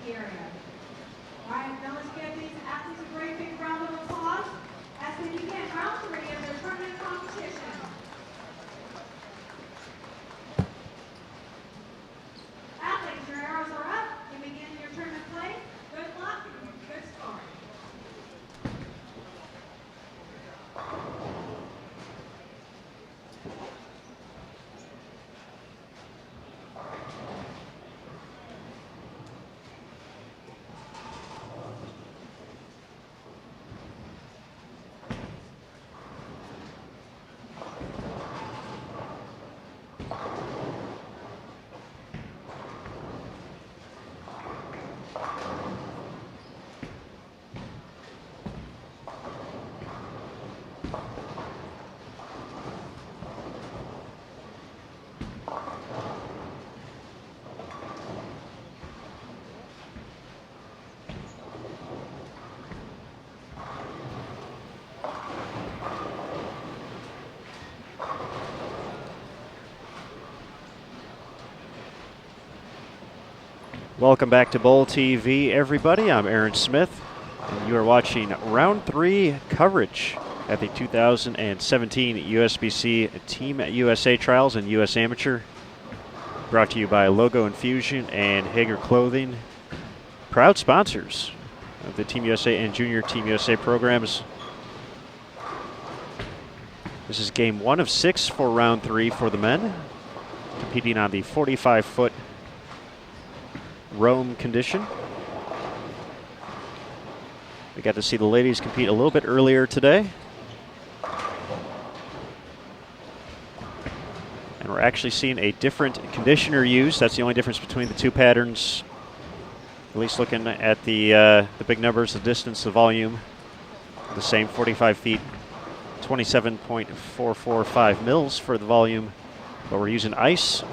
the area. All right, now let's give these athletes a great big round of applause as we begin round 3 of their tournament competition. Athletes, your arrows are up. You begin your tournament play. Good luck and good scoring. Welcome back to Bowl TV, everybody. I'm Aaron Smith, and you are watching Round 3 coverage at the 2017 USBC Team USA Trials and US Amateur. Brought to you by Logo Infusion and Hager Clothing, proud sponsors of the Team USA and Junior Team USA programs. This is game 1 of 6 for Round 3 for the men, competing on the 45-foot Rome condition. We got to see the ladies compete a little bit earlier today. And we're actually seeing a different conditioner used. That's the only difference between the two patterns. At least looking at the big numbers, the distance, the volume. The same 45 feet, 27.445 mils for the volume. But we're using ice.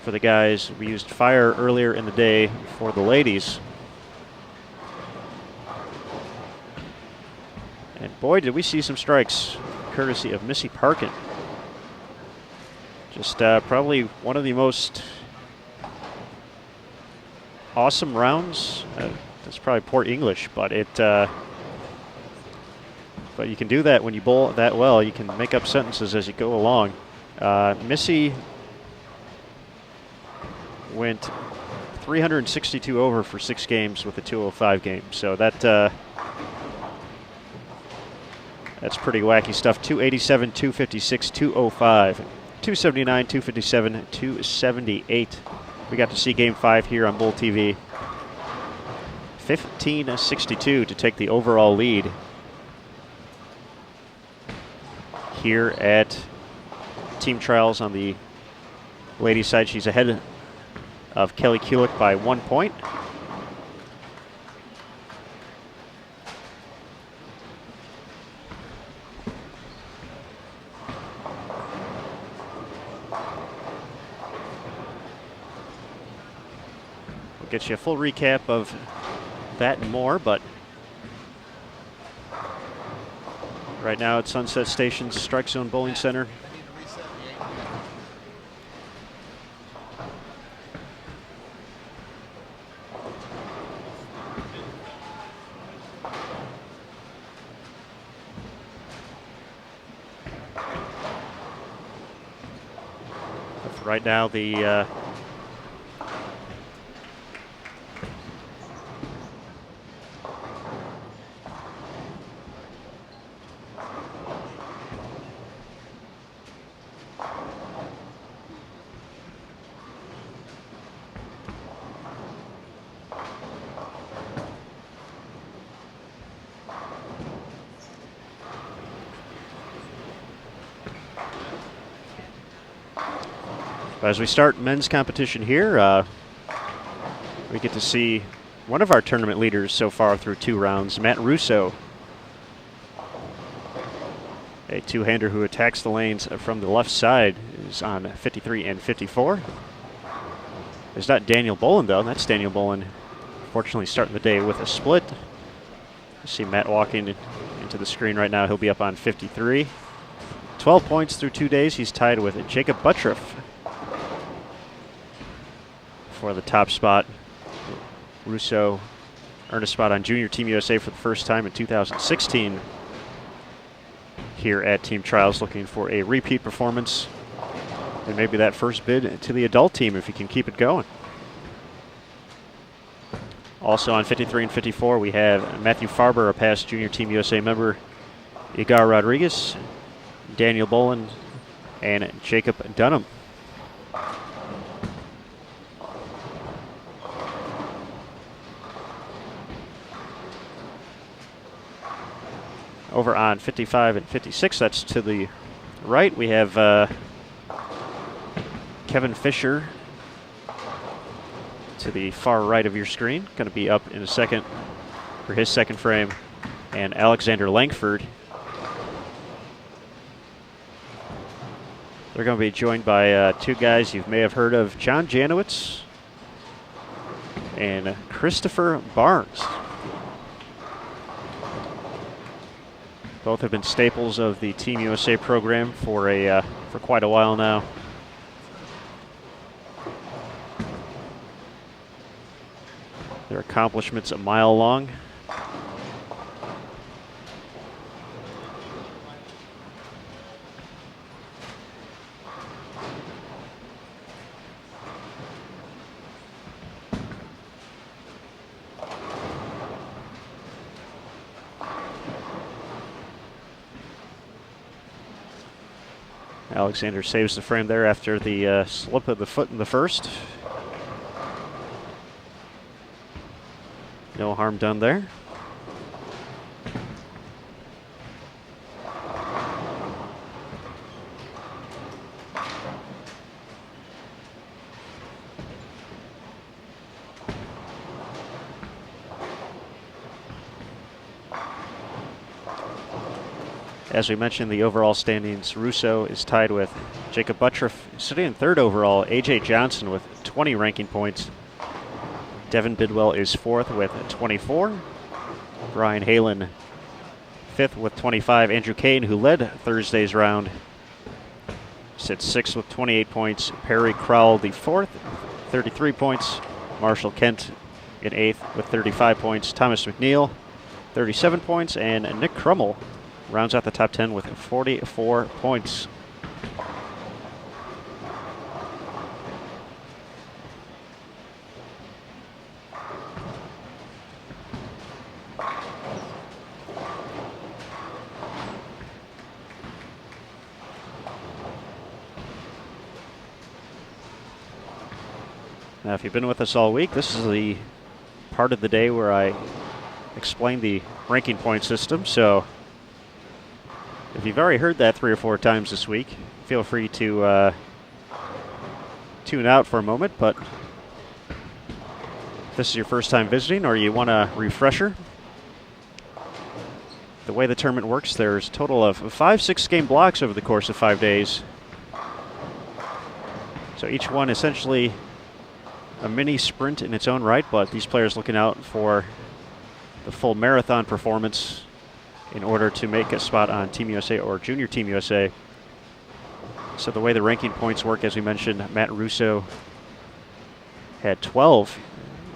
For the guys, we used fire earlier in the day for the ladies. And boy, did we see some strikes, courtesy of Missy Parkin. Just probably one of the most awesome rounds. That's probably poor English, but but you can do that when you bowl that well. You can make up sentences as you go along. Missy went 362 over for 6 games with a 205 game. So that's pretty wacky stuff. 287, 256, 205, 279, 257, 278. We got to see game 5 here on Bowl TV. 1562 to take the overall lead here at Team Trials on the ladies' side. She's ahead of Kelly Kulick by 1 point. We'll get you a full recap of that and more, but right now at Sunset Station's Strike Zone Bowling Center. Right now, the as we start men's competition here, we get to see one of our tournament leaders so far through 2 rounds, Matt Russo. A two-hander who attacks the lanes from the left side is on 53 and 54. There's not Daniel Bolin, though. That's Daniel Bolin, fortunately starting the day with a split. You see Matt walking into the screen right now. He'll be up on 53. 12 points through 2 days. He's tied with Jacob Buttriff for the top spot. Russo earned a spot on Junior Team USA for the first time in 2016 here at Team Trials, looking for a repeat performance and maybe that first bid to the adult team if he can keep it going. Also on 53 and 54, we have Matthew Farber, a past Junior Team USA member, Igar Rodriguez, Daniel Bolin, and Jacob Dunham. Over on 55 and 56, that's to the right, we have Kevin Fisher to the far right of your screen. Going to be up in a second for his second frame. And Alexander Langford. They're going to be joined by two guys you may have heard of, John Janowitz and Christopher Barnes. Both have been staples of the Team USA program for quite a while now. Their accomplishments a mile long. Alexander saves the frame there after the slip of the foot in the first. No harm done there. As we mentioned, the overall standings, Russo is tied with Jacob Buttriff, sitting in third overall. A.J. Johnson with 20 ranking points. Devin Bidwell is fourth with 24. Brian Halen fifth with 25. Andrew Kane, who led Thursday's round, sits sixth with 28 points. Perry Crowell, the fourth, 33 points. Marshall Kent in eighth with 35 points. Thomas McNeil, 37 points. And Nick Crummell rounds out the top 10 with 44 points. Now, if you've been with us all week, this is the part of the day where I explain the ranking point system. So if you've already heard that 3 or 4 times this week, feel free to tune out for a moment. But if this is your first time visiting or you want a refresher, the way the tournament works, there's a total of 5 6-game blocks over the course of 5 days. So each one essentially a mini sprint in its own right, but these players looking out for the full marathon performance in order to make a spot on Team USA or Junior Team USA. So the way the ranking points work, as we mentioned, Matt Russo had 12.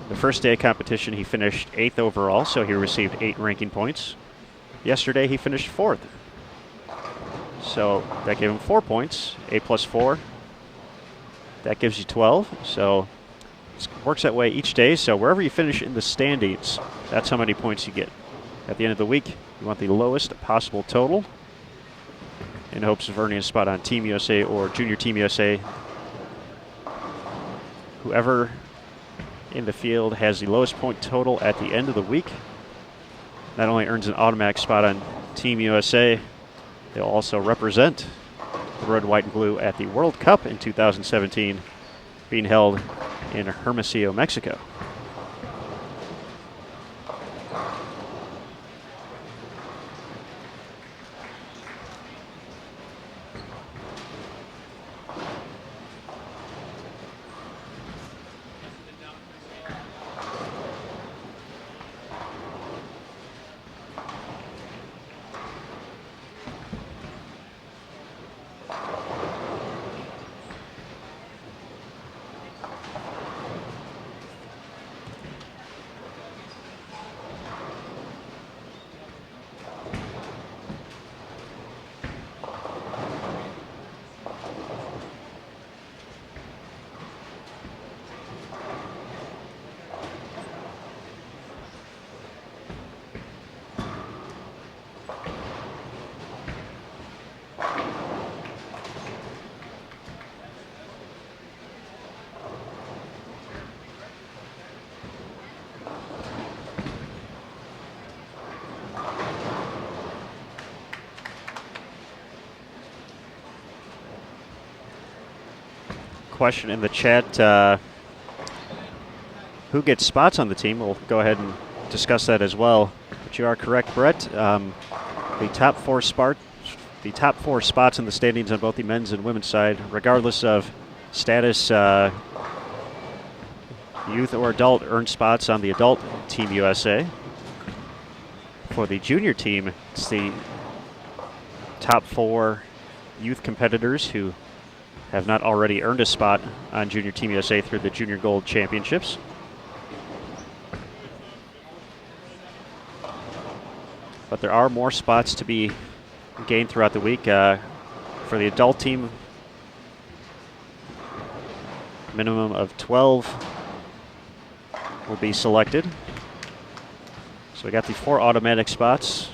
The first day of competition, he finished 8th overall, so he received 8 ranking points. Yesterday, he finished 4th. So that gave him 4 points. 8 plus 4, that gives you 12. So it works that way each day. So wherever you finish in the standings, that's how many points you get. At the end of the week, you want the lowest possible total in hopes of earning a spot on Team USA or Junior Team USA. Whoever in the field has the lowest point total at the end of the week not only earns an automatic spot on Team USA, they'll also represent the red, white, and blue at the World Cup in 2017 being held in Hermosillo, Mexico. question in the chat. Who gets spots on the team? We'll go ahead and discuss that as well. But you are correct, Brett. The top four spots in the standings on both the men's and women's side, regardless of status, youth or adult, earn spots on the adult Team USA. For the junior team, it's the top four youth competitors who have not already earned a spot on Junior Team USA through the Junior Gold Championships. But there are more spots to be gained throughout the week. For the adult team, minimum of 12 will be selected. So we got the 4 automatic spots.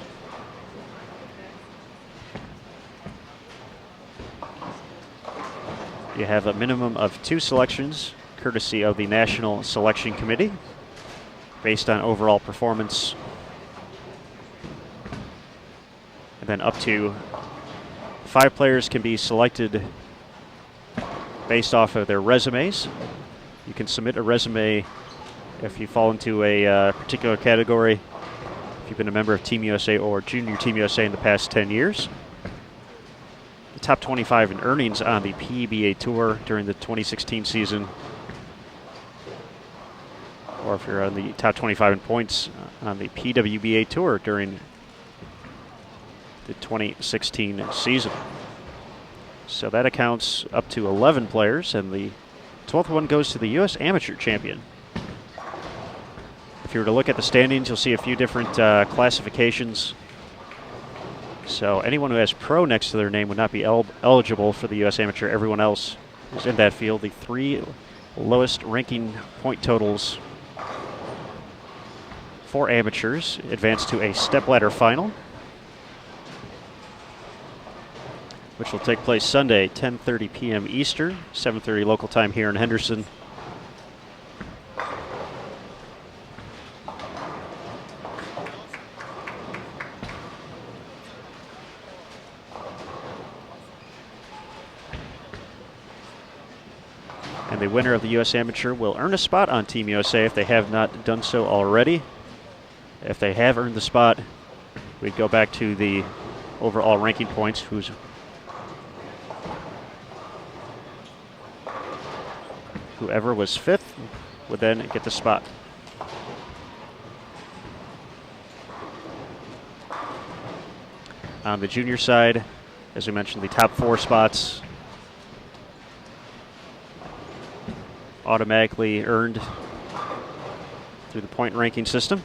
You have a minimum of 2 selections, courtesy of the National Selection Committee, based on overall performance. And then up to 5 players can be selected based off of their resumes. You can submit a resume if you fall into a particular category, if you've been a member of Team USA or Junior Team USA in the past 10 years. The top 25 in earnings on the PBA Tour during the 2016 season, or if you're on the top 25 in points on the PWBA Tour during the 2016 season. So that accounts up to 11 players, and the 12th one goes to the U.S. Amateur Champion. If you were to look at the standings, you'll see a few different classifications. So anyone who has pro next to their name would not be eligible for the U.S. Amateur. Everyone else is in that field. The 3 lowest ranking point totals for amateurs advance to a stepladder final, which will take place Sunday, 10:30 p.m. Eastern, 7:30 local time here in Henderson. And the winner of the U.S. Amateur will earn a spot on Team USA if they have not done so already. If they have earned the spot, we'd go back to the overall ranking points, whoever was 5th would then get the spot. On the junior side, as we mentioned, the top 4 spots automatically earned through the point ranking system.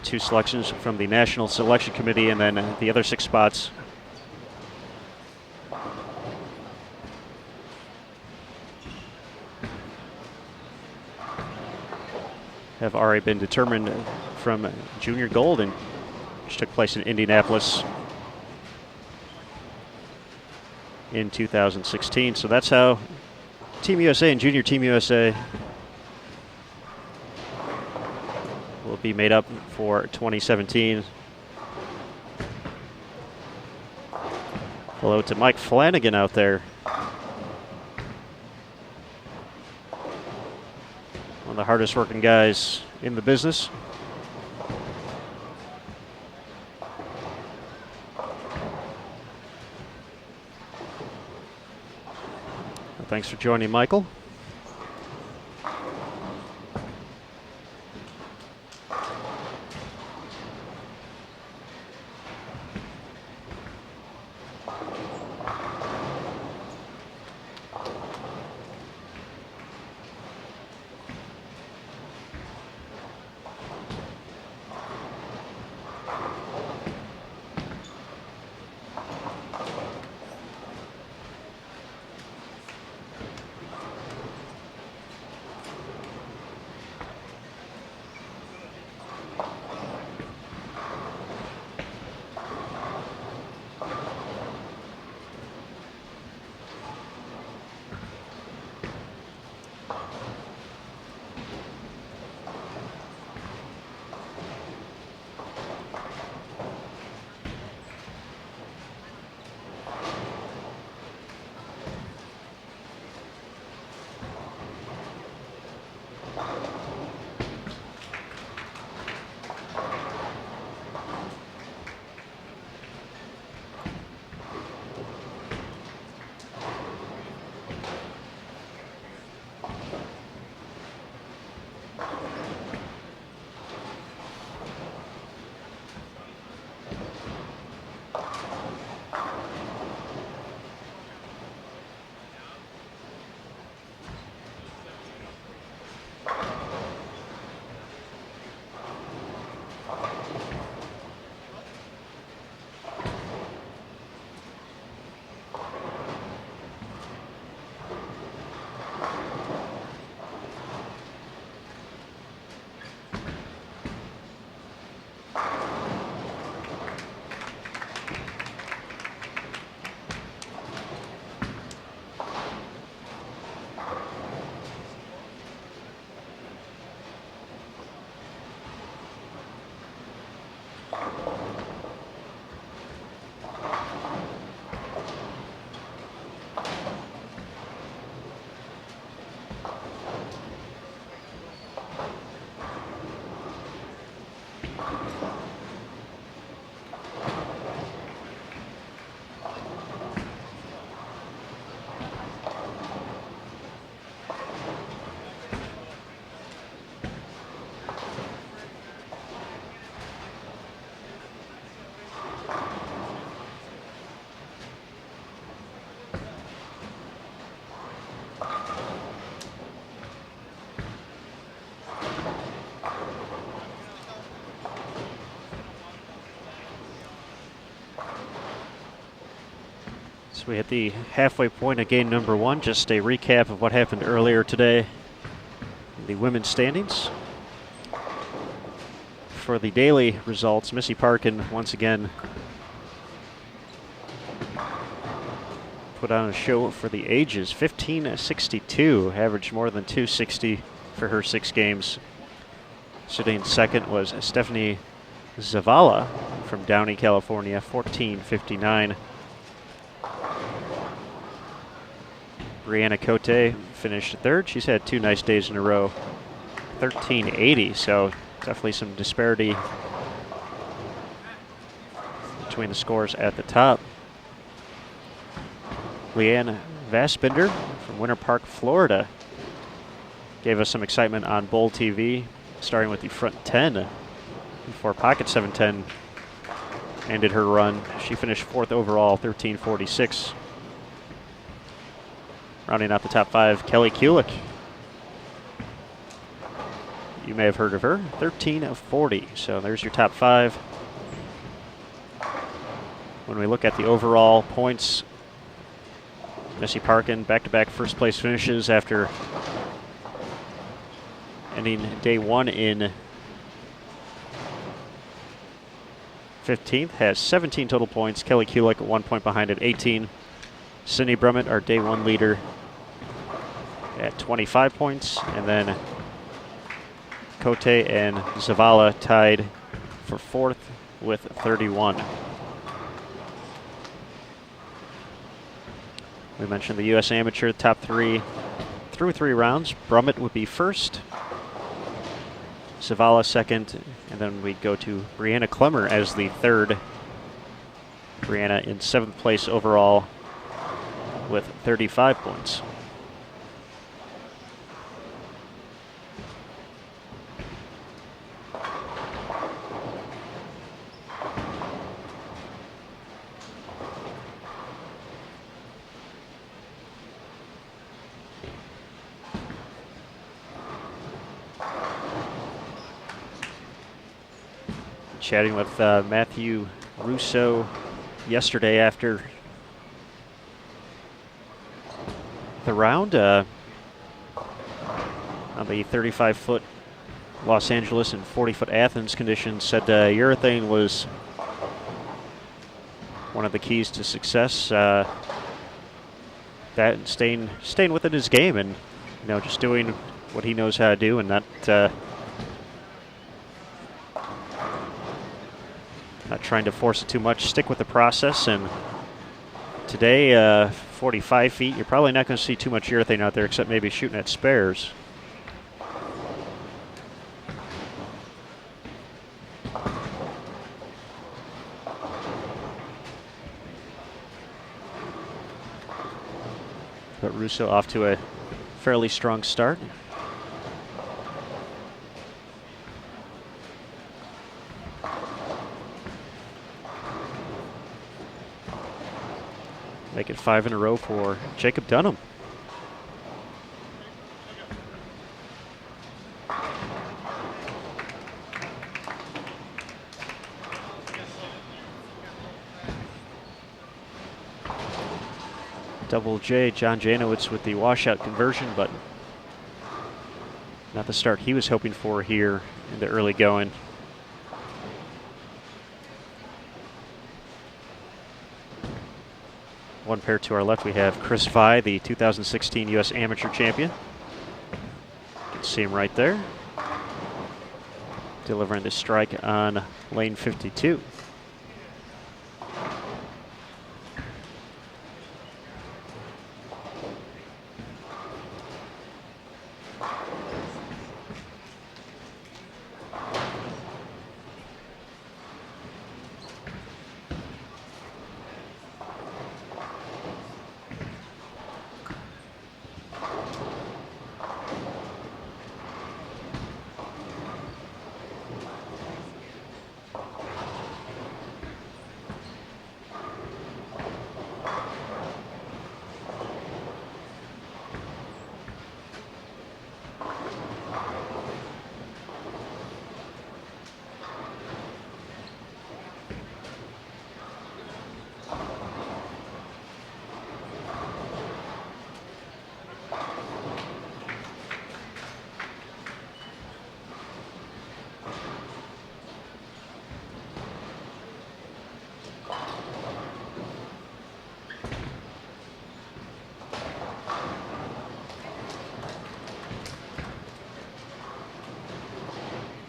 Two selections from the National Selection Committee, and then the other 6 spots have already been determined from Junior Gold, which took place in Indianapolis in 2016. So that's how Team USA and Junior Team USA will be made up for 2017. Hello to Mike Flanagan out there. One of the hardest working guys in the business. Well, thanks for joining, Michael. So we hit the halfway point of game number 1. Just a recap of what happened earlier today in the women's standings. For the daily results, Missy Parkin once again put on a show for the ages. 15.62, averaged more than 260 for her 6 games. Sitting second was Stephanie Zavala from Downey, California, 14.59. Brianna Cote finished third. She's had 2 nice days in a row. 13.80, so definitely some disparity between the scores at the top. Leanne Vassbinder from Winter Park, Florida, gave us some excitement on Bowl TV, starting with the front 10 before Pocket 710 ended her run. She finished 4th overall, 13.46. Rounding out the top 5, Kelly Kulik. You may have heard of her, 13.40. So there's your top 5. When we look at the overall points, Missy Parkin, back-to-back first place finishes after ending day 1 in 15th, has 17 total points. Kelly Kulik 1 point behind at 18. Cindy Brummett, our day 1 leader, at 25 points. And then Cote and Zavala tied for 4th with 31. We mentioned the U.S. Amateur top 3 through 3 rounds. Brummett would be first, Zavala second, and then we go to Brianna Clemmer as the third. Brianna in 7th place overall with 35 points. Chatting with Matthew Russo yesterday after the round on the 35-foot Los Angeles and 40-foot Athens conditions. Said urethane was one of the keys to success. That and staying within his game, and just doing what he knows how to do, and not trying to force it too much. Stick with the process. And today, 45 feet, you're probably not going to see too much urethane out there, except maybe shooting at spares. But Russo off to a fairly strong start. Make it 5 in a row for Jacob Dunham. Double J, John Janowitz with the washout conversion, but not the start he was hoping for here in the early going. One pair to our left, we have Chris Vai, the 2016 U.S. Amateur Champion. You can see him right there. delivering the strike on lane 52.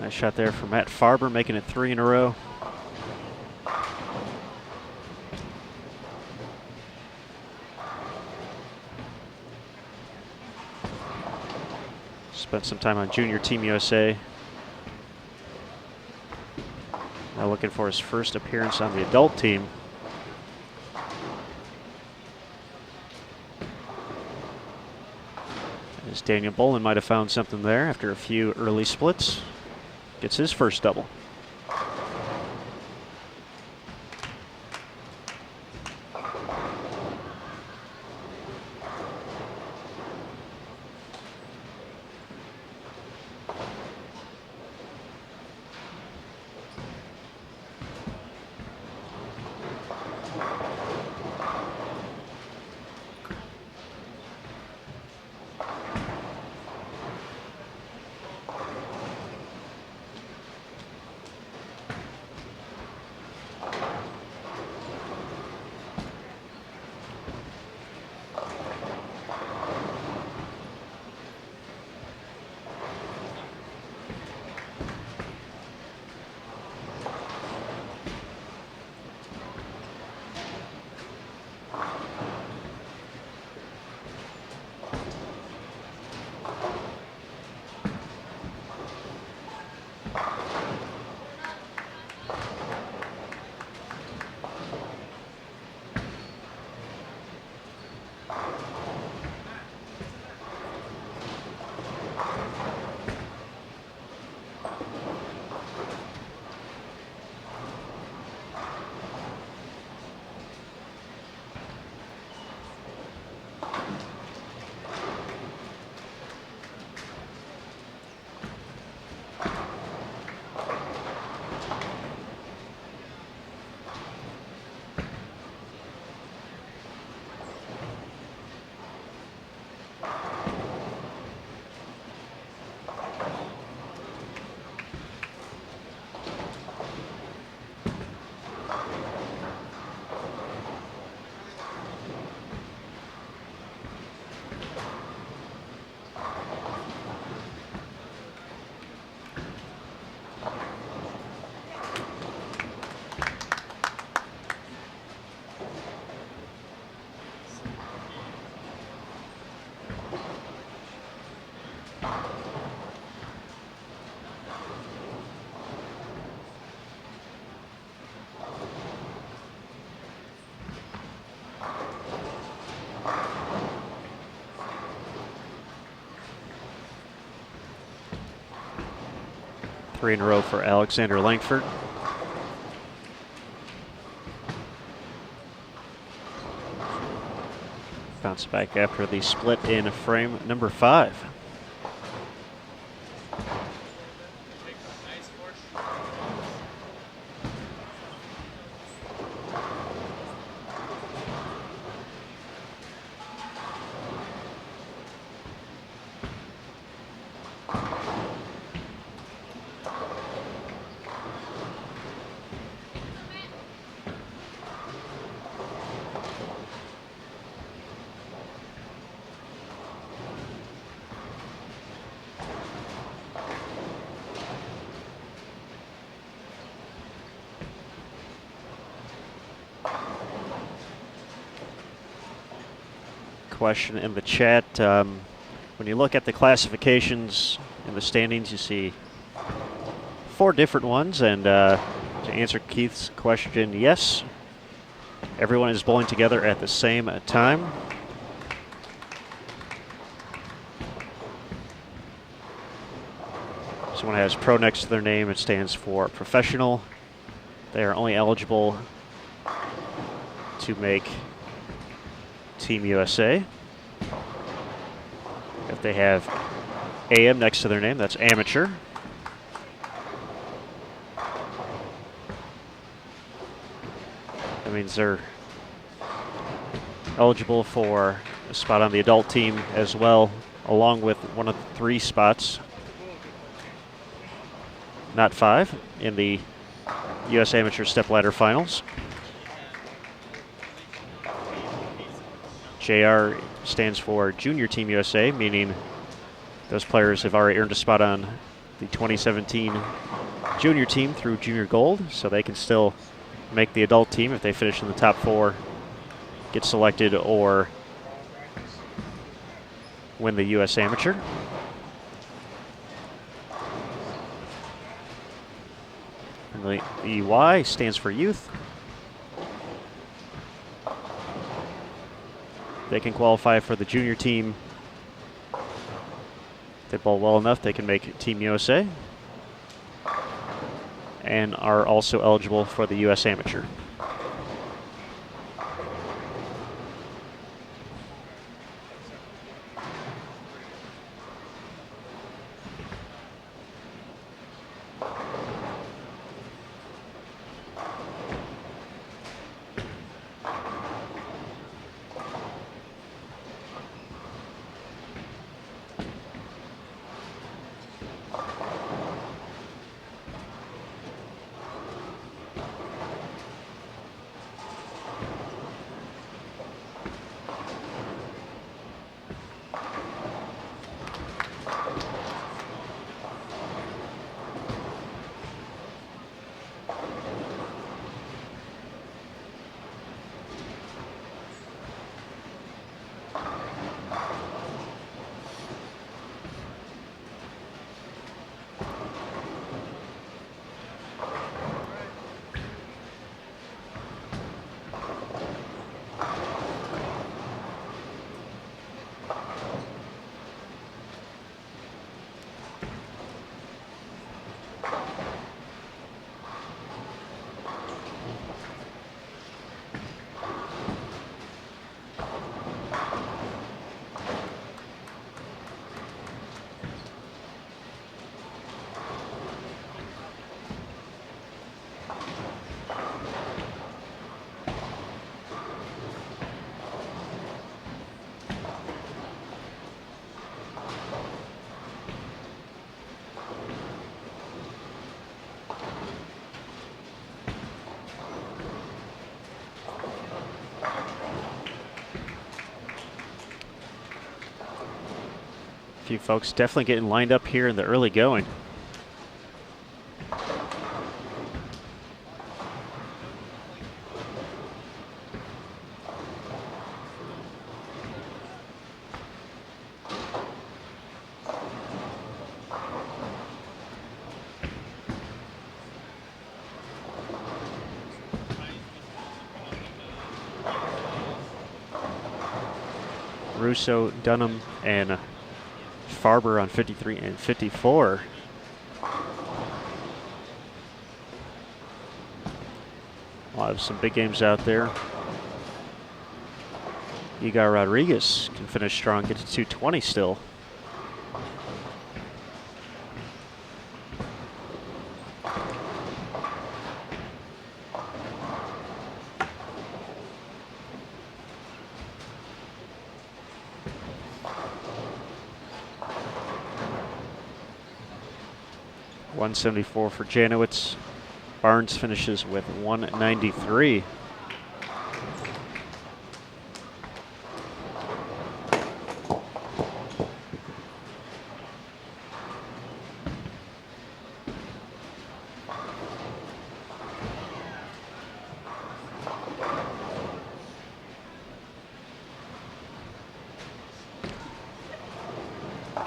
Nice shot there from Matt Farber, making it 3 in a row. Spent some time on Junior Team USA. Now looking for his first appearance on the adult team. As Daniel Bolin might have found something there after a few early splits. Gets his first double. Three in a row for Alexander Langford. Bounce back after the split in frame number 5. question in the chat. When you look at the classifications in the standings, you see 4 different ones. And to answer Keith's question, yes, everyone is bowling together at the same time. Someone has pro next to their name. It stands for professional. They are only eligible to make Team USA. If they have AM next to their name, that's amateur. That means they're eligible for a spot on the adult team as well, along with one of the 3 spots, not 5, in the U.S. Amateur Stepladder Finals. JR stands for Junior Team USA, meaning those players have already earned a spot on the 2017 junior team through Junior Gold, so they can still make the adult team if they finish in the top 4, get selected, or win the U.S. Amateur. And the Y stands for youth. They can qualify for the junior team. If they bowl well enough, they can make Team USA and are also eligible for the U.S. Amateur. A few folks definitely getting lined up here in the early going. Russo, Dunham, and Farber on 53 and 54. We'll have some big games out there. Igor Rodriguez can finish strong, get to 220 still. .174 for Janowitz. Barnes finishes with 193.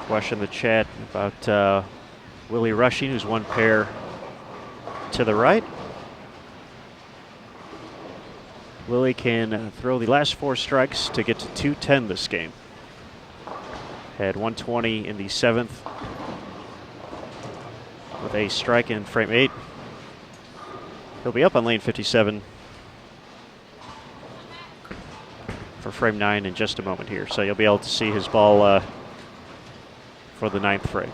question in the chat about Willie rushing, who's one pair to the right. Willie can throw the last 4 strikes to get to 210 this game. Had 120 in the 7th with a strike in frame 8. He'll be up on lane 57 for frame 9 in just a moment here. So you'll be able to see his ball for the 9th frame.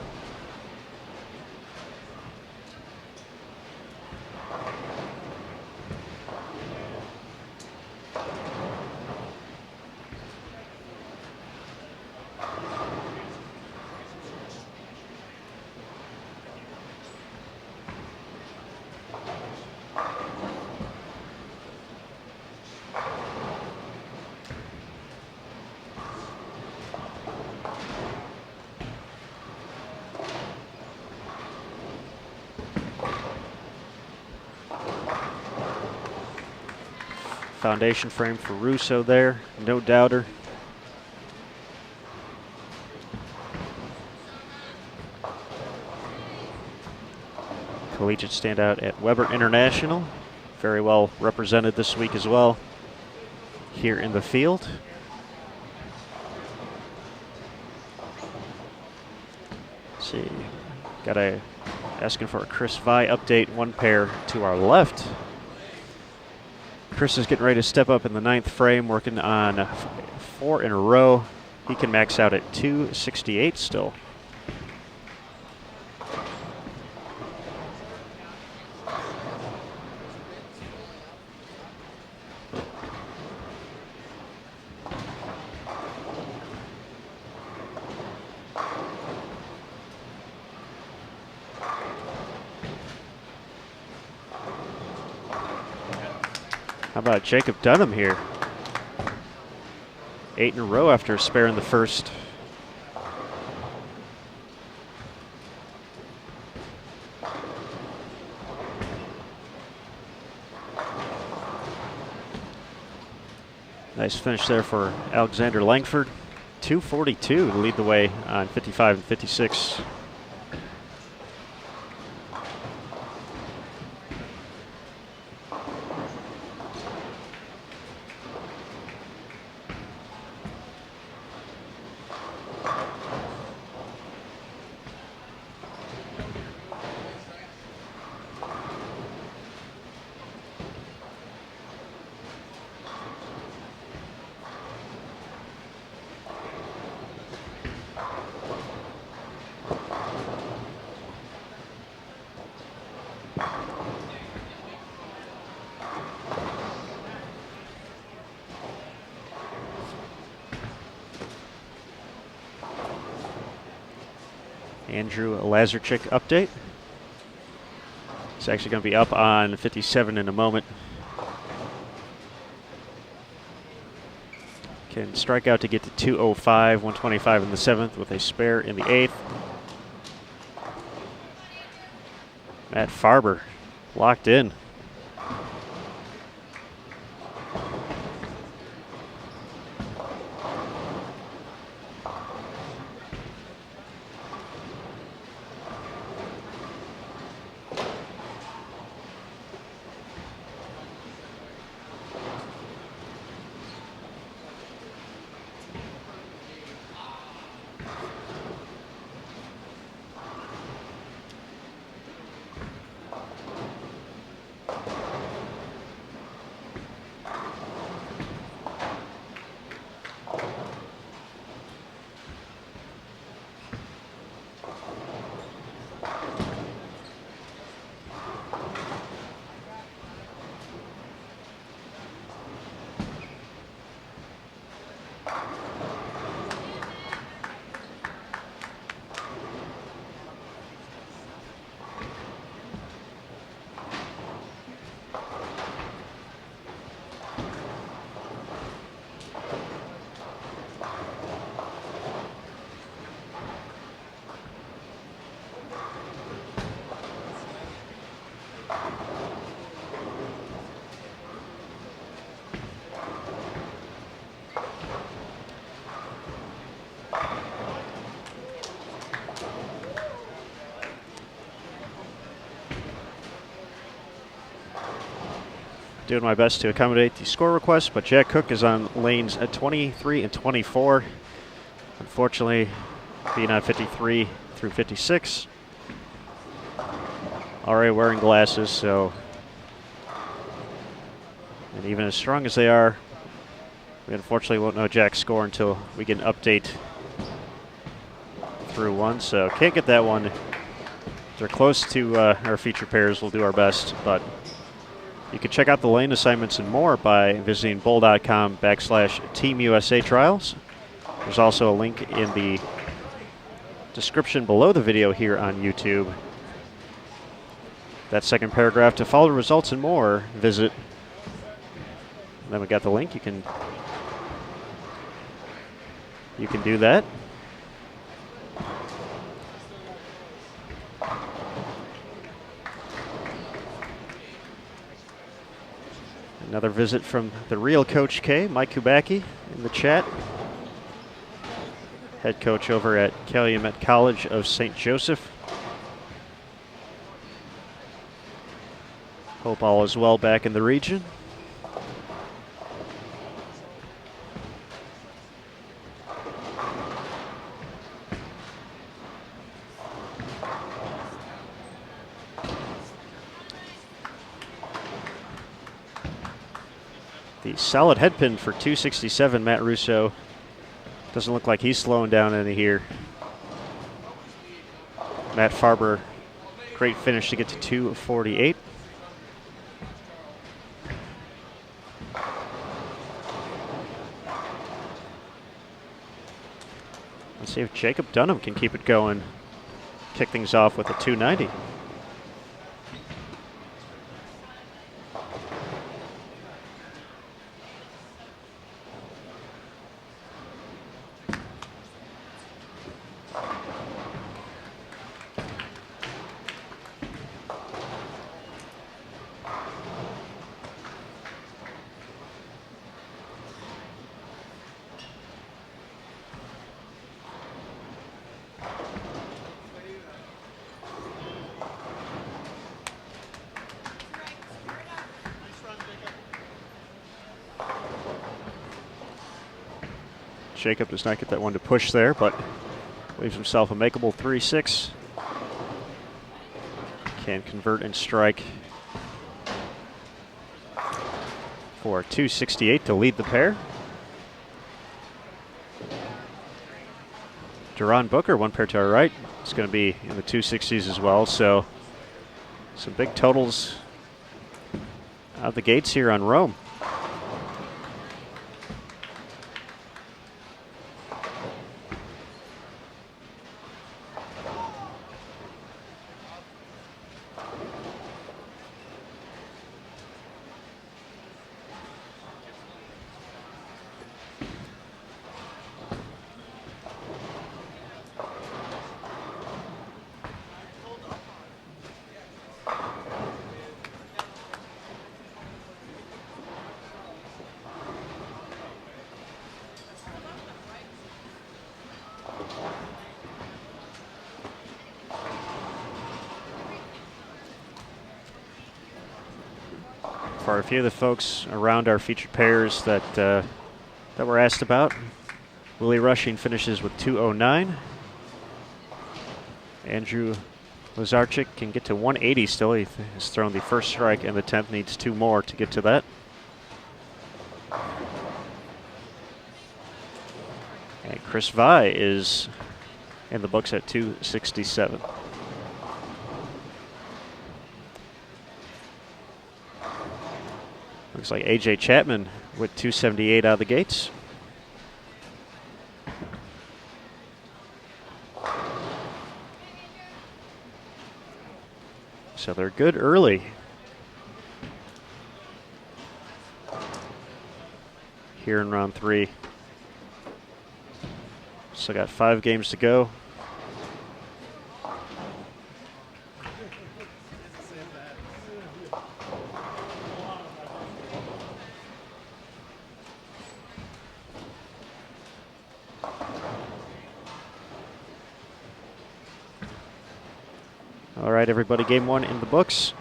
Foundation frame for Russo there, no doubter. Collegiate standout at Weber International. Very well represented this week as well here in the field. Let's see, asking for a Chris Vi update, 1 pair to our left. Chris is getting ready to step up in the 9th frame, working on 4 in a row. He can max out at 268 still. How about Jacob Dunham here? 8 in a row after sparing the first. Nice finish there for Alexander Langford. 242 to lead the way on 55 and 56. Andrew Lazarchik update. It's actually going to be up on 57 in a moment. Can strike out to get to 205, 125 in the 7th with a spare in the 8th. Matt Farber locked in. doing my best to accommodate the score request, but Jack Cook is on lanes at 23 and 24. Unfortunately, being on 53 through 56. Already wearing glasses, so. And even as strong as they are, we unfortunately won't know Jack's score until we get an update through one, so can't get that one. If they're close to our feature pairs, we'll do our best, but you can check out the lane assignments and more by visiting bowl.com/Team USA Trials. There's also a link in the description below the video here on YouTube. That second paragraph, to follow the results and more, visit. And then we got the link, you can do that. Another visit from the real Coach K, Mike Kubacki, in the chat. Head coach over at Calumet College of St. Joseph. Hope all is well back in the region. The solid head pin for 267, Matt Russo. Doesn't look like he's slowing down any here. Matt Farber, great finish to get to 248. Let's see if Jacob Dunham can keep it going. Kick things off with a 290. Jacob does not get that one to push there, but leaves himself a makeable 3-6. Can convert and strike for 268 to lead the pair. Duran Booker, one pair to our right. It's going to be in the 260s as well, so some big totals out of the gates here on Rome. For a few of the folks around our featured pairs that were asked about, Willie Rushing finishes with 209. Andrew Lazarchik can get to 180 still. He has thrown the first strike and the 10th, needs two more to get to that. And Chris Vai is in the books at 267. Looks like AJ Chapman with 278 out of the gates. So they're good early. Here in round 3. Still got 5 games to go. All right, everybody, game 1 in the books.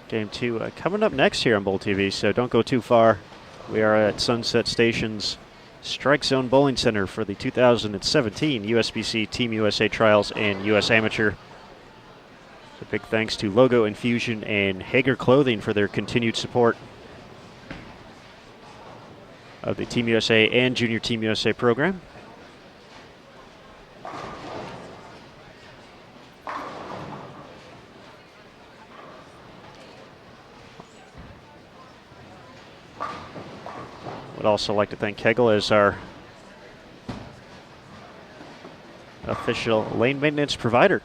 Game 2 coming up next here on Bowl TV, so don't go too far. We are at Sunset Station's Strike Zone Bowling Center for the 2017 USBC Team USA Trials and US Amateur. So big thanks to Logo Infusion and Hager Clothing for their continued support of the Team USA and Junior Team USA program. Would also like to thank Kegel as our official lane maintenance provider.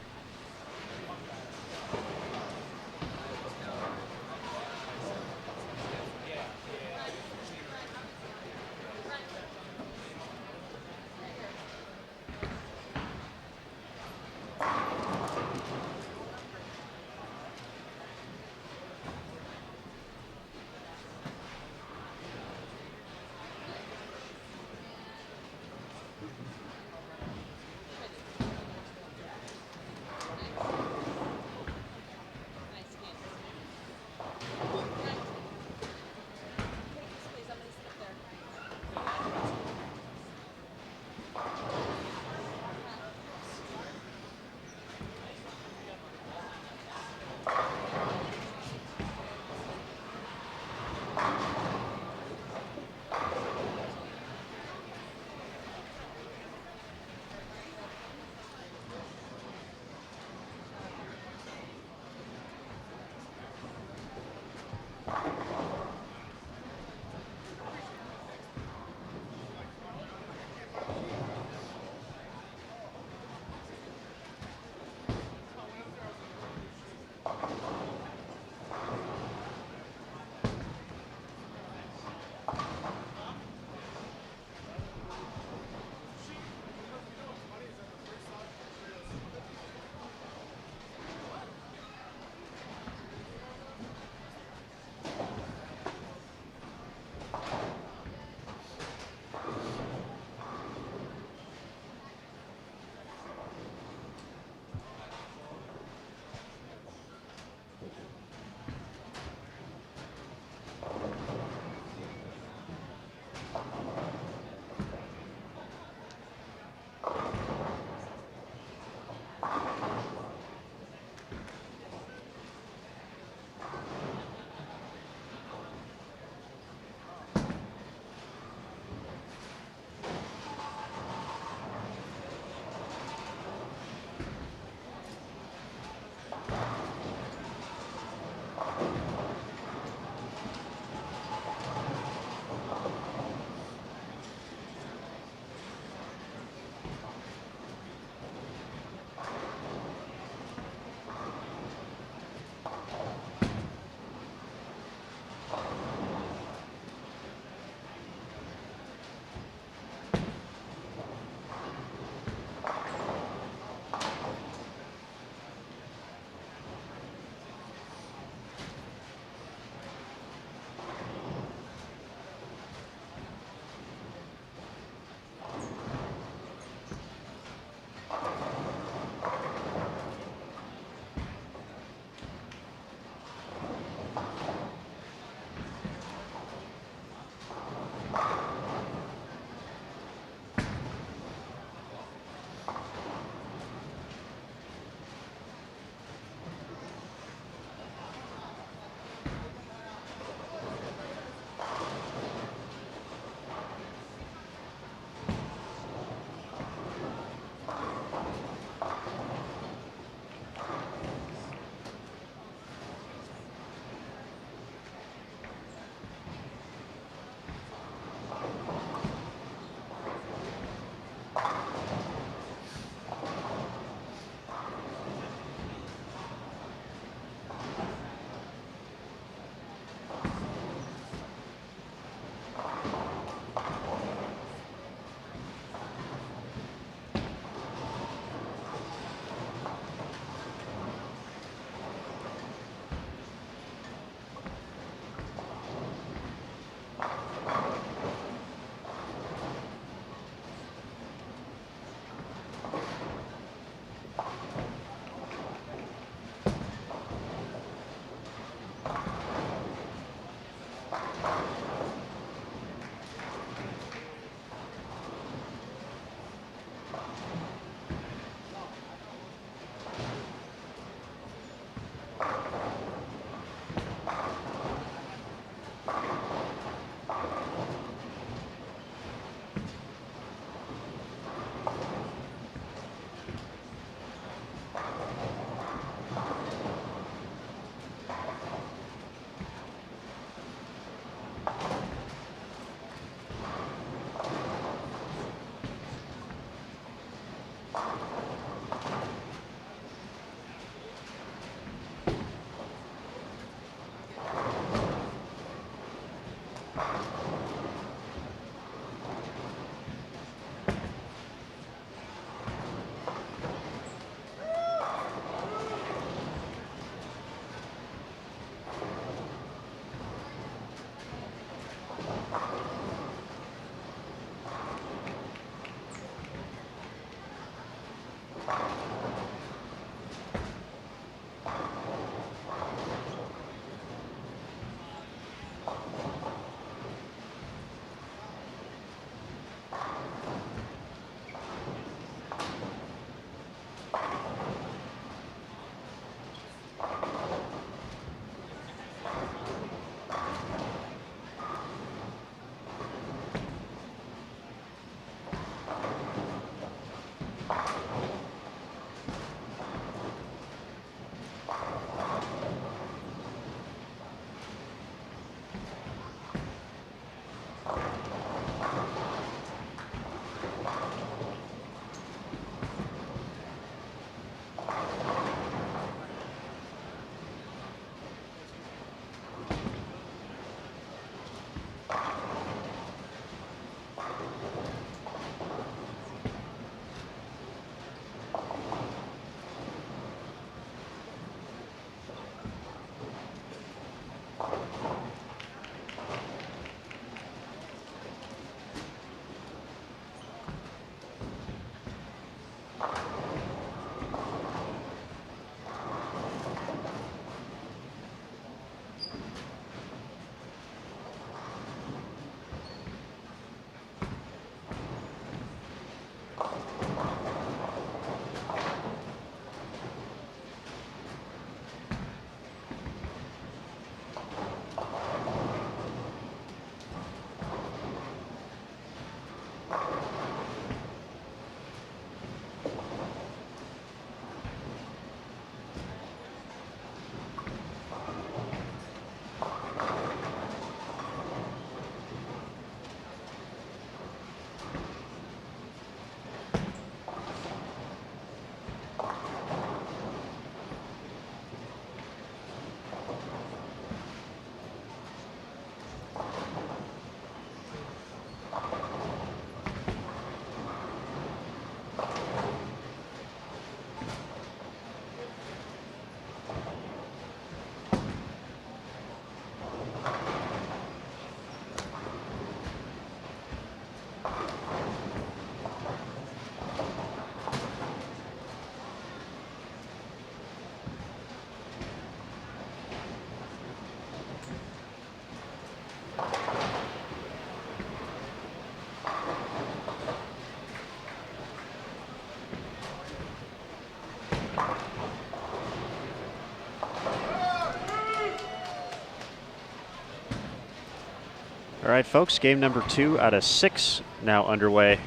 All right, folks, game number 2 out of 6 now underway.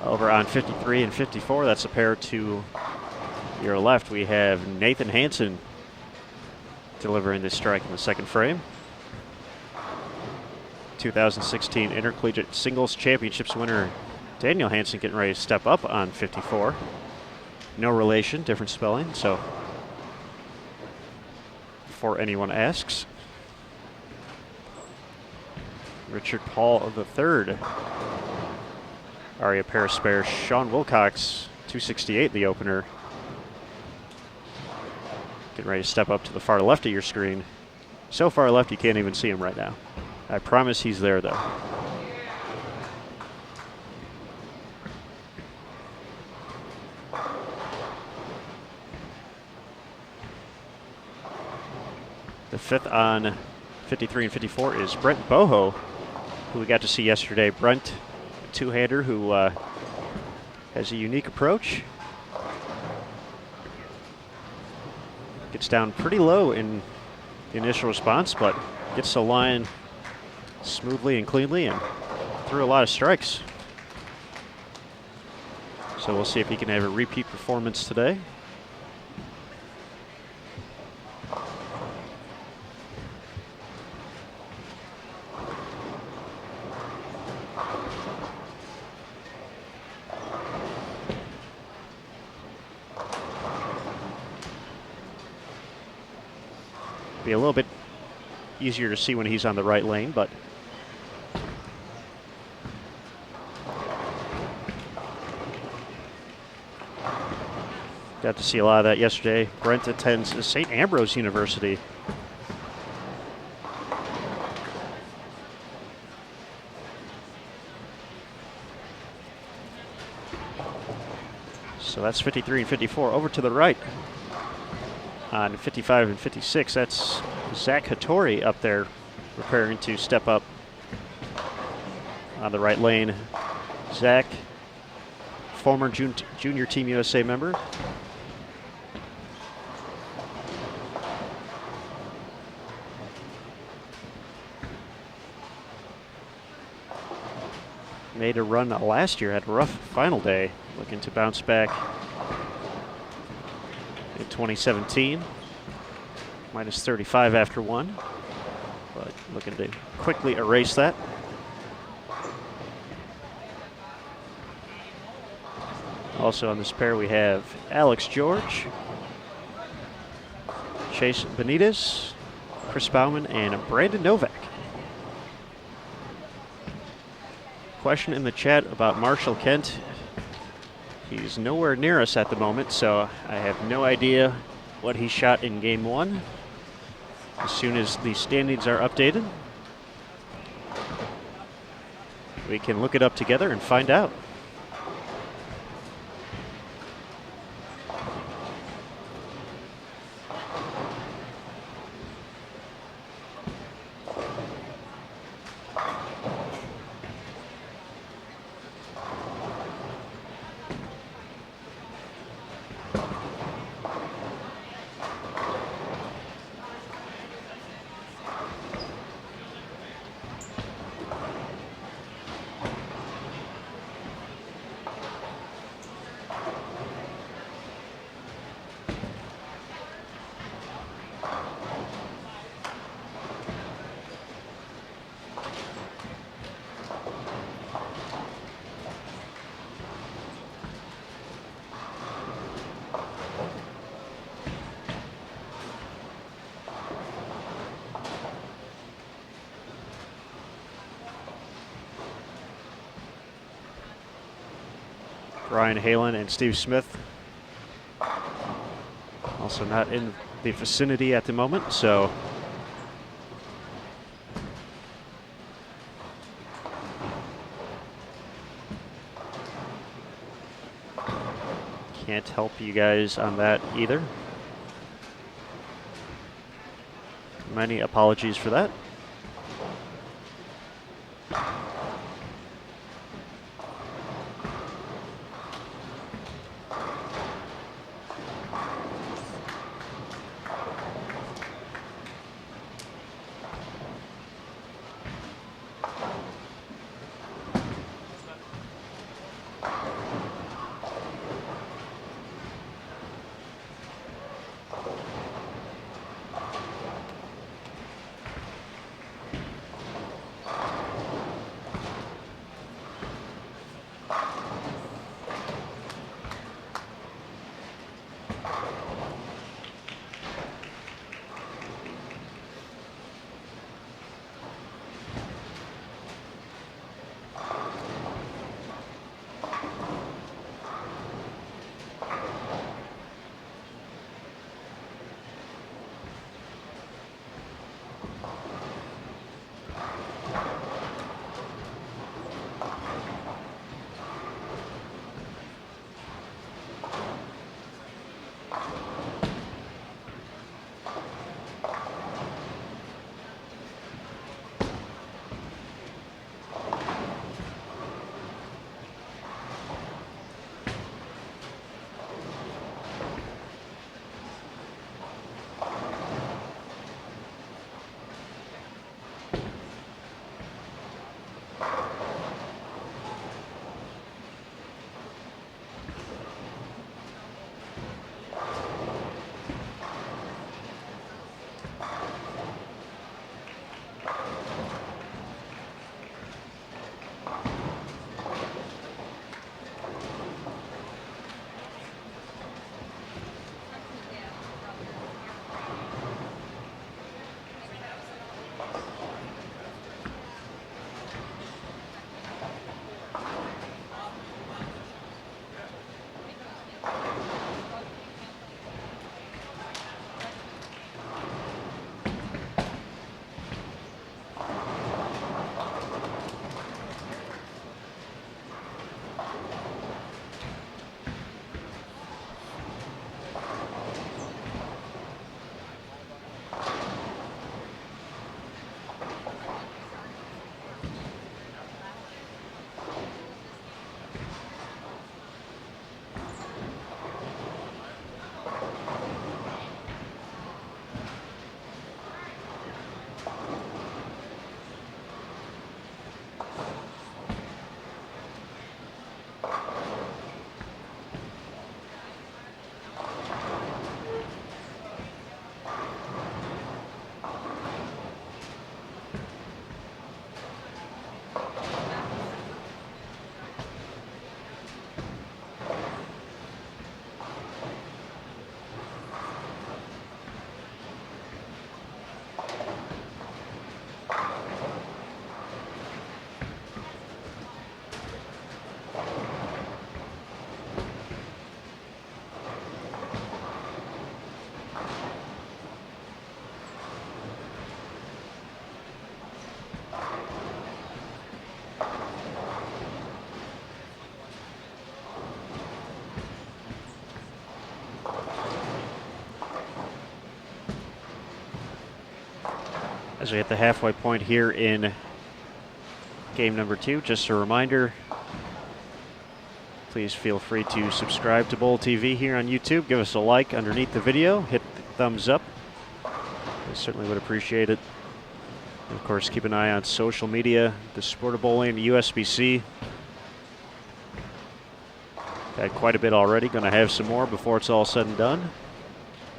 Over on 53 and 54, that's a pair to your left. We have Nathan Hansen delivering this strike in the second frame. 2016 Intercollegiate Singles Championships winner Daniel Hansen getting ready to step up on 54. No relation, different spelling, so before anyone asks. Richard Paul III. Aria pair spare. Sean Wilcox, 268, the opener. Getting ready to step up to the far left of your screen. So far left you can't even see him right now. I promise he's there though. The fifth on 53 and 54 is Brent Boho, who we got to see yesterday. Brent, a two-hander who has a unique approach. Gets down pretty low in the initial response, but gets the line smoothly and cleanly and threw a lot of strikes. So we'll see if he can have a repeat performance today. Be a little bit easier to see when he's on the right lane, but got to see a lot of that yesterday. Brent attends St. Ambrose University. So that's 53 and 54. Over to the right. On 55 and 56, that's Zach Hattori up there preparing to step up on the right lane. Zach, former junior Team USA member. Made a run last year, had a rough final day, looking to bounce back in 2017. Minus 35 after one, but looking to quickly erase that. Also on this pair we have Alex George, Chase Benitez, Chris Bauman, and Brandon Novak. Question in the chat about Marshall Kent. He's nowhere near us at the moment, so I have no idea what he shot in game 1. As soon as the standings are updated, we can look it up together and find out. Brian Halen and Steve Smith also not in the vicinity at the moment, so can't help you guys on that either. Many apologies for that. as we hit the halfway point here in game number 2. Just a reminder, please feel free to subscribe to Bowl TV here on YouTube. Give us a like underneath the video. Hit the thumbs up. I certainly would appreciate it. And of course, keep an eye on social media, the Sport of Bowling, the USBC. Had quite a bit already. Going to have some more before it's all said and done.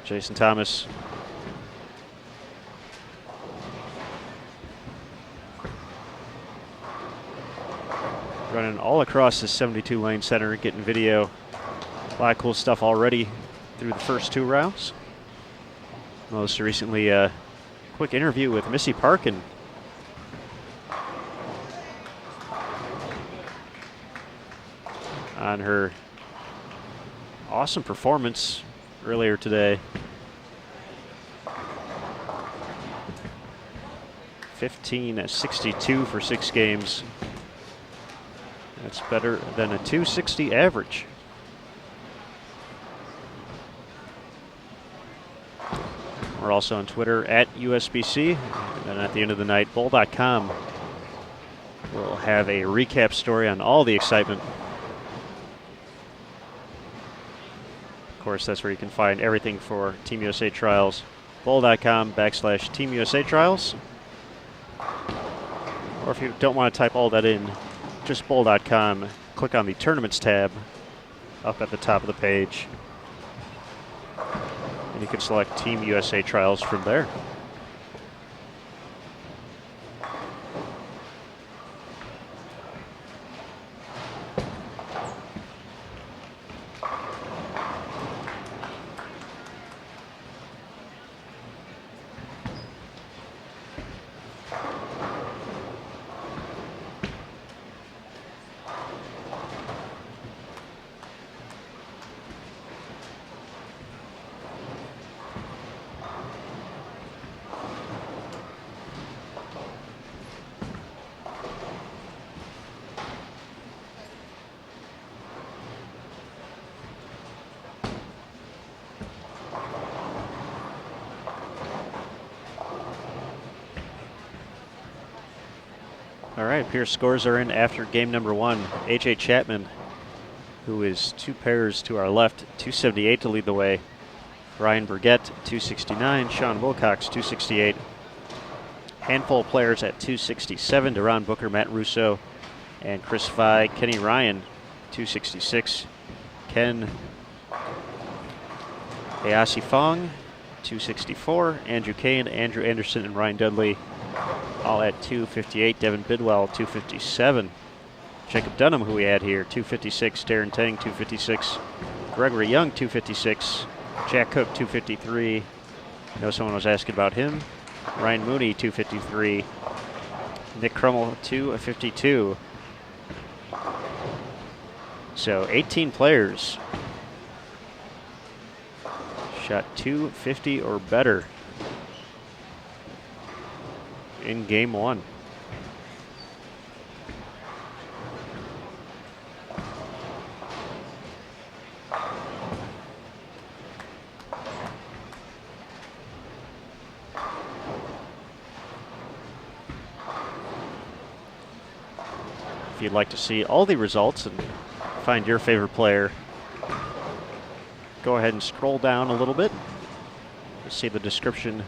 Jason Thomas running all across the 72-lane center, getting video. A lot of cool stuff already through the first 2 rounds. Most recently, a quick interview with Missy Parkin. On her awesome performance earlier today. 15.62 for 6 games. That's better than a 260 average. We're also on Twitter at USBC. And then at the end of the night, Bowl.com will have a recap story on all the excitement. Of course, that's where you can find everything for Team USA Trials. Bowl.com/Team USA Trials. Or if you don't want to type all that in, just Bowl.com, click on the Tournaments tab up at the top of the page. And you can select Team USA Trials from there. All right, Pierce scores are in after game number 1. A.J. Chapman, who is 2 pairs to our left, 278 to lead the way. Ryan Burgett, 269. Sean Wilcox, 268. Handful of players at 267. Deron Booker, Matt Russo, and Chris Fye. Kenny Ryan, 266. Ken Ayasi Fong, 264. Andrew Kane, Andrew Anderson, and Ryan Dudley, all at 258. Devin Bidwell, 257. Jacob Dunham, who we had here, 256. Darren Tang, 256. Gregory Young, 256. Jack Cook, 253. I know someone was asking about him. Ryan Mooney, 253. Nick Crummell, 252. So 18 players shot 250 or better in game 1. If you'd like to see all the results and find your favorite player, go ahead and scroll down a little bit. You'll see the description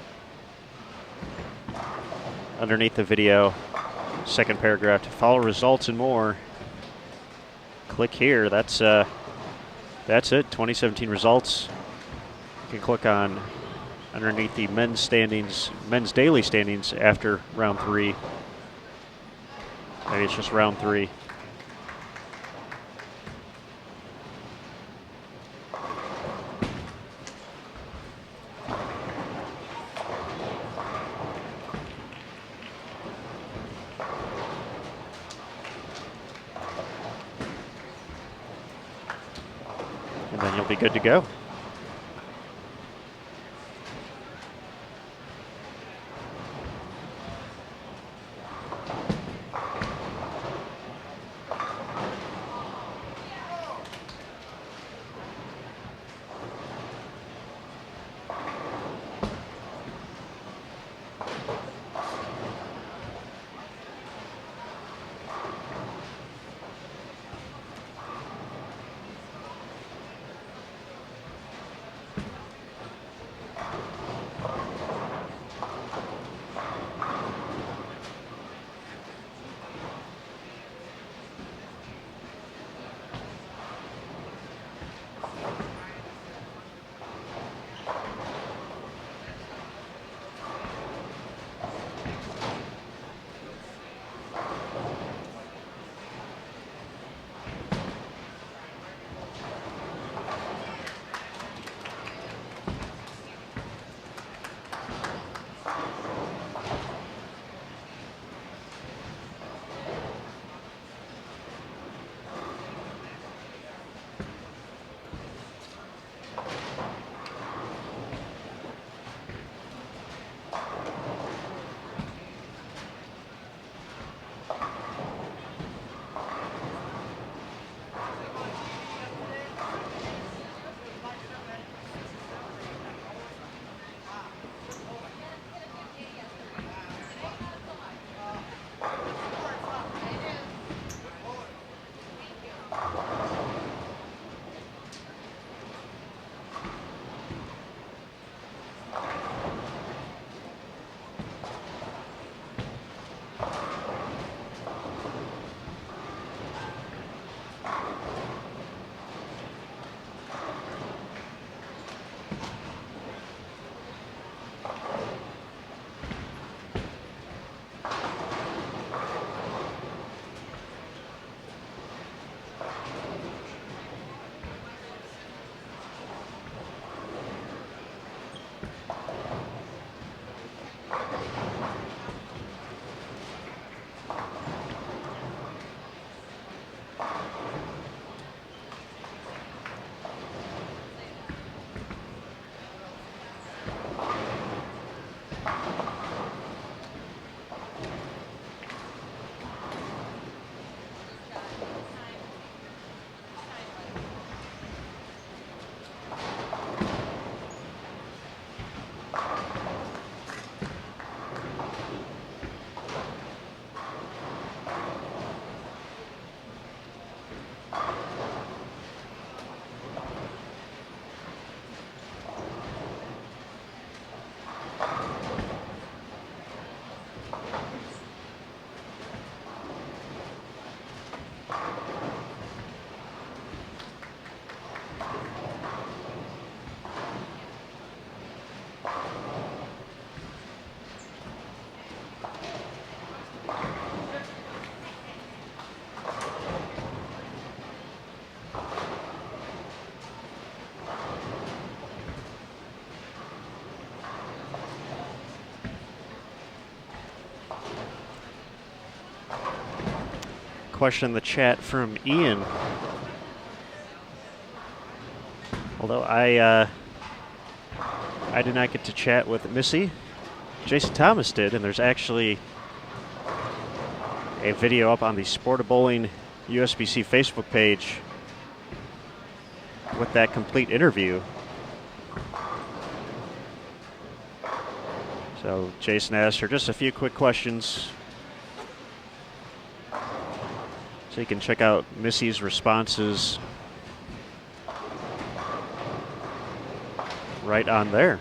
underneath the video, second paragraph, to follow results and more. Click here. That's it. 2017 results. You can click on underneath the men's standings, men's daily standings after round 3. Maybe it's just round 3. And then you'll be good to go. question in the chat from Ian. Although I did not get to chat with Missy, Jason Thomas did, and there's actually a video up on the Sport of Bowling USBC Facebook page with that complete interview. So Jason asked her just a few quick questions, so you can check out Missy's responses right on there.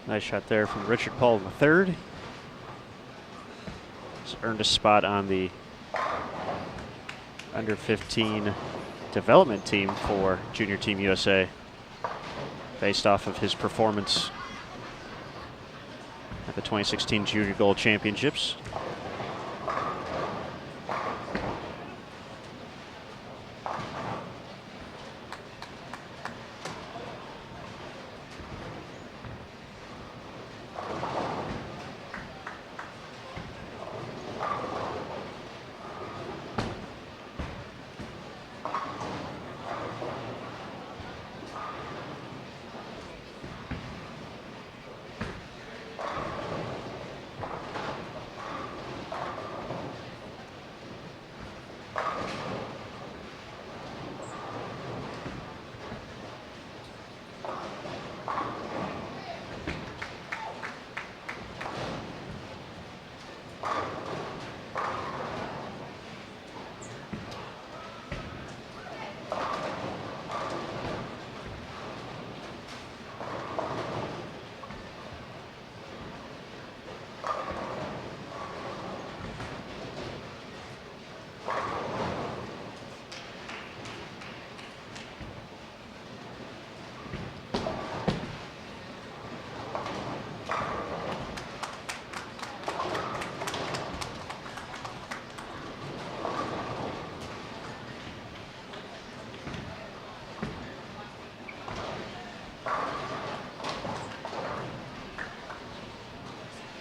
Nice shot there from Richard Paul III. He's earned a spot on the under 15 development team for Junior Team USA based off of his performance at the 2016 Junior Gold Championships.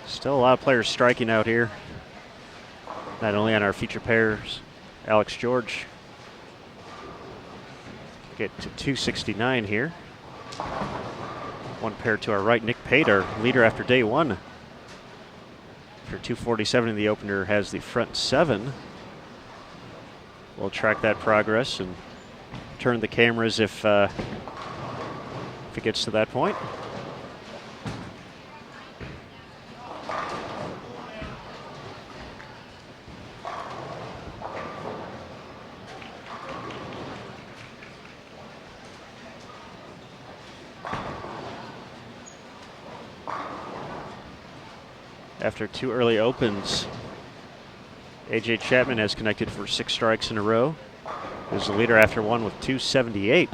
Still a lot of players striking out here. Not only on our feature pairs, Alex George get to 269 here. One pair to our right, Nick Pate, our leader after day one. After 247 in the opener, has the front seven. We'll track that progress and turn the cameras if it gets to that point. After two early opens, A.J. Chapman has connected for 6 strikes in a row. Is the leader after one with 278.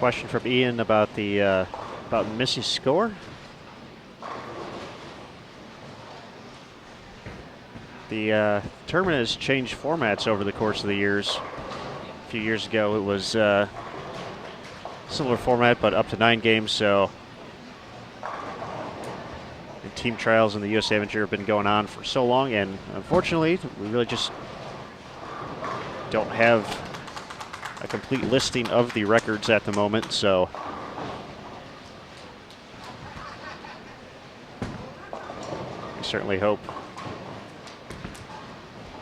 question from Ian about the about Missy's score. The tournament has changed formats over the course of the years. A few years ago, it was similar format, but up to 9 games. So, the team trials in the US Amateur have been going on for so long, and unfortunately, we really just don't have a complete listing of the records at the moment. So, we certainly hope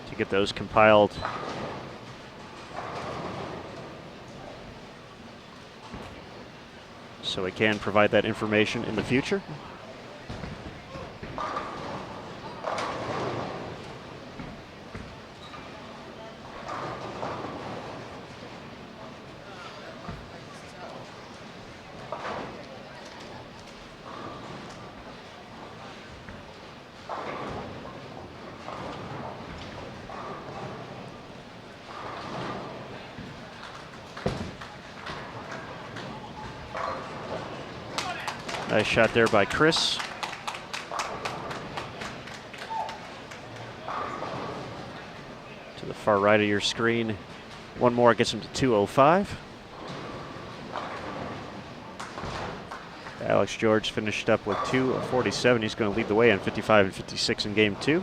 to get those compiled. So we can provide that information in the future. Nice shot there by Chris. To the far right of your screen. One more gets him to 205. Alex George finished up with 247. He's going to lead the way on 55 and 56 in game 2.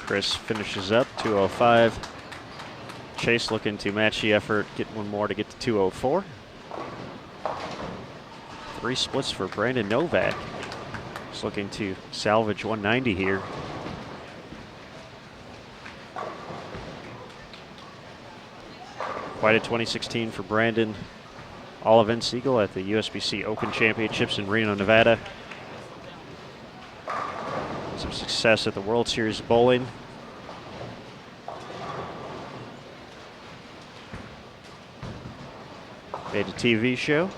Chris finishes up 205. Chase looking to match the effort, get one more to get to 204. 3 splits for Brandon Novak. He's looking to salvage 190 here. Quite a 2016 for Brandon. All events eagle at the USBC Open Championships in Reno, Nevada. Some success at the World Series of Bowling. Made a TV show.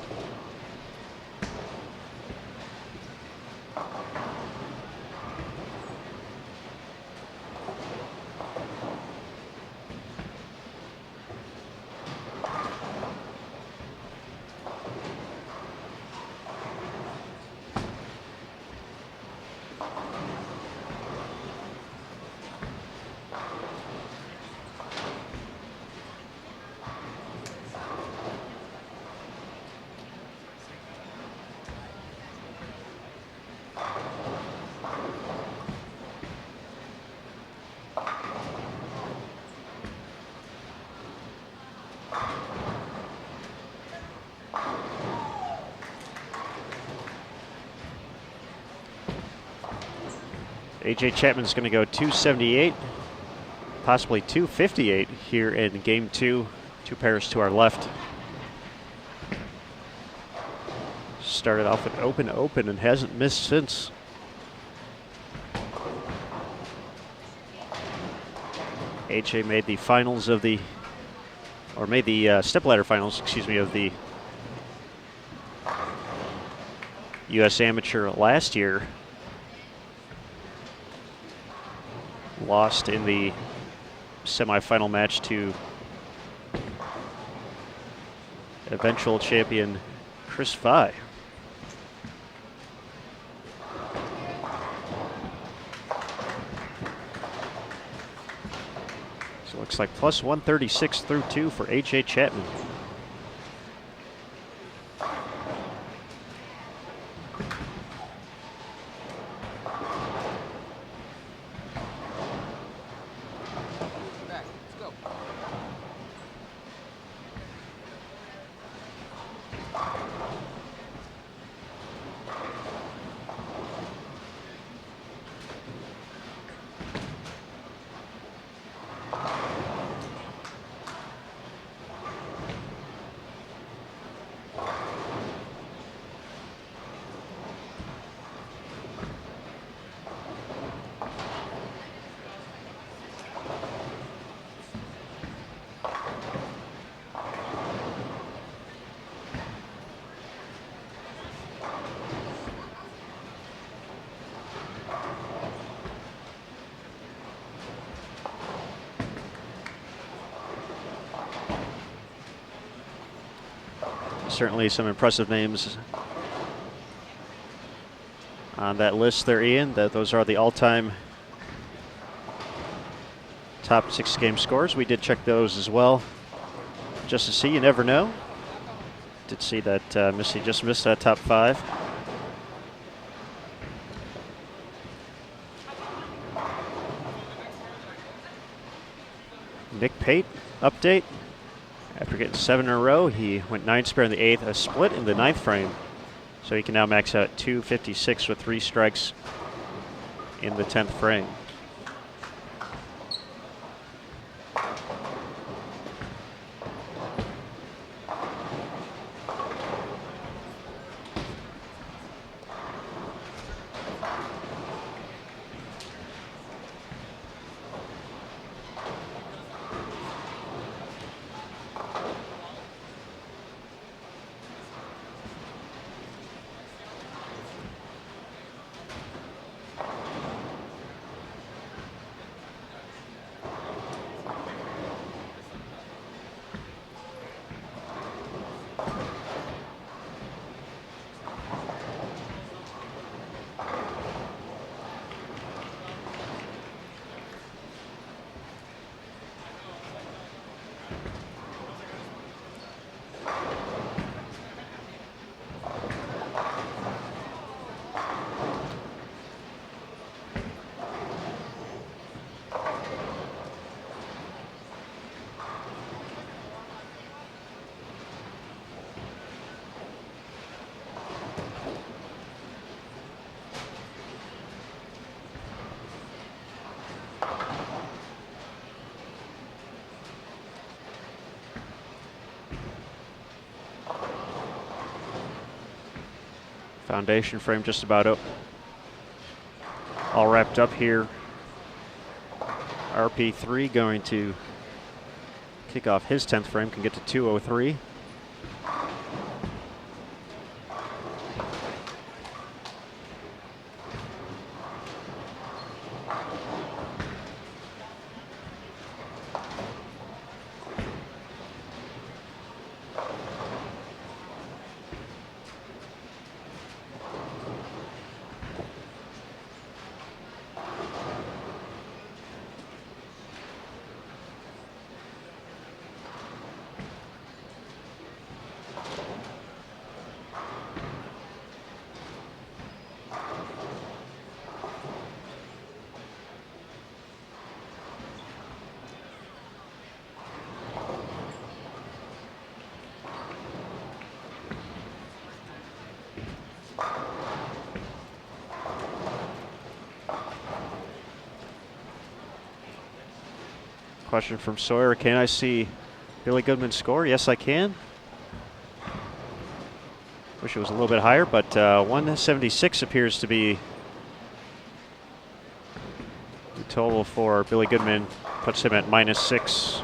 AJ Chapman's going to go 278, possibly 258 here in game 2. 2 pairs to our left. Started off with open and hasn't missed since. AJ made the finals of the, or made the stepladder finals, excuse me, of the US Amateur last year. Lost in the semifinal match to eventual champion Chris Fye. So it looks like plus 136 through 2 for AJ Chapman. Certainly some impressive names on that list there, Ian. Those are the all-time top 6 game scores. We did check those as well, just to see. You never know. Did see that Missy just missed that top 5. Nick Pate update. After getting 7 in a row, he went 9 spare in the 8th, a split in the 9th frame. So he can now max out 256 with 3 strikes in the 10th frame. Foundation frame just about all wrapped up here. RP3 going to kick off his 10th frame, can get to 203. Question from Sawyer, can I see Billy Goodman score? Yes, I can. Wish it was a little bit higher, but 176 appears to be the total for Billy Goodman. Puts him at -6.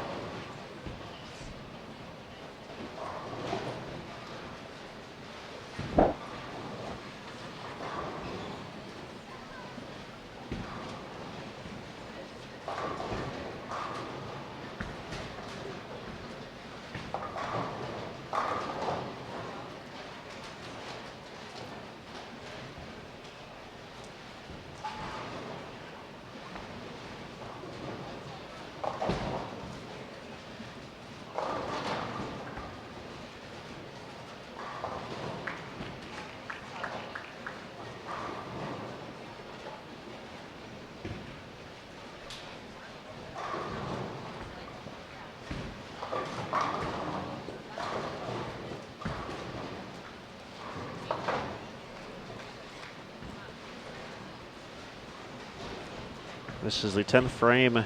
This is the 10th frame,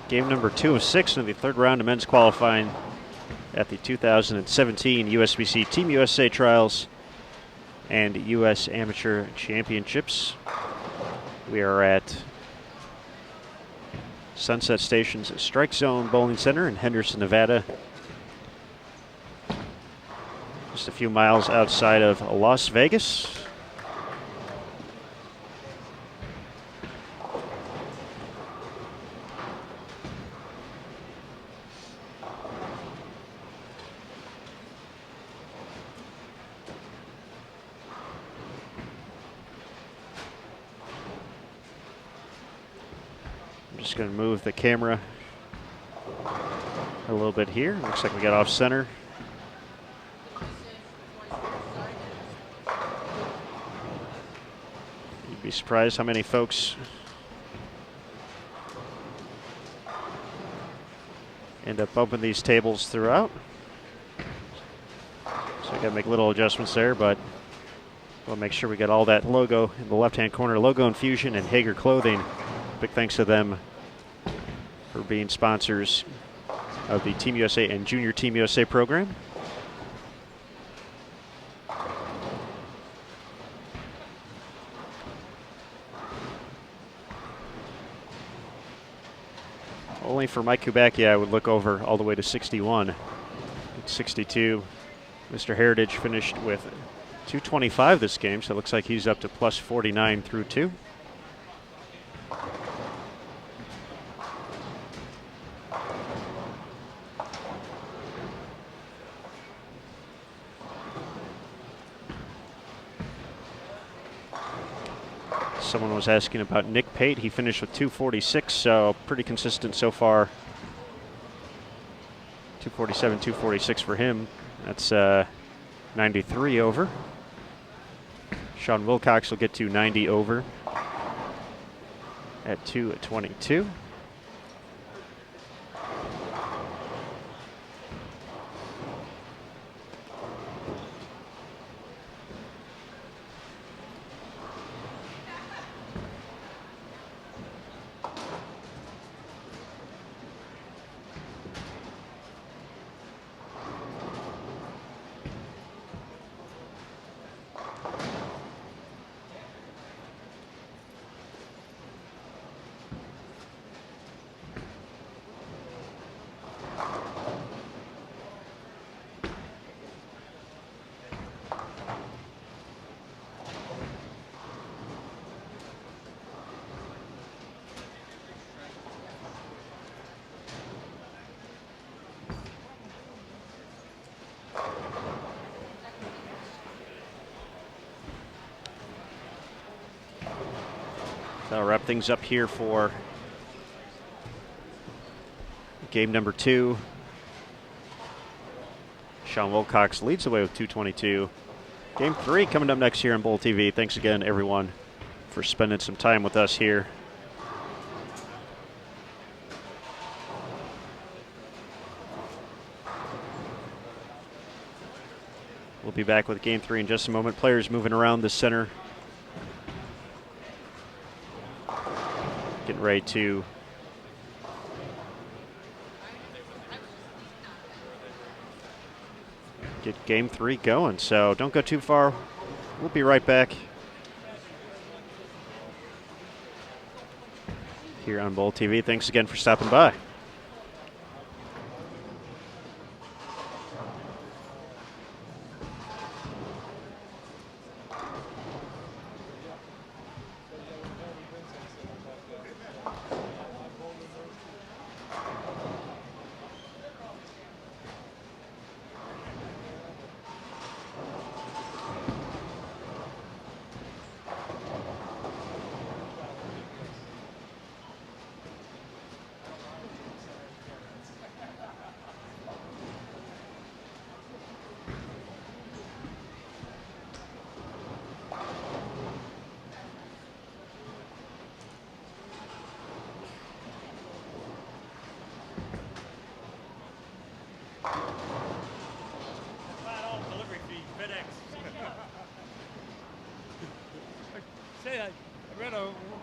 game number 2 of 6 in the 3rd round of men's qualifying at the 2017 USBC Team USA Trials and U.S. Amateur Championships. We are at Sunset Station's Strike Zone Bowling Center in Henderson, Nevada. Just a few miles outside of Las Vegas. just going to move the camera a little bit here. Looks like we got off center. You'd be surprised how many folks end up bumping these tables throughout. So we got to make little adjustments there, but we'll make sure we get all that logo in the left-hand corner. Logo Infusion and Hager Clothing. Big thanks to them for being sponsors of the Team USA and Junior Team USA program. Only for Mike Kubacki, I would look over all the way to 61. At 62, Mr. Heritage finished with 225 this game, so it looks like he's up to plus 49 through 2. Someone was asking about Nick Pate. He finished with 246, so pretty consistent so far. 247, 246 for him. That's 93 over. Sean Wilcox will get to 90 over at 2:22. That'll wrap things up here for game number 2. Sean Wilcox leads the way with 222. Game 3 coming up next here on Bowl TV. Thanks again, everyone, for spending some time with us here. We'll be back with game 3 in just a moment. Players moving around the center. Getting ready to get game 3 going. So don't go too far. We'll be right back here on Bowl TV. Thanks again for stopping by.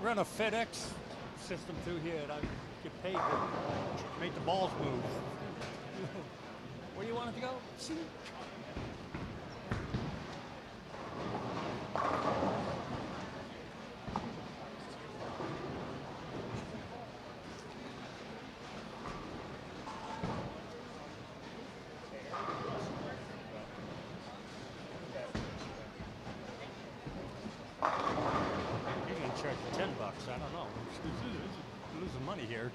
Run a FedEx system through here, and I get paid to make the balls move. Where do you want it to go? See? $10. I don't know. Losing money here.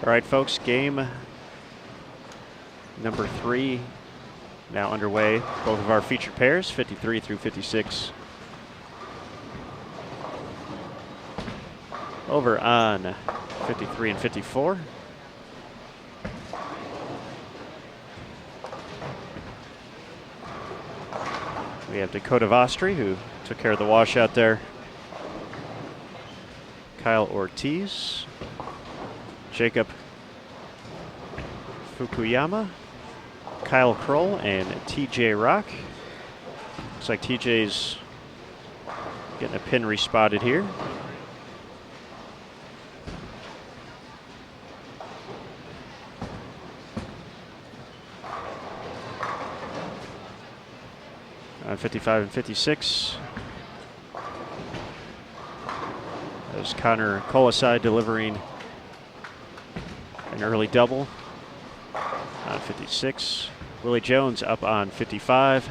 All right, folks, game number 3 now underway. Both of our featured pairs, 53 through 56. Over on 53 and 54. We have Dakota Vostri, who took care of the washout there. Kyle Ortiz. Jacob Fukuyama. Kyle Kroll and TJ Rock. Looks like TJ's getting a pin respotted here. On 55 and 56. There's Connor Colaside delivering an early double on 56. Willie Jones up on 55.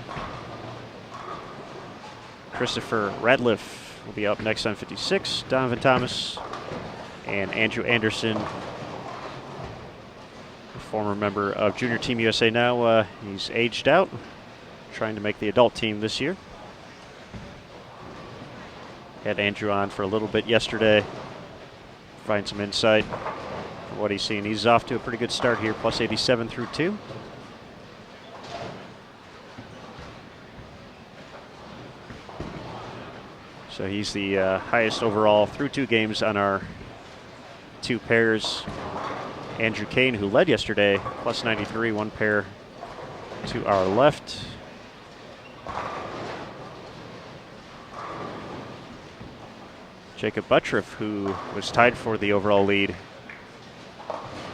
Christopher Radliff will be up next on 56. Donovan Thomas and Andrew Anderson, a former member of Junior Team USA now. He's aged out, trying to make the adult team this year. Had Andrew on for a little bit yesterday, find some insight from what he's seen. He's off to a pretty good start here, plus 87 through 2. So he's the highest overall through 2 games on our 2 pairs. Andrew Kane, who led yesterday, plus 93, 1 pair to our left. Jacob Buttriff, who was tied for the overall lead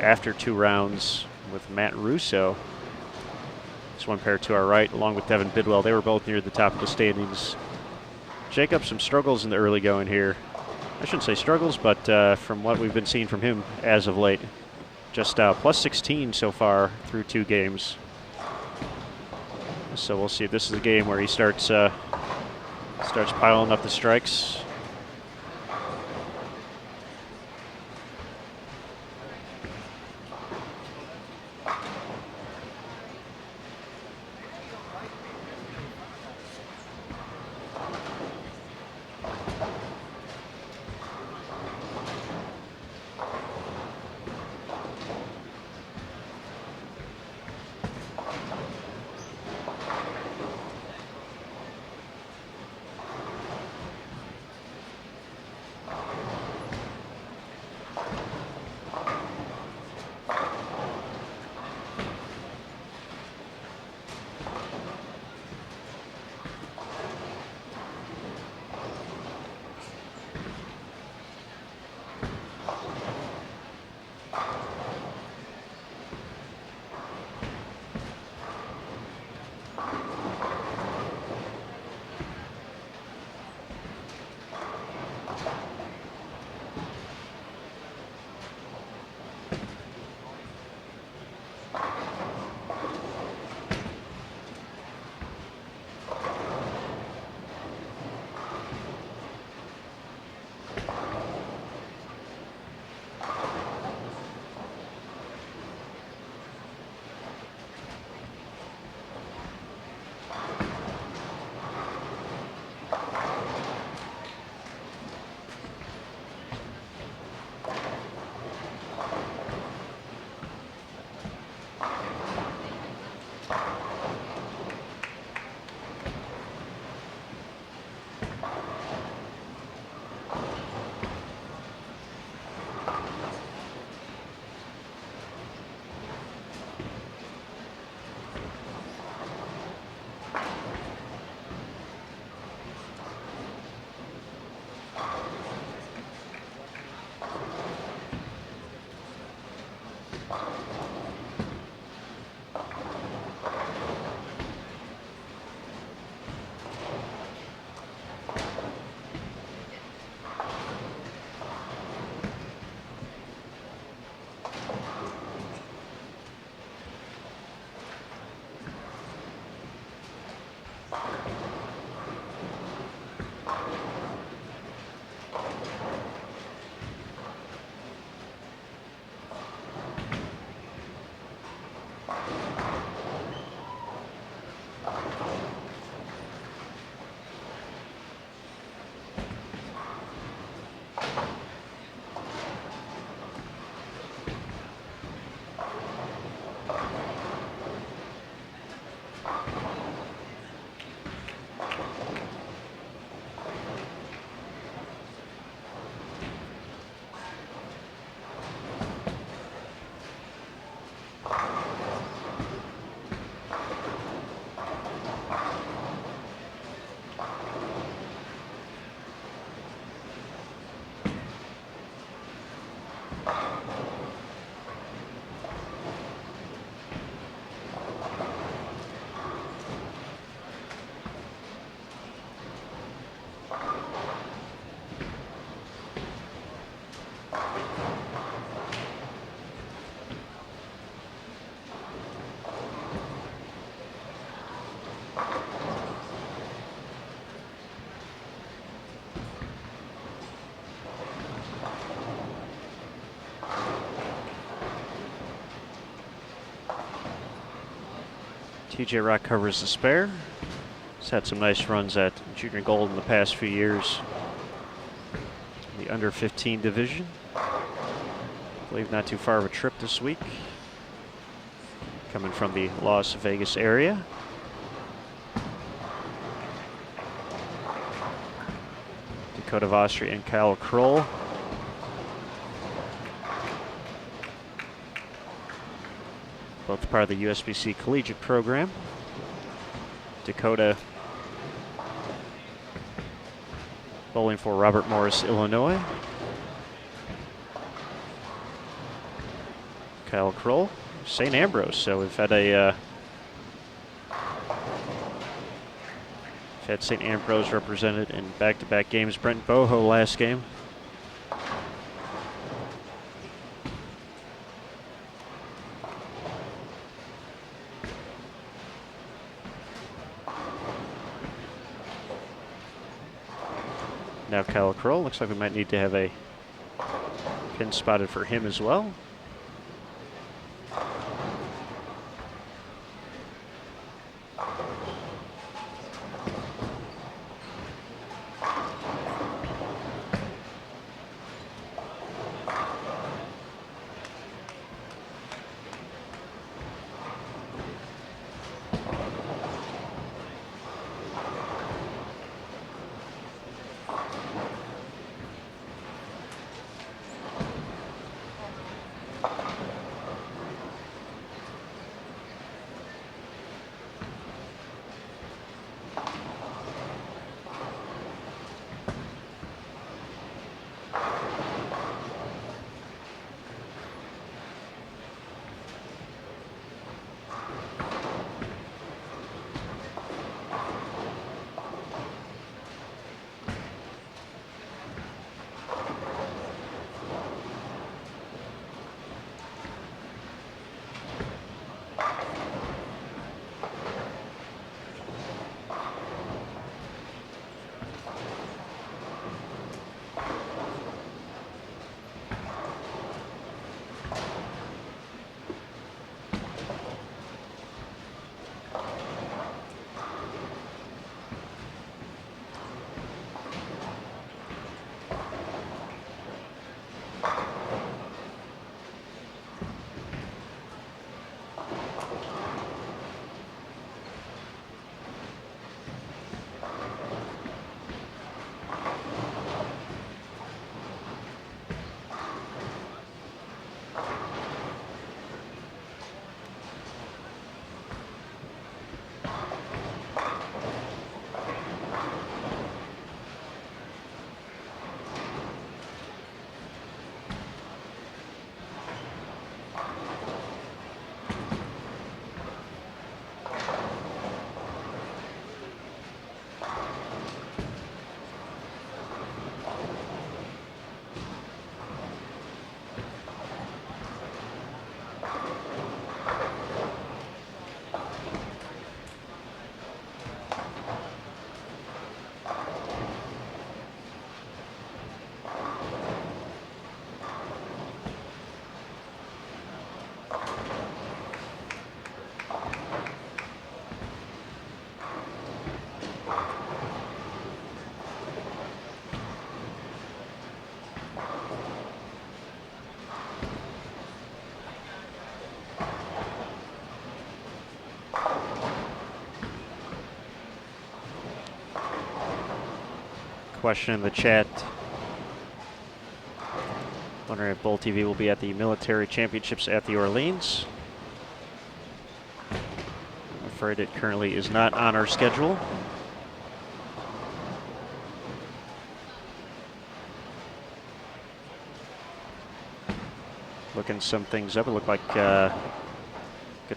after 2 rounds with Matt Russo. This 1 pair to our right, along with Devin Bidwell. They were both near the top of the standings. Jacob, some struggles in the early going here. I shouldn't say struggles, but from what we've been seeing from him as of late, just plus 16 so far through 2 games. So we'll see if this is a game where he starts piling up the strikes. TJ Rock covers the spare. He's had some nice runs at junior gold in the past few years. The under 15 division. I believe not too far of a trip this week. Coming from the Las Vegas area. Dakota Vostri and Kyle Kroll. Both part of the USBC collegiate program. Dakota bowling for Robert Morris, Illinois. Kyle Kroll, St. Ambrose. So we've had St. Ambrose represented in back-to-back games. Brent Boho last game. Now Kyle Kroll, looks like we might need to have a pin spotted for him as well. Question in the chat. Wondering if Bowl TV will be at the military championships at the Orleans. I'm afraid it currently is not on our schedule. Looking some things up. It looked like good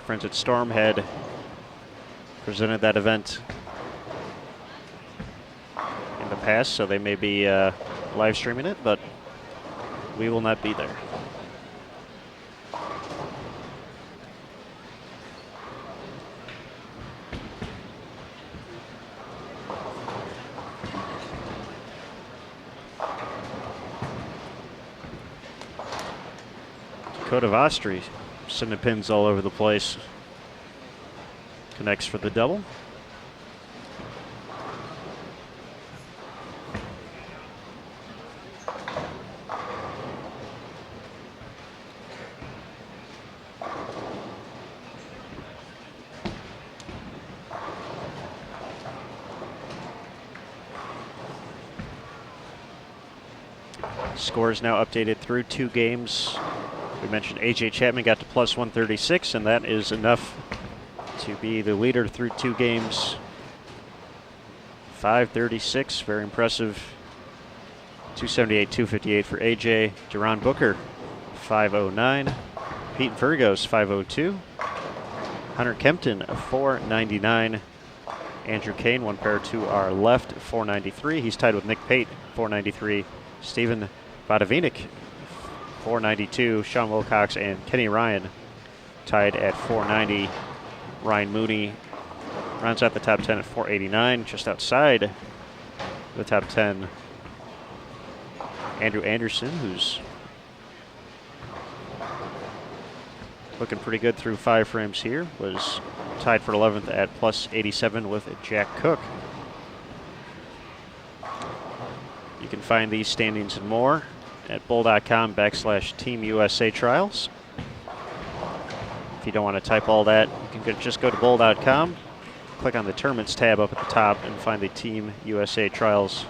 friends at Storm had presented that event in the past, so they may be live streaming it, but we will not be there. Dakota Vostri sending pins all over the place. Connects for the double. Score is now updated through 2 games. We mentioned A.J. Chapman got to plus 136, and that is enough to be the leader through 2 games. 536, very impressive. 278, 258 for A.J. Deron Booker, 509. Pete Virgos, 502. Hunter Kempton, 499. Andrew Kane, one pair to our left, 493. He's tied with Nick Pate, 493. Stephen Bodavinik, 492. Sean Wilcox and Kenny Ryan tied at 490. Ryan Mooney rounds out the top 10 at 489, just outside the top 10. Andrew Anderson, who's looking pretty good through 5 frames here, was tied for 11th at plus 87 with Jack Cook. You can find these standings and more at bull.com/Team USA Trials. If you don't want to type all that, you can just go to bull.com, click on the Tournaments tab up at the top, and find the Team USA Trials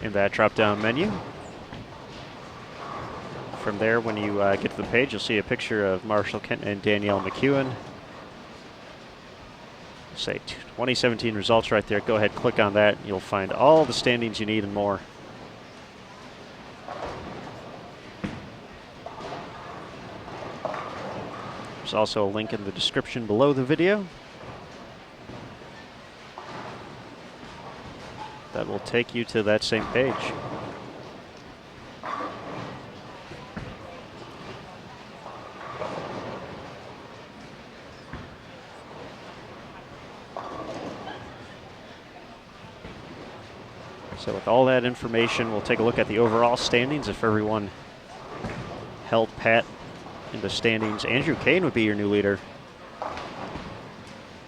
in that drop-down menu. From there, when you get to the page, you'll see a picture of Marshall Kent and Danielle McEwen. Say 2017 results right there. Go ahead, click on that. You'll find all the standings you need and more. There's also a link in the description below the video that will take you to that same page. So with all that information, we'll take a look at the overall standings. If everyone held pat in the standings, Andrew Kane would be your new leader.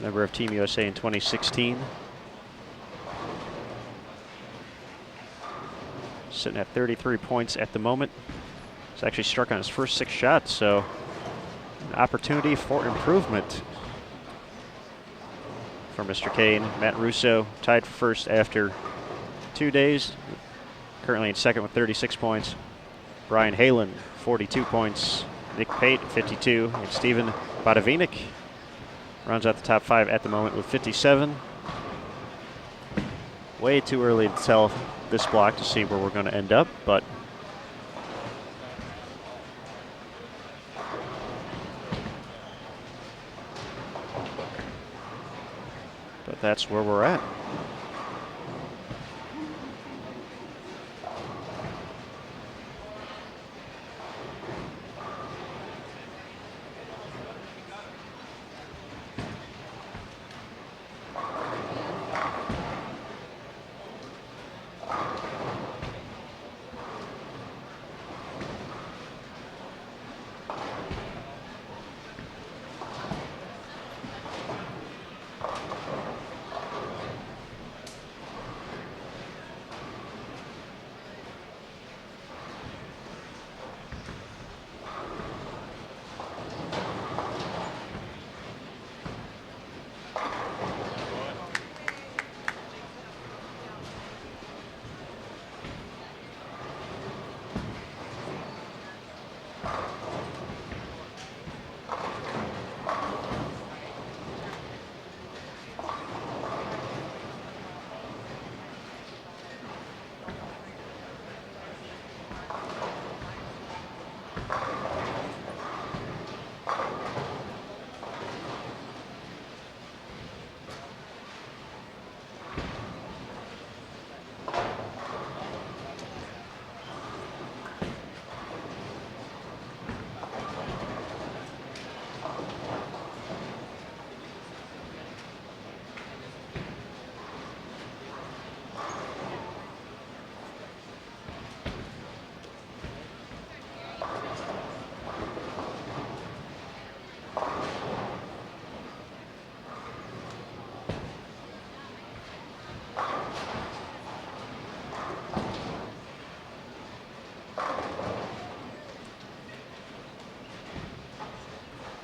Member of Team USA in 2016. Sitting at 33 points at the moment. He's actually struck on his first 6 shots, so an opportunity for improvement for Mr. Kane. Matt Russo tied for first after 2 days, currently in second with 36 points. Brian Halen, 42 points. Nick Pate, 52. And Stephen Bodavinik rounds out the top 5 at the moment with 57. Way too early to tell this block to see where we're going to end up, but that's where we're at.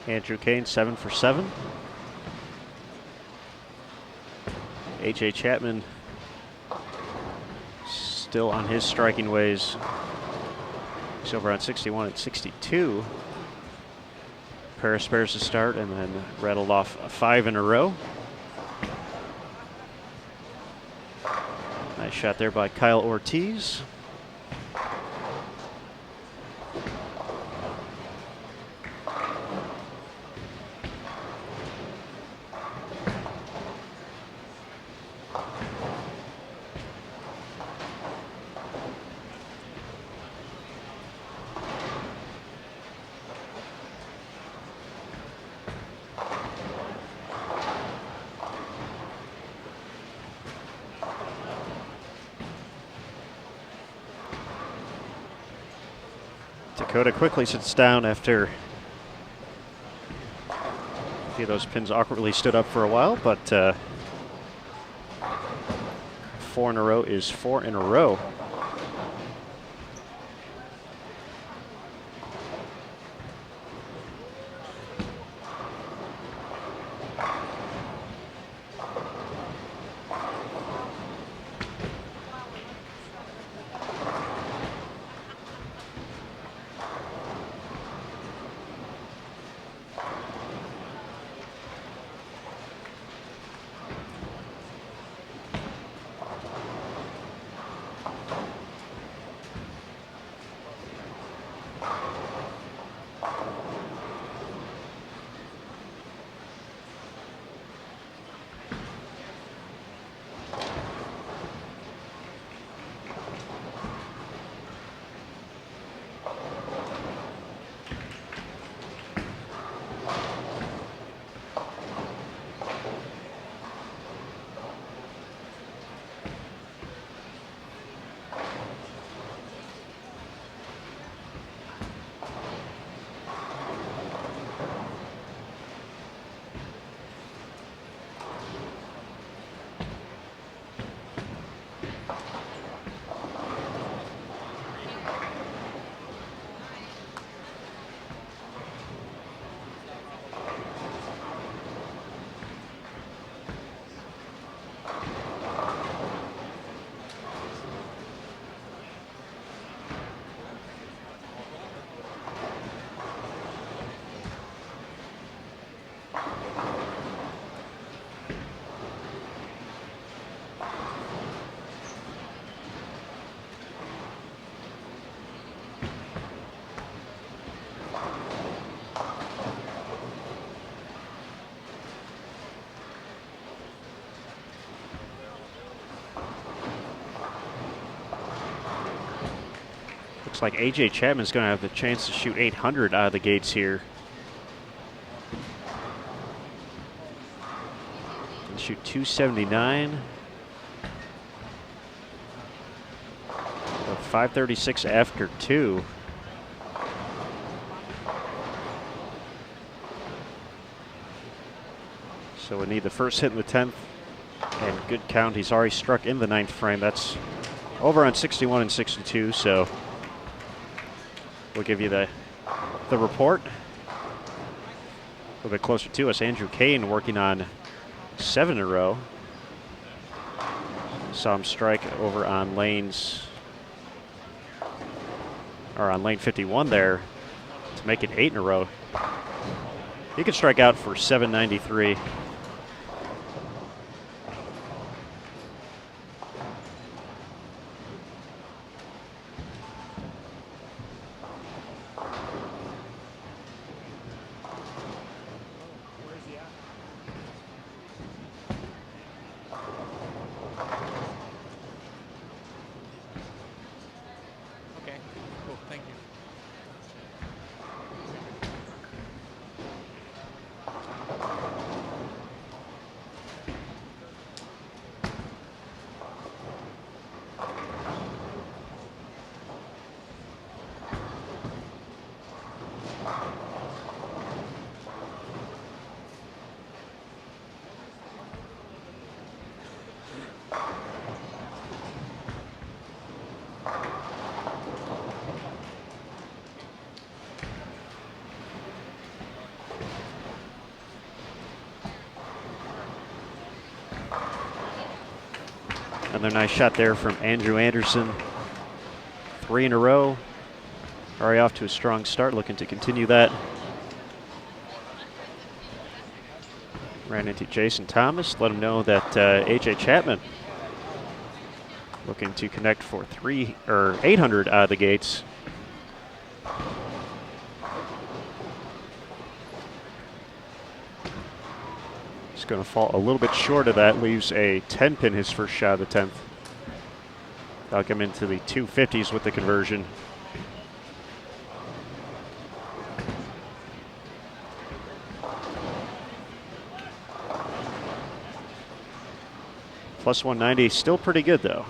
Andrew Kane 7 for 7. A.J. Chapman still on his striking ways. He's over on 61 and 62. Paris spares to start and then rattled off 5 in a row. Nice shot there by Kyle Ortiz. Dakota quickly sits down after a few of those pins awkwardly stood up for a while, but 4 in a row is 4 in a row. Looks like A.J. Chapman's going to have the chance to shoot 800 out of the gates here. And shoot 279. 536 after 2. So we need the first hit in the 10th. And good count. He's already struck in the 9th frame. That's over on 61 and 62. So we'll give you the report. A little bit closer to us, Andrew Kane working on 7 in a row. Saw him strike over on lane 51 there to make it 8 in a row. He could strike out for 793. Another nice shot there from Andrew Anderson. 3 in a row. Already off to a strong start, looking to continue that. Ran into Jason Thomas, let him know that A.J. Chapman looking to connect for 800 out of the gates. He's going to fall a little bit short of that, leaves a 10-pin his first shot of the 10th. That'll come into the 250s with the conversion. Plus 190, still pretty good though.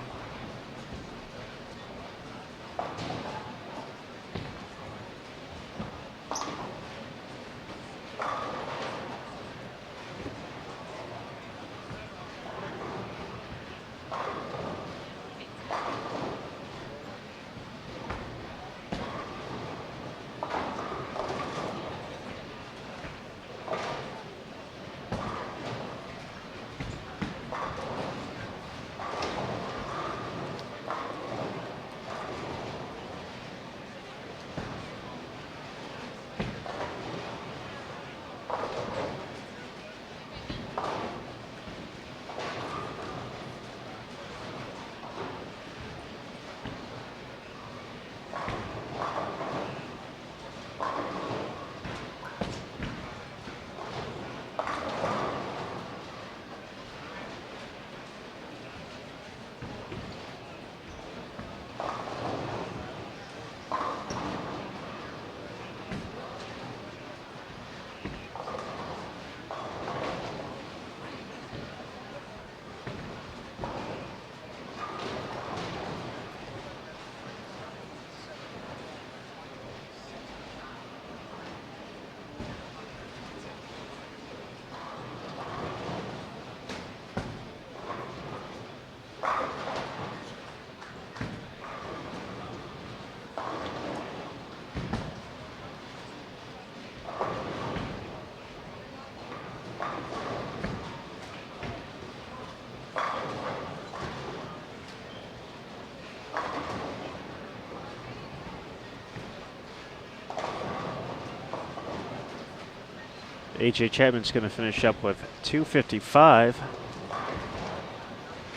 A.J. Chapman's going to finish up with 255.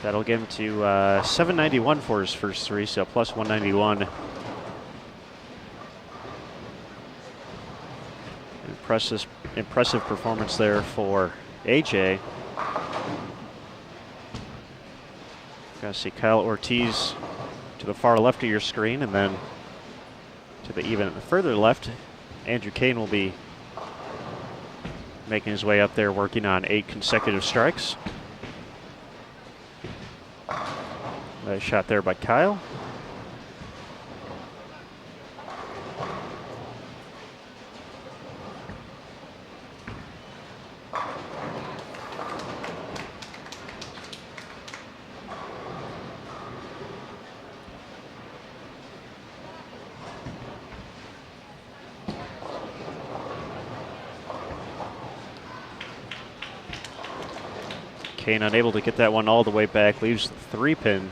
That'll get him to 791 for his first 3, so plus 191. Impressive performance there for A.J. Got to see Kyle Ortiz to the far left of your screen, and then to the even further left, Andrew Kane will be making his way up there, working on 8 consecutive strikes. Nice shot there by Kyle. Kane unable to get that one all the way back, leaves the 3-pin.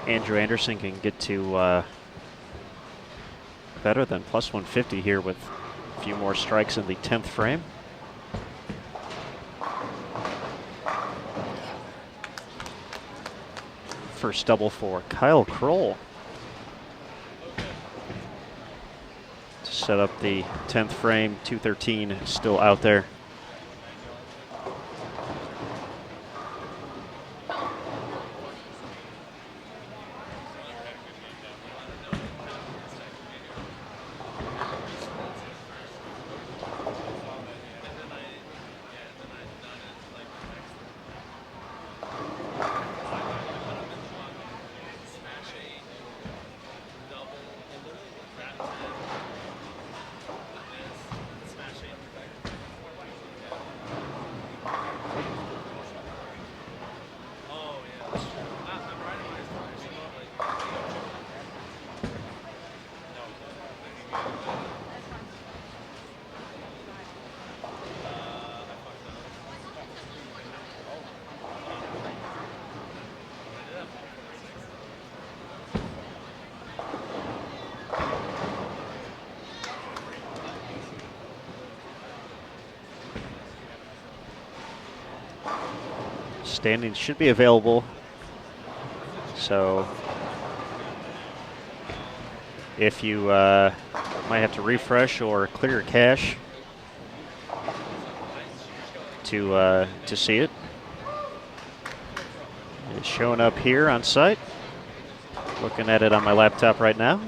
Andrew Anderson can get to better than plus 150 here with a few more strikes in the 10th frame. First double for Kyle Kroll to set up the 10th frame. 213 still out there. Standings should be available, so if you might have to refresh or clear your cache to see it. It's showing up here on site. Looking at it on my laptop right now.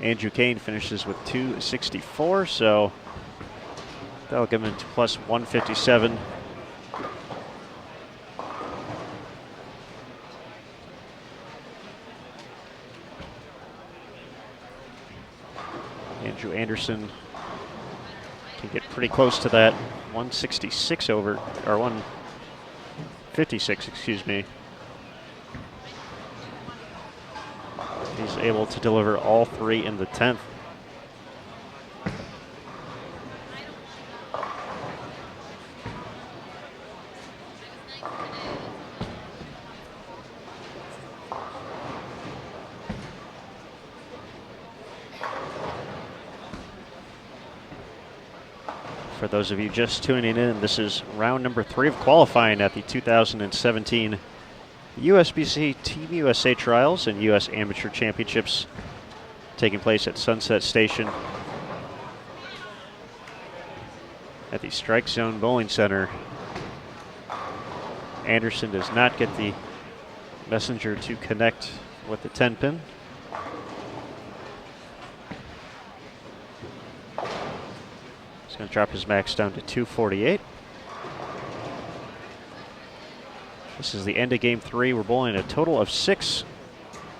Andrew Kane finishes with 264, so that'll give him to plus 157. Andrew Anderson can get pretty close to that 166 over, or 156, excuse me. He's able to deliver all three in the 10th. For those of you just tuning in, this is round number 3 of qualifying at the 2017 USBC Team USA Trials and U.S. Amateur Championships taking place at Sunset Station at the Strike Zone Bowling Center. Anderson does not get the messenger to connect with the 10 pin. He's going to drop his max down to 248. This is the end of game 3. We're bowling a total of 6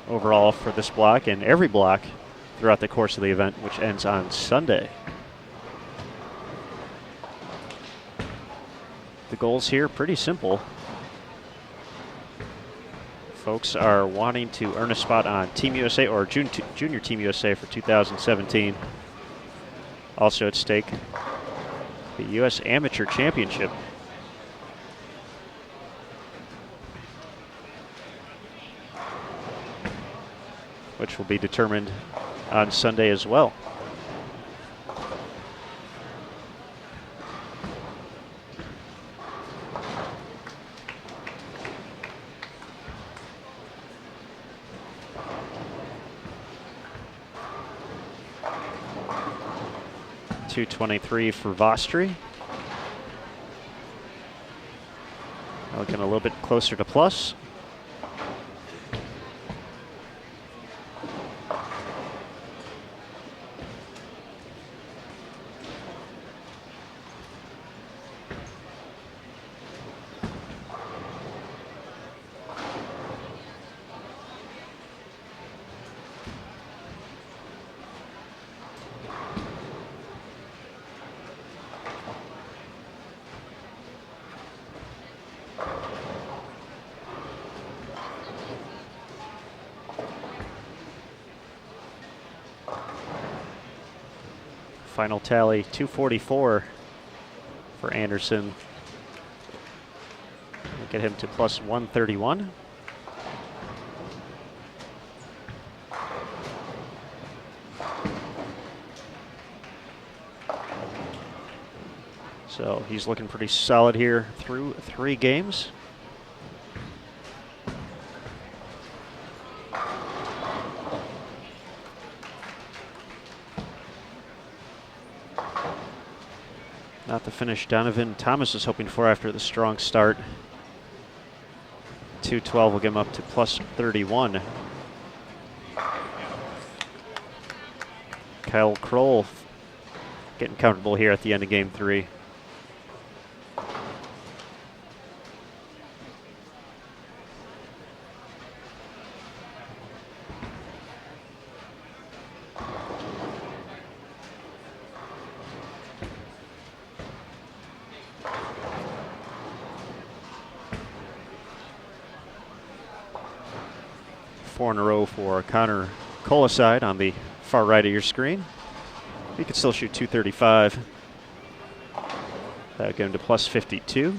overall for this block, and every block throughout the course of the event, which ends on Sunday. The goals here pretty simple. Folks are wanting to earn a spot on Team USA or Junior Team USA for 2017. Also at stake, the U.S. Amateur Championship. Which will be determined on Sunday as well. .223 for Vostri. Looking a little bit closer to plus. Final tally, 244 for Anderson. We'll get him to plus 131. So he's looking pretty solid here through 3 games. Not the finish Donovan Thomas is hoping for after the strong start. 212 will get him up to plus 31. Kyle Kroll getting comfortable here at the end of game 3. Four in a row for Connor Colaside on the far right of your screen. He can still shoot 235. That'll get him to plus 52.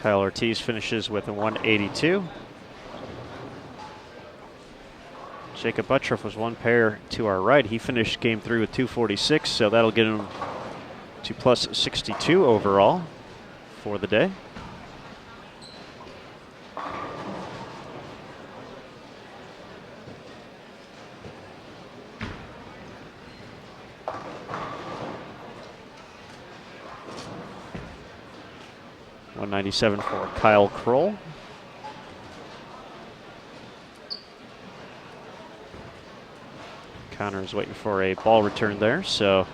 Kyle Ortiz finishes with a 182. Jacob Buttroff was one pair to our right. He finished game 3 with 246, so that'll get him to plus 62 overall for the day. .197 for Kyle Kroll. Connor is waiting for a ball return there, so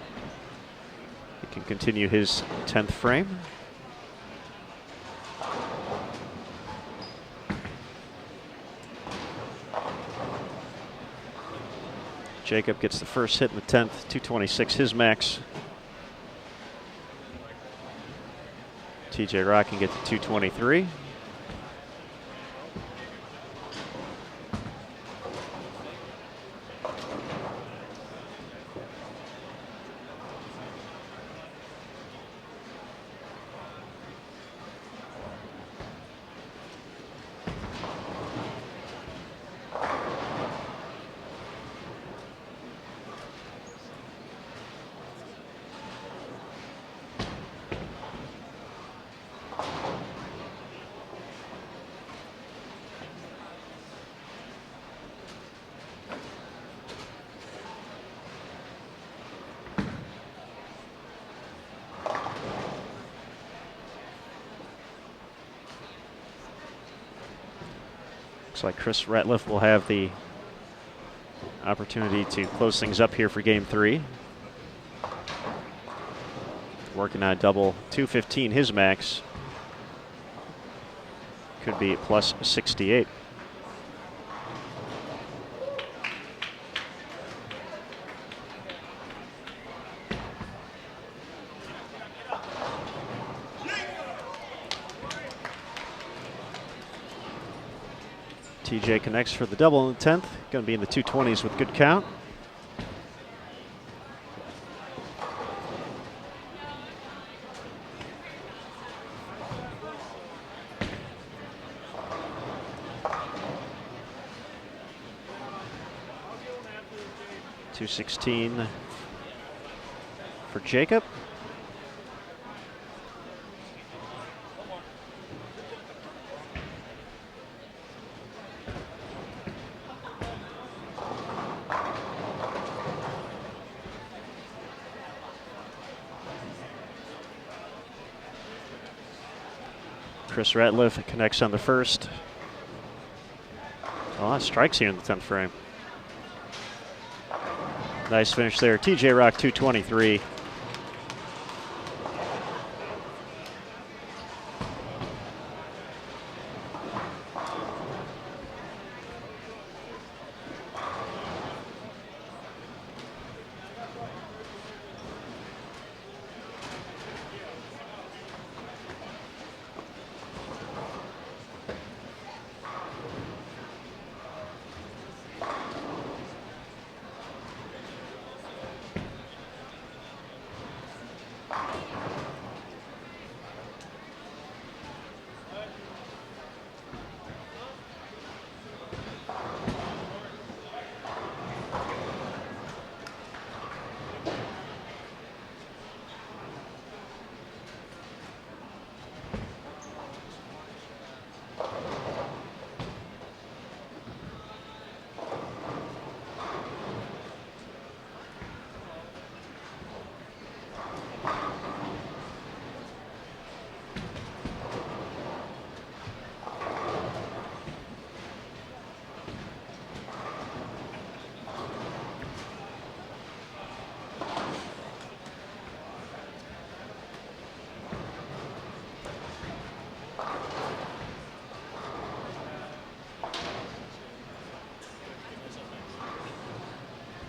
he can continue his 10th frame. Jacob gets the first hit in the 10th, 226 his max. TJ Rock can get to 223. Looks like Chris Ratliff will have the opportunity to close things up here for game 3. Working on double 215 his max. Could be plus 68. TJ connects for the double in the 10th. Going to be in the 220s with good count. .216 for Jacob. Chris Ratliff connects on the first. A lot of strikes here in the 10th frame. Nice finish there. TJ Rock 223.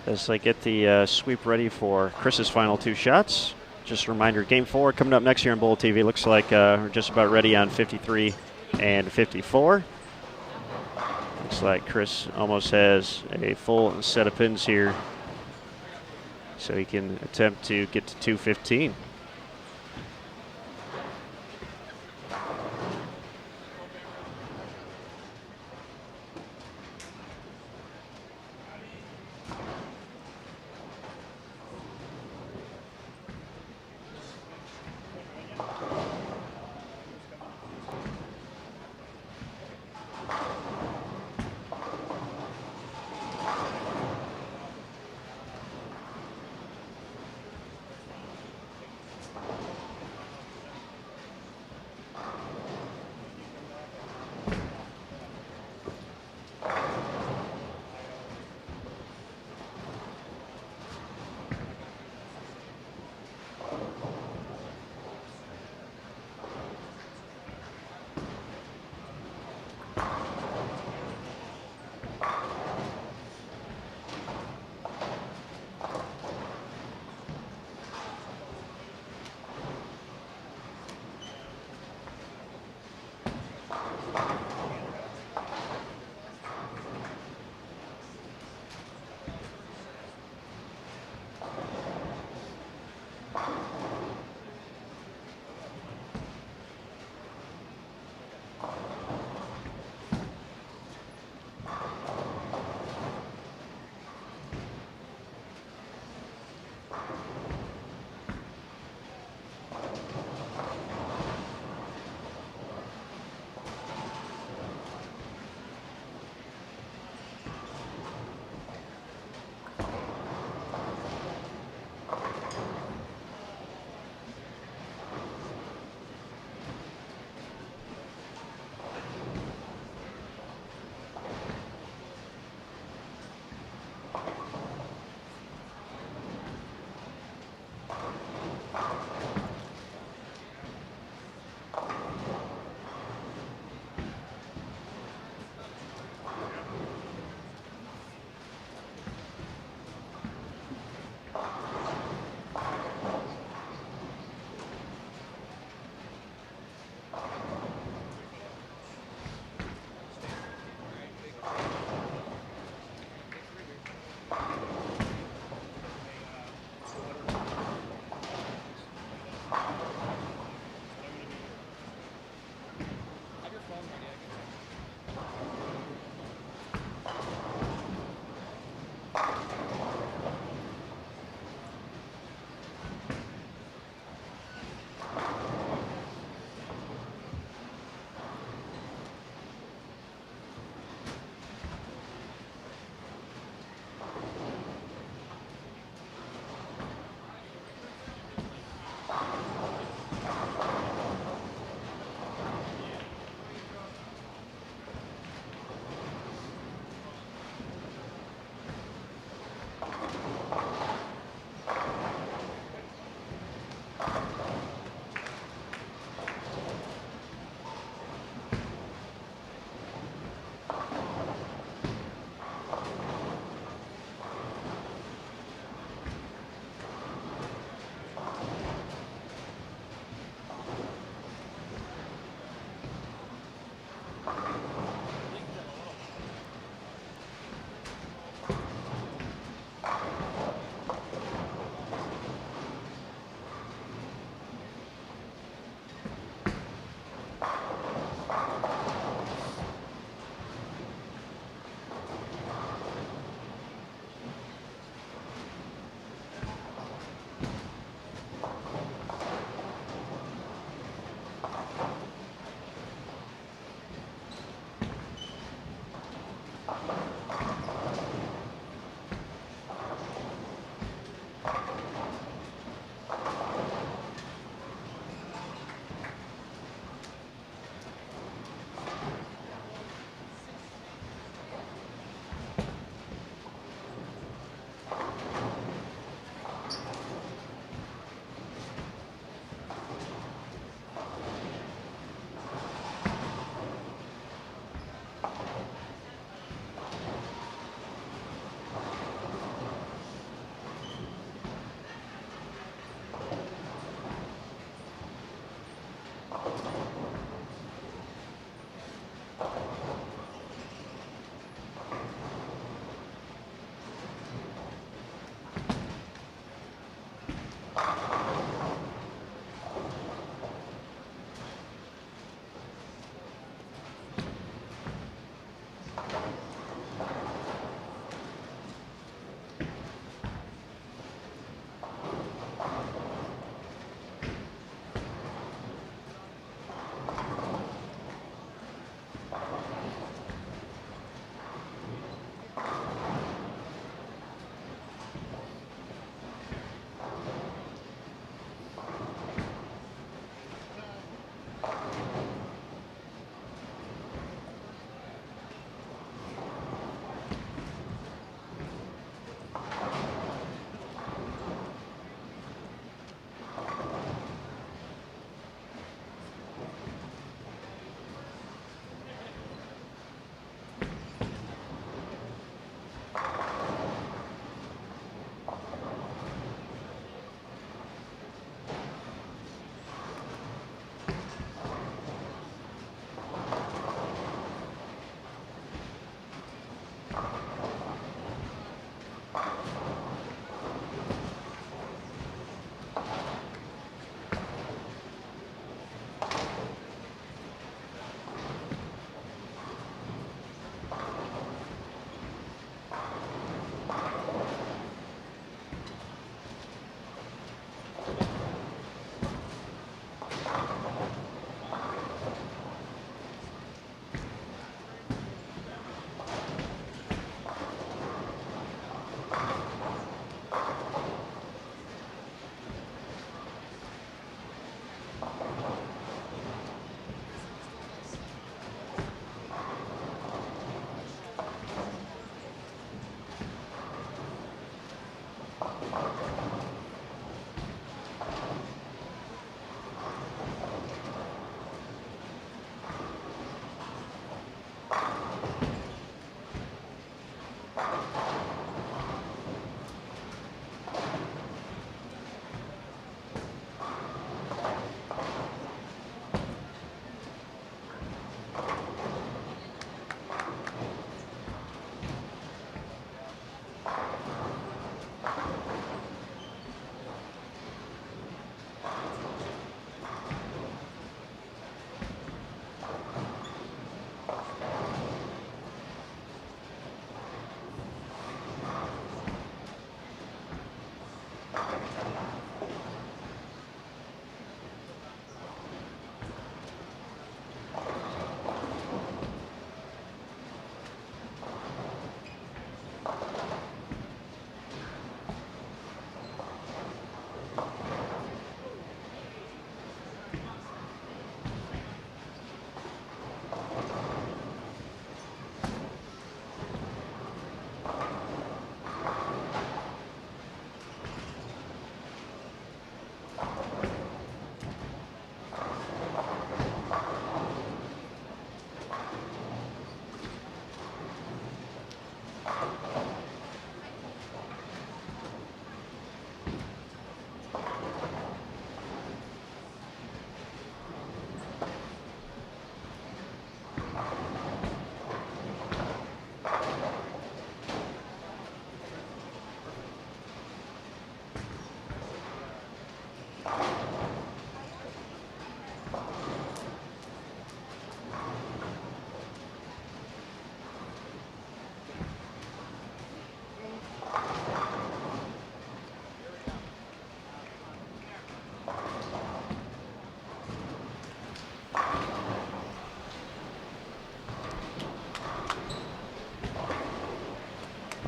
As they get the sweep ready for Chris's final 2 shots. Just a reminder, game 4 coming up next year on Bull TV. Looks like we're just about ready on 53 and 54. Looks like Chris almost has a full set of pins here, so he can attempt to get to 215.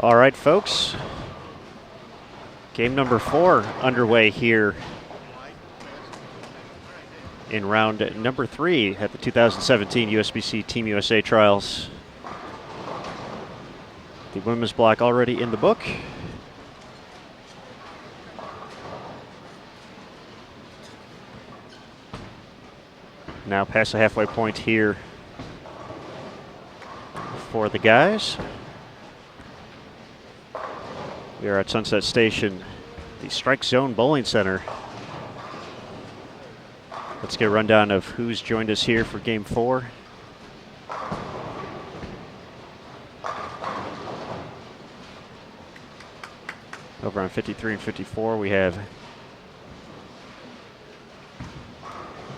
All right, folks. Game number 4 underway here in round number 3 at the 2017 USBC Team USA Trials. The women's block already in the book. Now past the halfway point here for the guys. We are at Sunset Station, the Strike Zone Bowling Center. Let's get a rundown of who's joined us here for Game 4. Over on 53 and 54, we have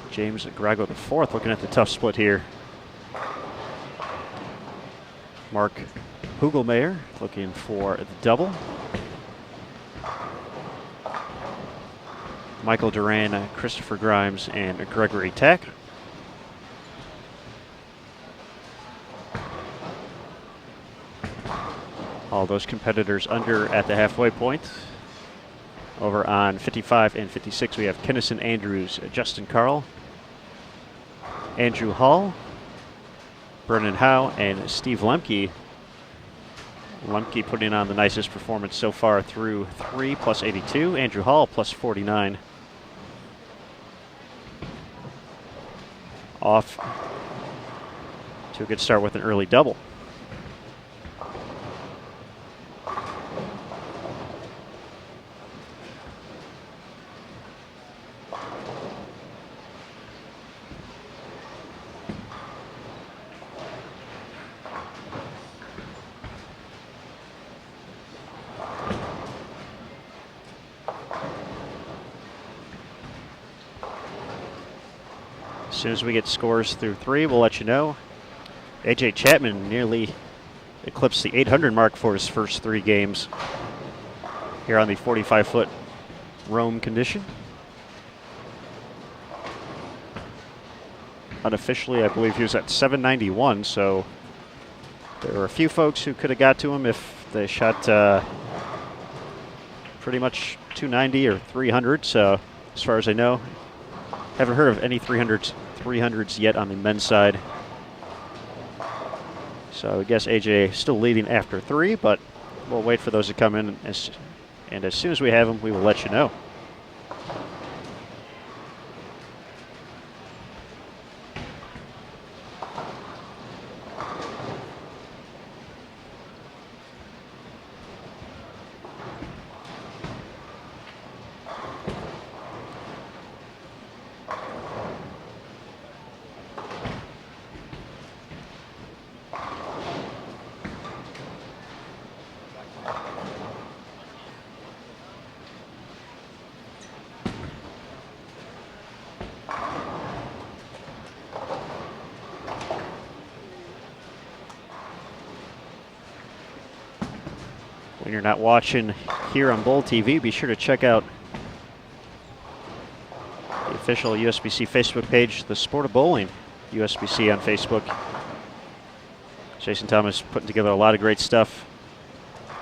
James Grago IV looking at the tough split here. Mark Hugelmayer looking for the double. Michael Duran, Christopher Grimes, and Gregory Tack. All those competitors under at the halfway point. Over on 55 and 56, we have Kennison Andrews, Justin Carl, Andrew Hall, Brennan Howe, and Steve Lemke. Lemke putting on the nicest performance so far through 3 plus 82. Andrew Hall plus 49. Off to a good start with an early double. As soon as we get scores through 3, we'll let you know. AJ Chapman nearly eclipsed the 800 mark for his first 3 games here on the 45-foot Rome condition. Unofficially, I believe he was at 791, so there were a few folks who could have got to him if they shot pretty much 290 or 300, so as far as I know, haven't heard of any 300s yet on the men's side. So I guess AJ still leading after 3, but we'll wait for those to come in, and as soon as we have them, we will let you know. When you're not watching here on Bowl TV, be sure to check out the official USBC Facebook page, The Sport of Bowling, USBC on Facebook. Jason Thomas putting together a lot of great stuff.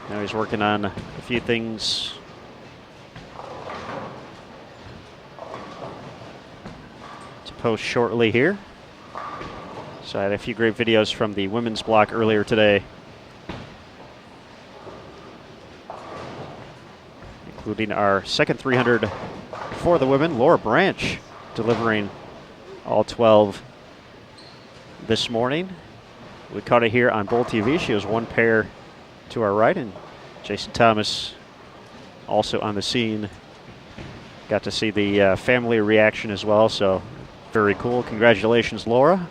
Now he's working on a few things to post shortly here. So I had a few great videos from the women's block earlier today, including our second 300 for the women, Laura Branch, delivering all 12 this morning. We caught it here on Bowl TV. She was one pair to our right, and Jason Thomas also on the scene. Got to see the family reaction as well, so very cool. Congratulations, Laura.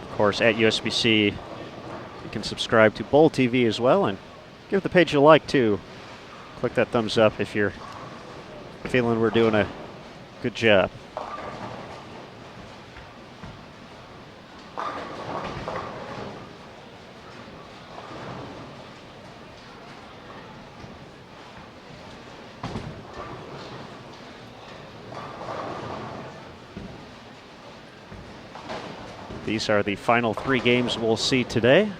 Of course, at USBC, you can subscribe to Bowl TV as well, and give the page a like too. Click that thumbs up if you're feeling we're doing a good job. These are the final 3 games we'll see today.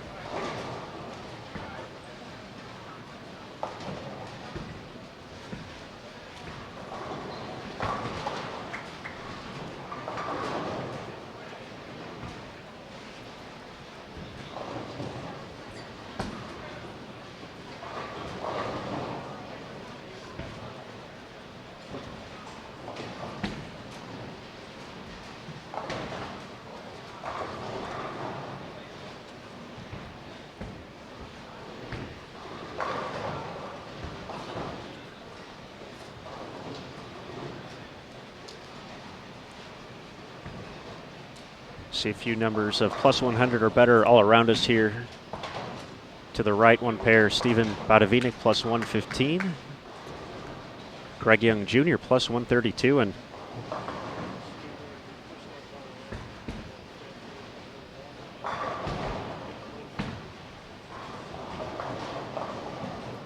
See a few numbers of plus 100 or better all around us here. To the right, one pair, Stephen Badavinic, plus 115. Greg Young Jr., plus 132. And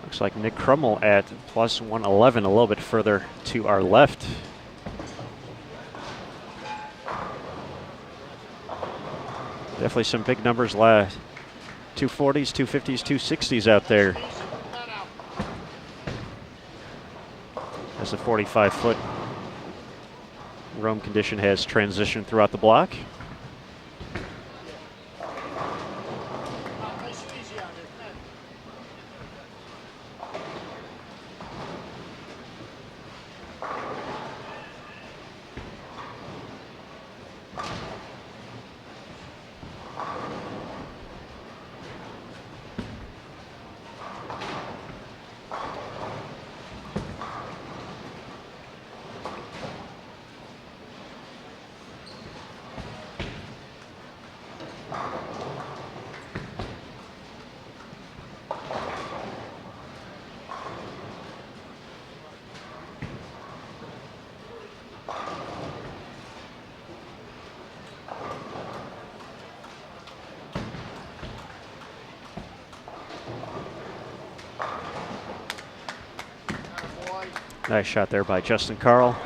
looks like Nick Crummell at plus 111, a little bit further to our left. Definitely some big numbers left. 240s, 250s, 260s out there. As the 45-foot roam condition has transitioned throughout the block. Nice shot there by Justin Carl.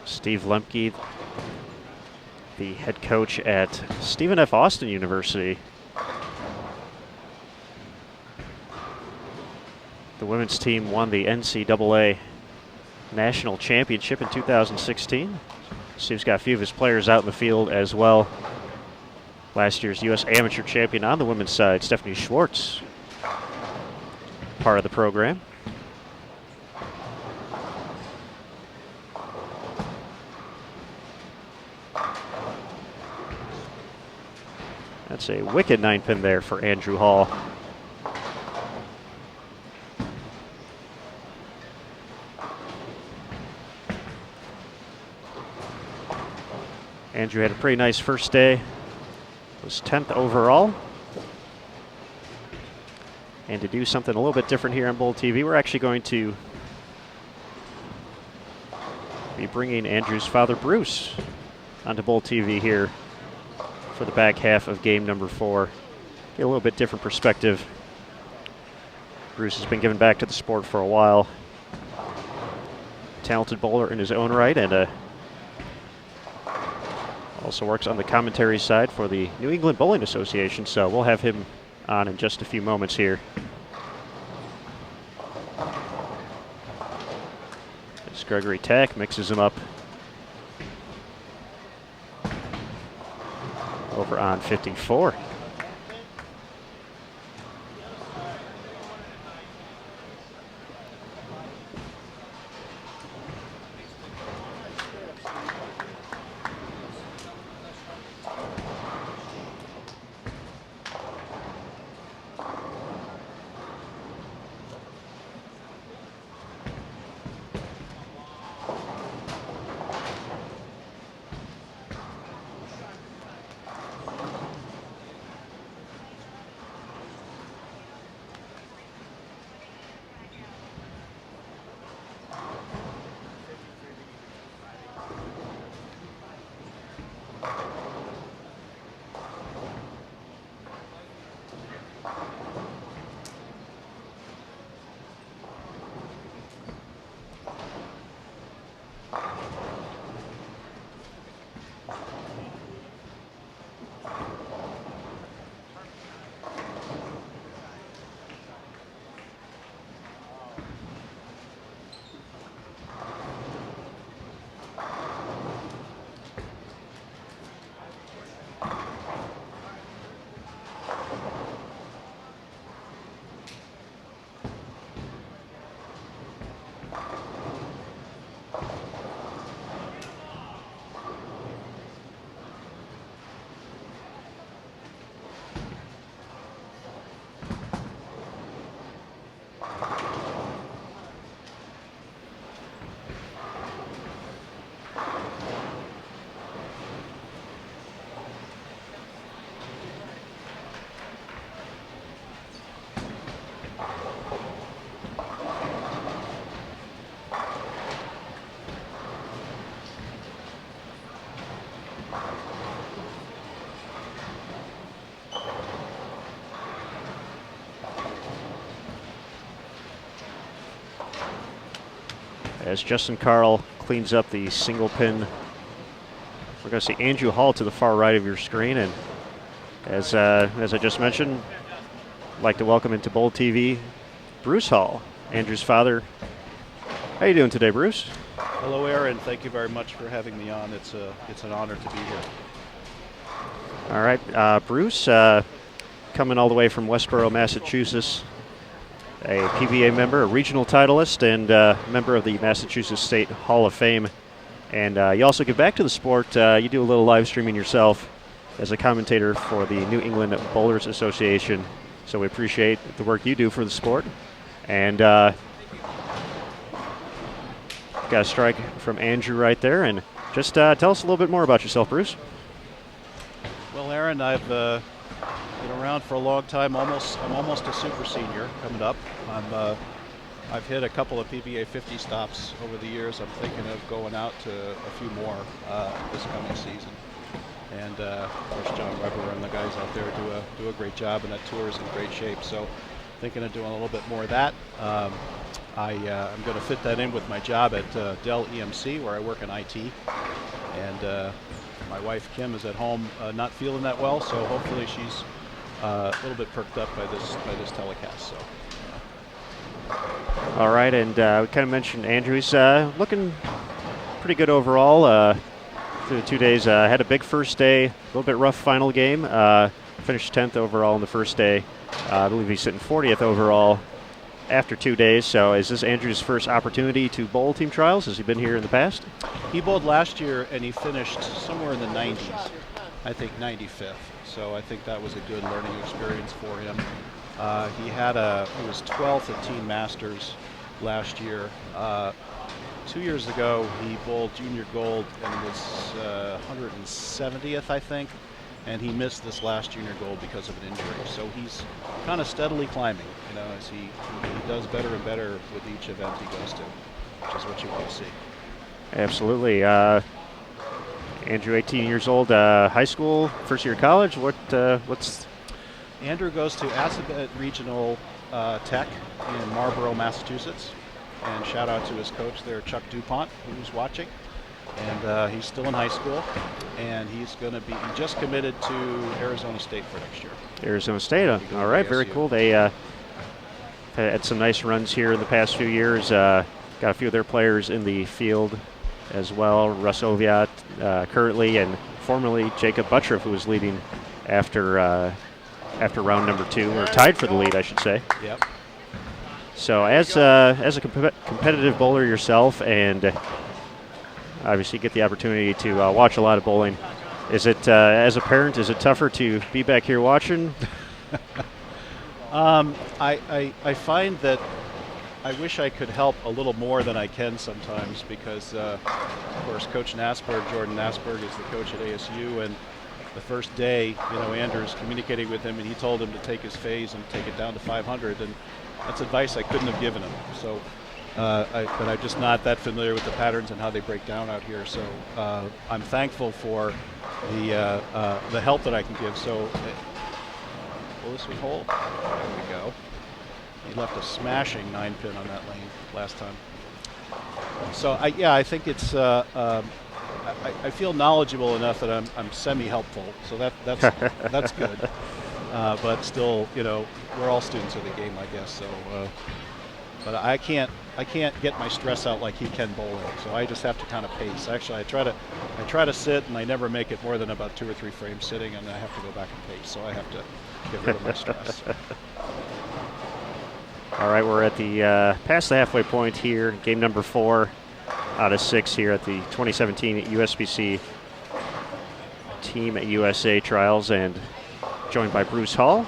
Steve Lemke, the head coach at Stephen F. Austin University. The women's team won the NCAA National Championship in 2016. Steve's got a few of his players out in the field as well. Last year's U.S. Amateur Champion on the women's side, Stephanie Schwartz, part of the program. That's a wicked 9-pin there for Andrew Hall. Andrew had a pretty nice first day. Was 10th overall. And to do something a little bit different here on Bowl TV, we're actually going to be bringing Andrew's father, Bruce, onto Bowl TV here for the back half of game number 4. Get a little bit different perspective Bruce has been given back to the sport for a while. Talented bowler in his own right, and also works on the commentary side for the New England Bowling Association, so we'll have him on in just a few moments here. As Gregory Tack mixes him up over on 54. As Justin Carl cleans up the single pin, we're going to see Andrew Hall to the far right of your screen. And as I just mentioned, I'd like to welcome into Bowl TV Bruce Hall, Andrew's father. How you doing today, Bruce? Hello, Aaron. Thank you very much for having me on. It's an honor to be here. All right, Bruce, coming all the way from Westboro, Massachusetts, a PBA member, a regional titleist, and member of the Massachusetts State Hall of Fame. And you also give back to the sport. You do a little live streaming yourself as a commentator for the New England Bowlers Association. So we appreciate the work you do for the sport. And got a strike from Andrew right there. And just tell us a little bit more about yourself, Bruce. Well, Aaron, I've been around for a long time. I'm almost a super senior coming up. I've hit a couple of PBA 50 stops over the years. I'm thinking of going out to a few more this coming season. And of course, John Weber and the guys out there do a great job, and that tour is in great shape. So, thinking of doing a little bit more of that. I'm going to fit that in with my job at Dell EMC, where I work in IT. And my wife Kim is at home, not feeling that well, so hopefully she's a little bit perked up by this telecast. So. All right, and we kind of mentioned Andrew. He's looking pretty good overall through the 2 days. Had a big first day, a little bit rough final game. Finished 10th overall on the first day. I believe he's sitting 40th overall after 2 days. So is this Andrew's first opportunity to bowl team trials? Has he been here in the past? He bowled last year, and he finished somewhere in the 90s, I think 95th. So I think that was a good learning experience for him. He was 12th at Team Masters last year. 2 years ago, he bowled Junior Gold and was 170th, I think. And he missed this last Junior Gold because of an injury. So he's kind of steadily climbing, as he does better and better with each event he goes to, which is what you want to see. Absolutely. Andrew, 18 years old, high school, first year of college. What's Andrew goes to Assabet Regional Tech in Marlborough, Massachusetts. And shout out to his coach there, Chuck DuPont, who's watching. And he's still in high school, and he just committed to Arizona State for next year. Arizona State, all right, very cool. They had some nice runs here in the past few years. Got a few of their players in the field as well. Russ Oviatt currently, and formerly Jacob Buttroff, who was leading after round number 2, or tied for the lead, I should say. Yep. So as a competitive bowler yourself, and obviously get the opportunity to watch a lot of bowling, is it, as a parent, is it tougher to be back here watching? I find that I wish I could help a little more than I can sometimes because, of course, Coach Nasberg, Jordan Nasberg, is the coach at ASU, and the first day, Andrew's communicating with him, and he told him to take his phase and take it down to 500, and that's advice I couldn't have given him. So, but I'm just not that familiar with the patterns and how they break down out here. So I'm thankful for the help that I can give. So, will this one hold? There we go. He left a smashing 9-pin on that lane last time. So I think it's. I feel knowledgeable enough that I'm semi-helpful. So that's good. But still, we're all students of the game, I guess. So, but I can't get my stress out like he can bowling. So I just have to kind of pace. Actually, I try to sit, and I never make it more than about 2 or 3 frames sitting, and I have to go back and pace. So I have to get rid of my stress. All right, we're at the past the halfway point here. Game number 4 out of 6 here at the 2017 USBC Team USA Trials, and joined by Bruce Hall,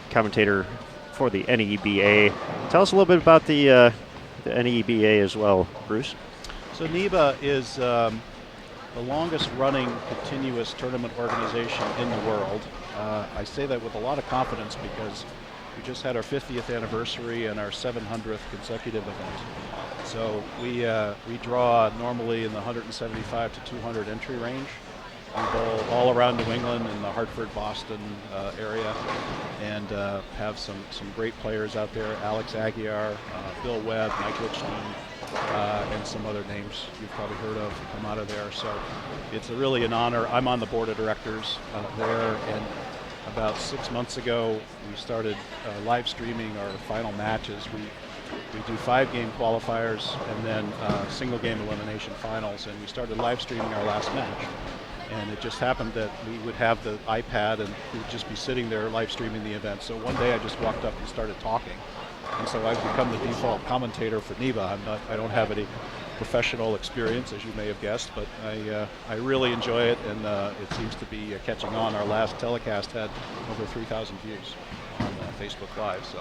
commentator for the NEBA. Tell us a little bit about the NEBA as well, Bruce. So NEBA is the longest running continuous tournament organization in the world. I say that with a lot of confidence because we just had our 50th anniversary and our 700th consecutive event. So we draw normally in the 175 to 200 entry range. We bowl all around New England in the Hartford, Boston area, and have some great players out there. Alex Aguiar, Bill Webb, Mike Lichstein, and some other names you've probably heard of come out of there. So it's really an honor. I'm on the board of directors there, and about 6 months ago we started live streaming our final matches. We do 5-game qualifiers and then single game elimination finals, and we started live streaming our last match. And it just happened that we would have the iPad and we would just be sitting there live streaming the event. So one day I just walked up and started talking. And so I've become the default commentator for NEBA. I don't have any professional experience, as you may have guessed, but I really enjoy it, and it seems to be catching on. Our last telecast had over 3,000 views on Facebook Live. So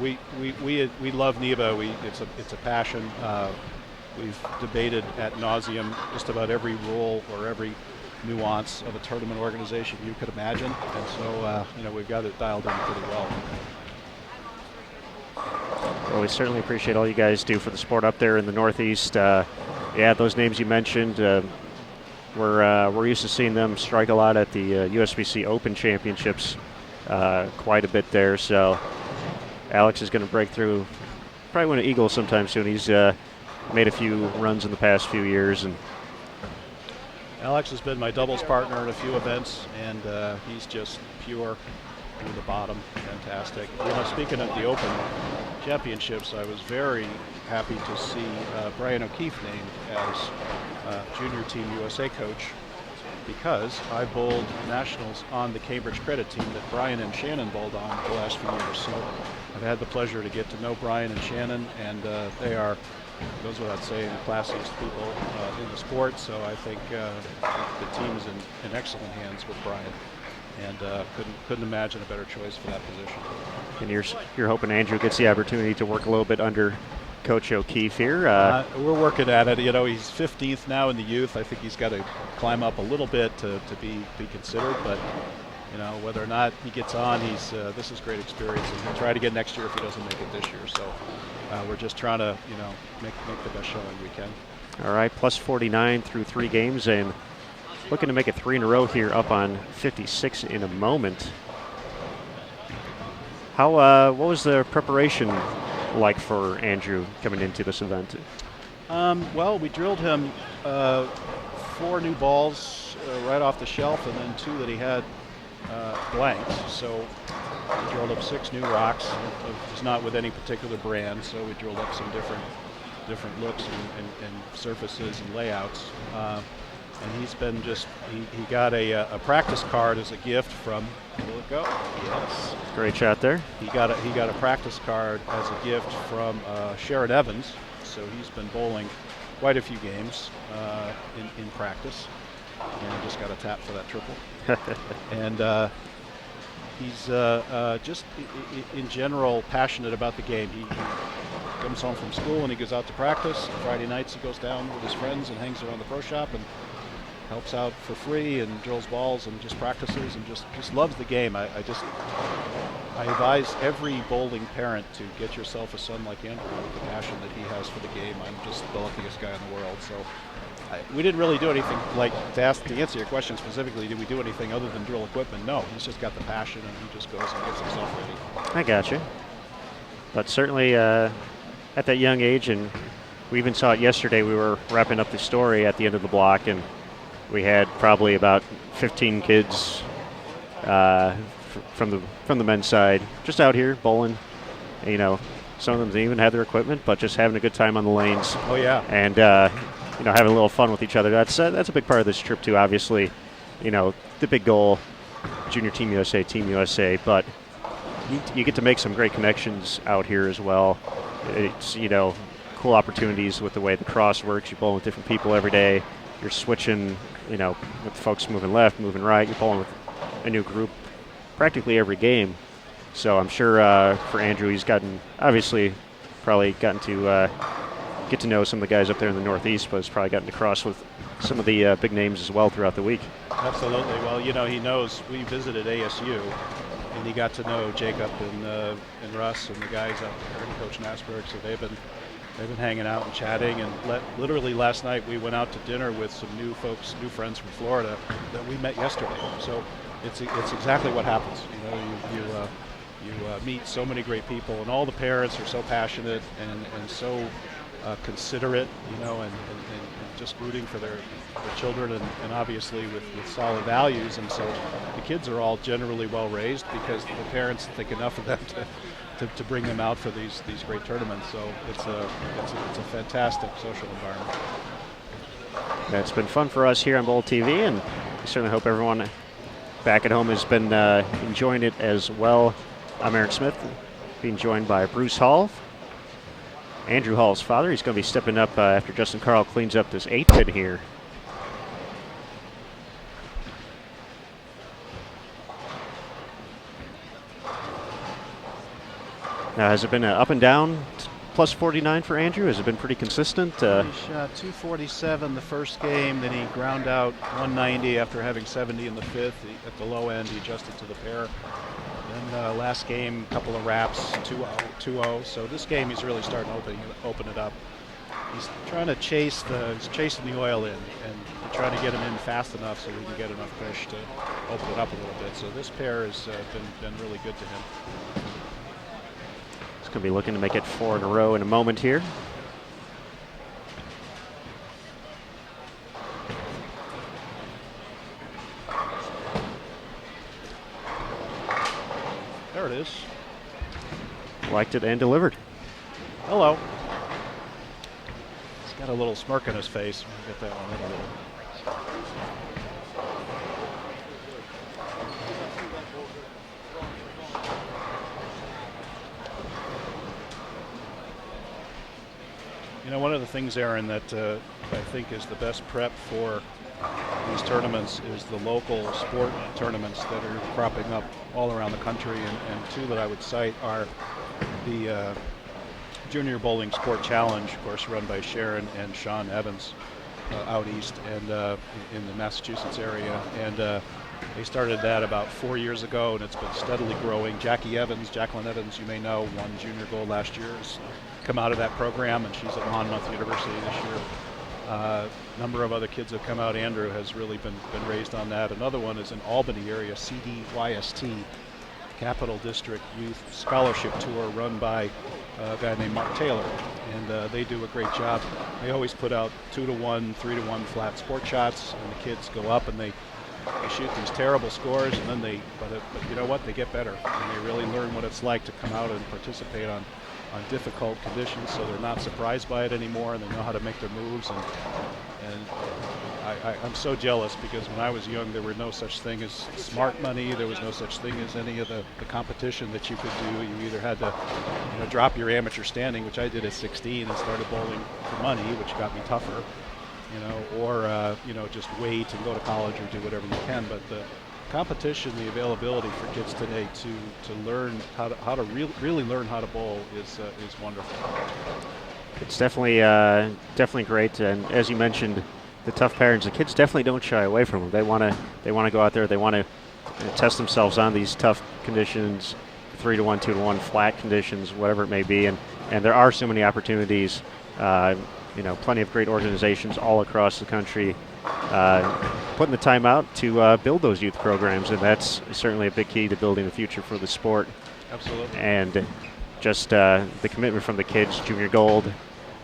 we love NEBA. It's a passion. We've debated ad nauseum just about every rule or every nuance of a tournament organization you could imagine, and so we've got it dialed in pretty well. Well, we certainly appreciate all you guys do for the sport up there in the Northeast. Yeah, those names you mentioned, we're used to seeing them strike a lot at the USBC Open Championships, quite a bit there. So Alex is going to break through, probably win an Eagle sometime soon. He's made a few runs in the past few years, and Alex has been my doubles partner in a few events, and he's just pure through the bottom. Fantastic. Speaking of the Open Championships, I was very happy to see Brian O'Keefe named as Junior Team USA coach, because I bowled nationals on the Cambridge Credit team that Brian and Shannon bowled on the last few years. So I've had the pleasure to get to know Brian and Shannon, and they are, goes without saying, the classiest people in the sport. So I think the team is in excellent hands with Brian, and couldn't imagine a better choice for that position. And you're hoping Andrew gets the opportunity to work a little bit under Coach O'Keefe here. We're working at it. He's 15th now in the youth. I think he's got to climb up a little bit to be considered, but whether or not he gets on, this is great experience, and he'll try to get next year if he doesn't make it this year. So we're just trying to make the best showing we can. All right, plus 49 through 3 games, and looking to make it 3 in a row here, up on 56 in a moment. What was the preparation like for Andrew coming into this event? Well, we drilled him 4 new balls right off the shelf, and then 2 that he had blanks. So we drilled up 6 new rocks. It's not with any particular brand, so we drilled up some different looks and surfaces and layouts. And he's been he got a practice card as a gift from. Will it go? Yes. Great shot there. He got a practice card as a gift from Sharon Evans. So he's been bowling quite a few games in practice, and just got a tap for that triple. And he's just in general passionate about the game. He comes home from school and he goes out to practice. Friday nights he goes down with his friends and hangs around the pro shop and helps out for free and drills balls and just practices and just loves the game. I advise every bowling parent to get yourself a son like Andrew with the passion that he has for the game. I'm just the luckiest guy in the world. So we didn't really do anything to answer your question specifically. Did we do anything other than drill equipment? No, he's just got the passion and he just goes and gets himself ready. I got you. But certainly at that young age, and we even saw it yesterday, we were wrapping up the story at the end of the block, and we had probably about 15 kids from the men's side just out here bowling. You know, some of them didn't even have their equipment, but just having a good time on the lanes. Oh yeah. And having a little fun with each other. That's a big part of this trip too. Obviously, the big goal, Junior Team USA, Team USA, but you get to make some great connections out here as well. It's cool opportunities with the way the cross works. You're bowling with different people every day. You're switching, with folks moving left, moving right. You're bowling with a new group practically every game. So I'm sure for Andrew, he's probably gotten to get to know some of the guys up there in the Northeast, but he's probably gotten to cross with some of the big names as well throughout the week. Absolutely. Well, he knows we visited ASU, and he got to know Jacob and Russ and the guys up there and Coach Nasberg. So they've been hanging out and chatting. And literally last night we went out to dinner with some new friends from Florida that we met yesterday. So it's exactly what happens. You meet so many great people, and all the parents are so passionate and so considerate, and just rooting for their children, and obviously with solid values. And so the kids are all generally well raised because the parents think enough of them to bring them out for these great tournaments. So it's a fantastic social environment. It's been fun for us here on Bowl TV, and we certainly hope everyone back at home has been enjoying it as well. I'm Aaron Smith, being joined by Bruce Hall, Andrew Hall's father. He's going to be stepping up after Justin Carl cleans up this 8th pin here. Now, has it been up and down plus 49 for Andrew? Has it been pretty consistent? He shot 247 the first game, then he ground out 190 after having 70 in the 5th. At the low end, he adjusted to the pair. Then last game, a couple of wraps, 2-0, 2-0. So this game, he's really starting to open it up. He's trying to he's chasing the oil in, and trying to get him in fast enough so he can get enough push to open it up a little bit. So this pair has been really good to him. He's going to be looking to make it 4 in a row in a moment here. There it is. Liked it and delivered. Hello. He's got a little smirk on his face. We'll get that one in a little. One of the things, Aaron, that I think is the best prep for these tournaments is the local sport tournaments that are cropping up all around the country, and 2 that I would cite are the Junior Bowling Sport Challenge, of course, run by Sharon and Sean Evans out east and in the Massachusetts area, and they started that about 4 years ago, and it's been steadily growing. Jacqueline Evans, you may know, won junior gold last year, has come out of that program, and she's at Monmouth University this year. A number of other kids have come out. Andrew has really been raised on that. Another one is in Albany area, CDYST, Capital District Youth Scholarship Tour run by a guy named Mark Taylor, and they do a great job. They always put out 2-to-1, 3-to-1 flat sport shots, and the kids go up and they shoot these terrible scores, and then but you know what? They get better, and they really learn what it's like to come out and participate on difficult conditions, so they're not surprised by it anymore, and they know how to make their moves. And I'm so jealous, because when I was young, there were no such thing as smart money. There was no such thing as any of the competition that you could do. You either had to drop your amateur standing, which I did at 16, and started bowling for money, which got me tougher, or just wait and go to college or do whatever you can. But the competition, the availability for kids today to learn how to really learn how to bowl is wonderful. It's definitely great, and as you mentioned, the tough patterns, the kids definitely don't shy away from them. They want to go out there. They want to test themselves on these tough conditions, 3-to-1, 2-to-1 flat conditions, whatever it may be, and there are so many opportunities. Plenty of great organizations all across the country putting the time out to build those youth programs, and that's certainly a big key to building the future for the sport. Absolutely. And just the commitment from the kids. Junior Gold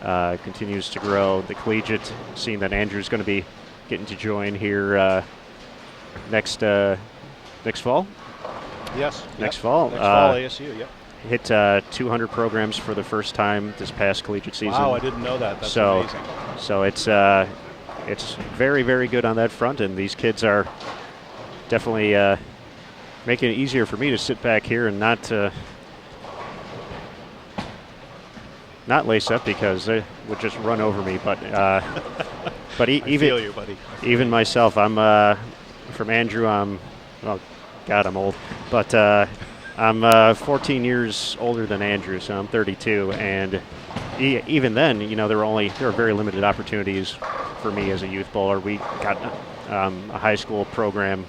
continues to grow. The collegiate, seeing that Andrew's going to be getting to join here next fall. Yes. Next fall. Next fall, ASU. Yep. Hit 200 programs for the first time this past collegiate season. Wow, I didn't know that. That's amazing. So it's very, very good on that front, and these kids are definitely making it easier for me to sit back here and not lace up, because they would just run over me. But but I feel you, buddy. Even myself, I'm from Andrew. I'm old, but I'm 14 years older than Andrew, so I'm 32, and even then, there were very limited opportunities for me as a youth bowler. We got a high school program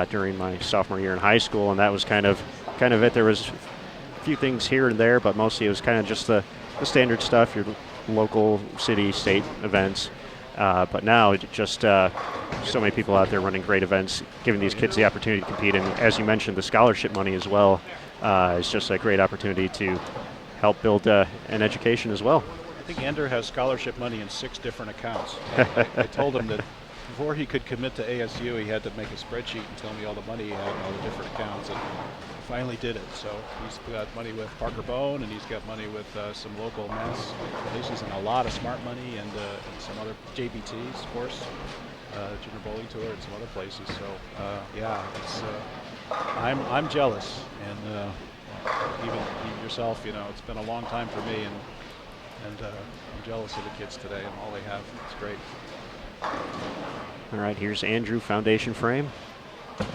during my sophomore year in high school, and that was kind of it. There was a few things here and there, but mostly it was kind of just the standard stuff, your local, city, state events. But now it just so many people out there running great events, giving these kids the opportunity to compete. And as you mentioned, the scholarship money as well is just a great opportunity to help build an education as well. I think Andrew has scholarship money in 6 different accounts. I told him that before he could commit to ASU, he had to make a spreadsheet and tell me all the money he had in all the different accounts, and finally did it. So he's got money with Parker Bone, and he's got money with some local mass places, and a lot of smart money, and some other JBTs, of course, Junior Bowling Tour, and some other places. So it's I'm jealous, and even yourself, it's been a long time for me, and I'm jealous of the kids today and all they have. It's great. All right, here's Andrew, foundation frame. Will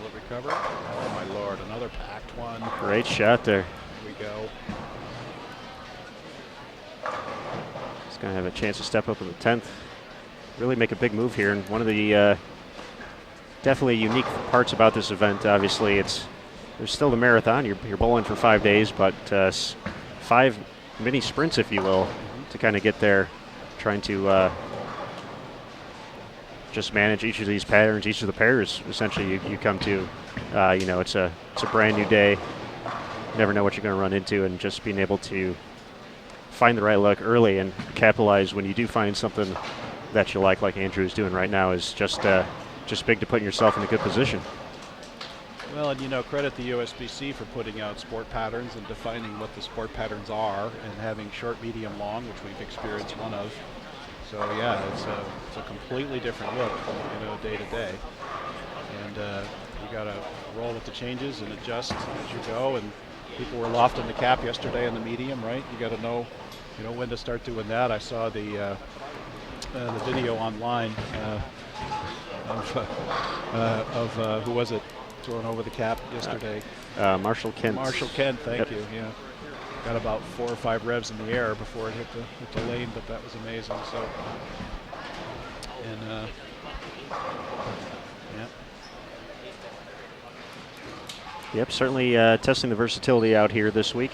it recover? Oh my Lord, another packed one. Great shot there. Here we go. He's going to have a chance to step up in the 10th. Really make a big move here, and one of the definitely unique parts about this event, obviously, there's still the marathon. You're bowling for 5 days, but 5 mini sprints, if you will, to kind of get there, trying to just manage each of these patterns, each of the pairs. Essentially, you come to, it's a brand new day. You never know what you're going to run into, and just being able to find the right look early and capitalize when you do find something that you like Andrew is doing right now, is just big to putting yourself in a good position. Well, and credit the USBC for putting out sport patterns and defining what the sport patterns are, and having short, medium, long, which we've experienced one of. So yeah, it's a completely different look, day to day. And you got to roll with the changes and adjust as you go. And people were lofting the cap yesterday in the medium, right? You got to know, when to start doing that. I saw the video online of who was it? Throwing over the cap yesterday. Marshall Kent. Marshall Kent, thank you. Yeah, got about 4 or 5 revs in the air before it hit the lane, but that was amazing. So, and Yep, certainly testing the versatility out here this week.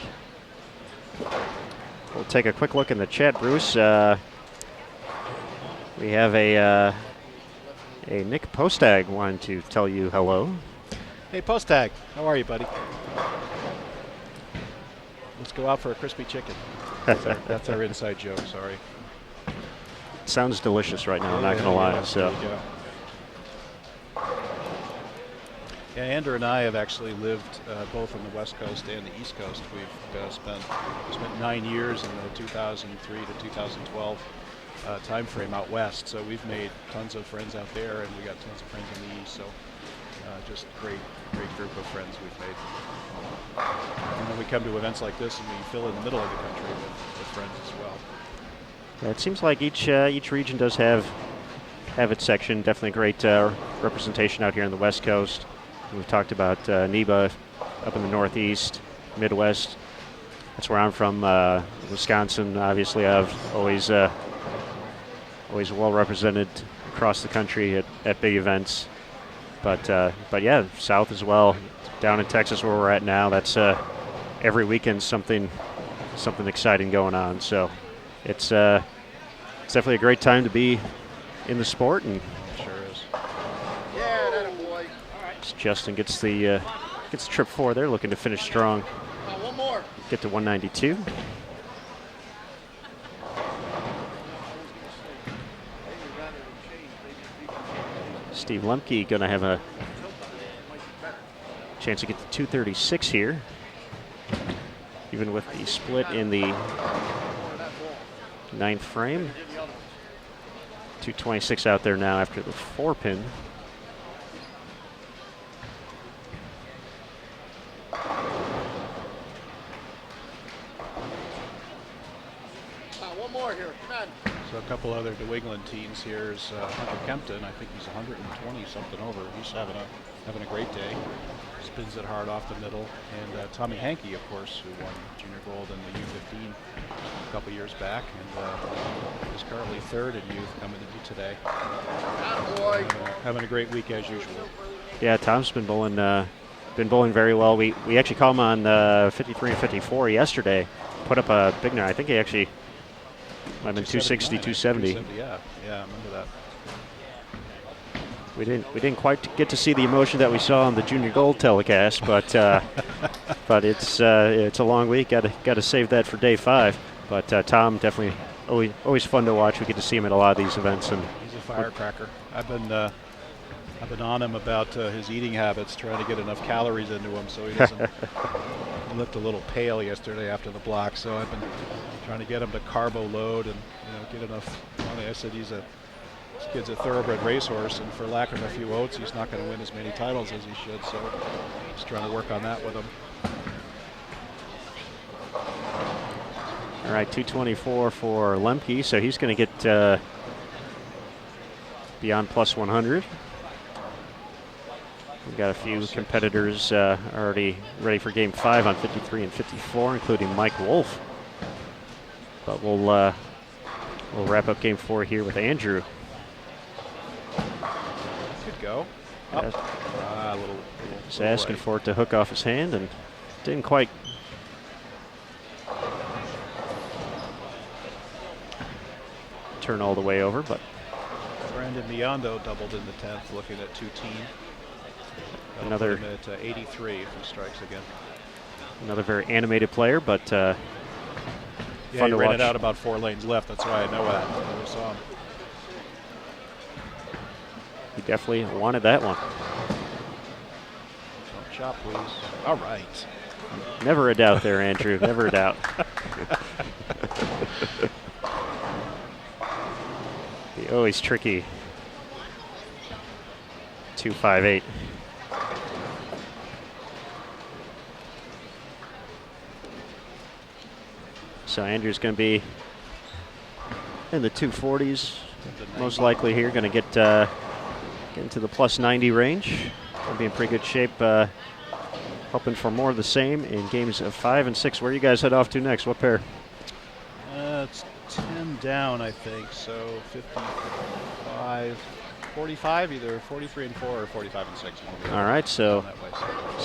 We'll take a quick look in the chat, Bruce. We have a Nick Postag wanting to tell you hello. Hey, Post Tag, how are you, buddy? Let's go out for a crispy chicken. That's our inside joke, sorry. Sounds delicious right now, I'm not going to lie. Yeah, So. there you go. Yeah, Andrew and I have actually lived both on the West Coast and the East Coast. We've spent 9 years in the 2003 to 2012 time frame out west. So we've made tons of friends out there, and we got tons of friends in the East. So just great group of friends we've made. And then we come to events like this, and we fill in the middle of the country with friends as well. Yeah, it seems like each region does have its section. Definitely great representation out here on the West Coast. We've talked about NEBA up in the Northeast, Midwest. That's where I'm from. Wisconsin, obviously, I've always well represented across the country at big events. But yeah, South as well. Down in Texas, where we're at now, that's every weekend something exciting going on. So it's definitely a great time to be in the sport, and Sure is. Yeah, that a boy. Justin gets the trip 4 there, looking to finish strong. One more. Get to 192. Steve Lemke going to have a chance to get to 236 here, even with the split in the 9th frame. 226 out there now after the 4-pin. One more here. Come on. So a couple other New England teams here is Hunter Kempton. I think he's 120 something over. He's having a great day. Spins it hard off the middle. And Tommy Hankey, of course, who won junior gold in the U15 a couple years back, and is currently 3rd in youth coming into today. Boy. Having a great week as usual. Yeah, Tom's been bowling very well. We actually caught him on 53 and 54 yesterday. Put up a big night. I think he actually might have been 260, 270. Yeah, I remember that. We didn't quite get to see the emotion that we saw on the junior gold telecast, but it's a long week. Got to save that for day 5. But Tom, definitely always fun to watch. We get to see him at a lot of these events, and he's a firecracker. I've been on him about his eating habits, trying to get enough calories into him so he doesn't. He looked a little pale yesterday after the block, so I've been trying to get him to carbo load and get enough money. I said this kid's a thoroughbred racehorse, and for lack of a few oats, he's not going to win as many titles as he should. So just trying to work on that with him. All right, 224 for Lemke, so he's going to get beyond plus 100. We've got a few competitors already ready for Game 5 on 53 and 54, including Mike Wolf. But we'll wrap up Game 4 here with Andrew. Good go. Yes. Little Just asking for it to hook off his hand, and didn't quite. Turn all the way over, but Brandon Miondo doubled in the 10th, looking at 2-team. Another at 83 if he strikes again. Another very animated player, but fun he to ran watch. it out about 4 lanes left. That's why I know that. I never saw him. He definitely wanted that one. Don't chop, please. All right. Never a doubt there, Andrew. Never a doubt. The always tricky 258. So Andrew's going to be in the 240s, most likely here. Going to get into the plus 90 range. Going to be in pretty good shape. Hoping for more of the same in games of 5 and 6. Where you guys head off to next? What pair? It's 10 down, I think. So 55, 45, either 43 and 4 or 45 and 6. All right, so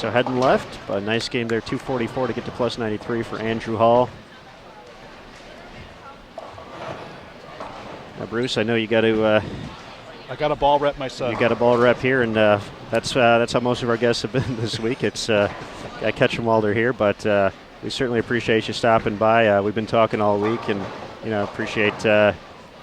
heading left. But a nice game there, 244 to get to plus 93 for Andrew Hall. Now, Bruce, I know you got to I got a ball rep myself. You got a ball rep here, and that's how most of our guests have been this week. It's I catch them while they're here, but we certainly appreciate you stopping by. We've been talking all week, and appreciate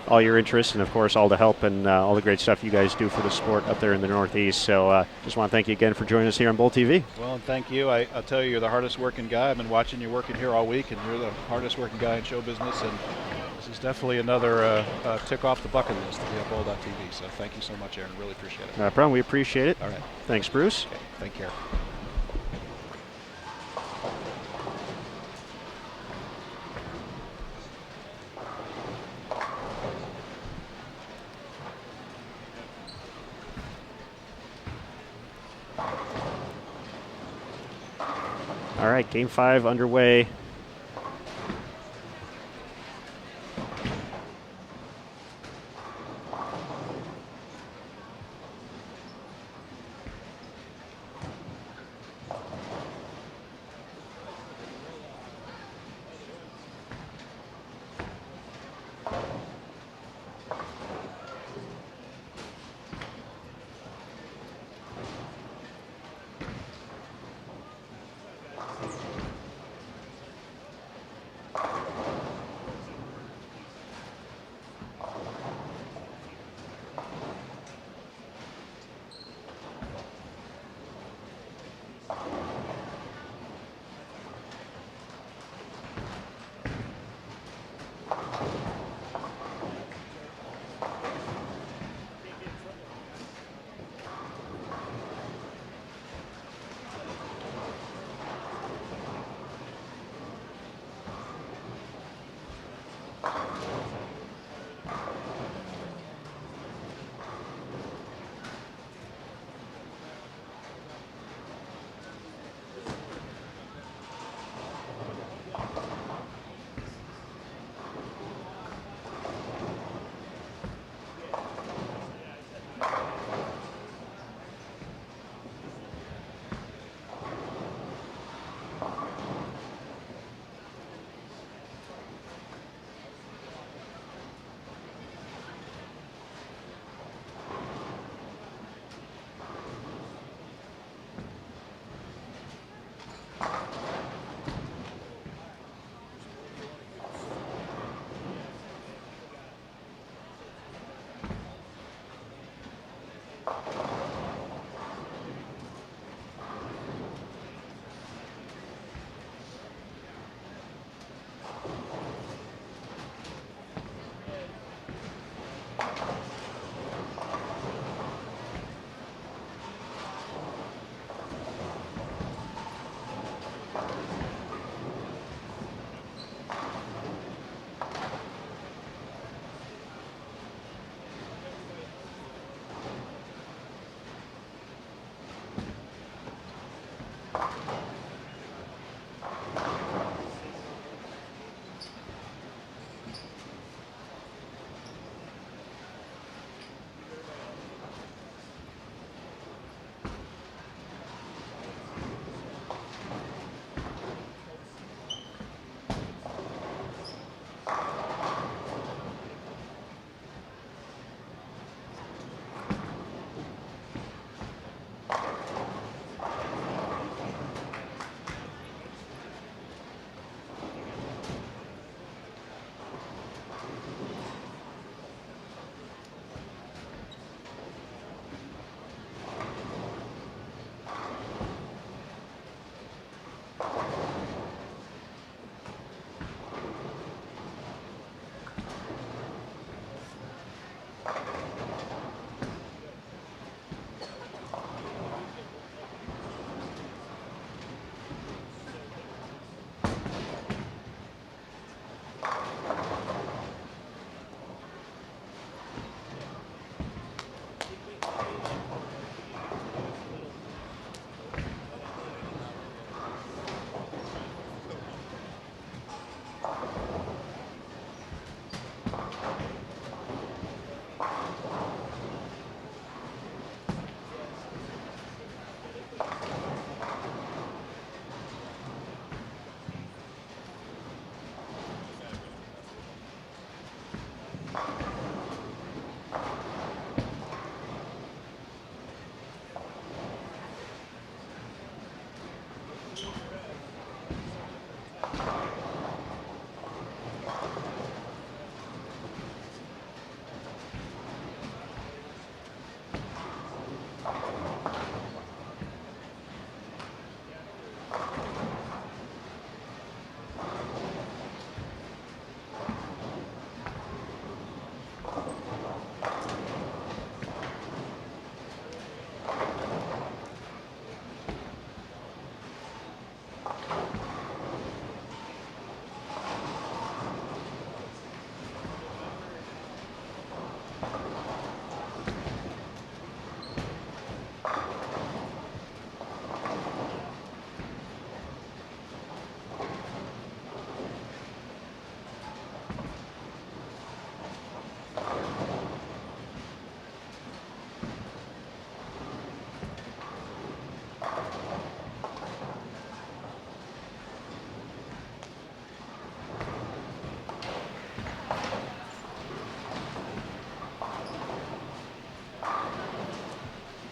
all your interest and, of course, all the help and all the great stuff you guys do for the sport up there in the Northeast. So just want to thank you again for joining us here on Bull TV. Well, and thank you. I'll tell you, you're the hardest working guy. I've been watching you working here all week, and you're the hardest working guy in show business. And this is definitely another tick off the bucket list to be at Bull.tv. So thank you so much, Aaron. Really appreciate it. No problem. We appreciate it. All right. Thanks, Bruce. Okay. Take care. All right, Game 5 underway.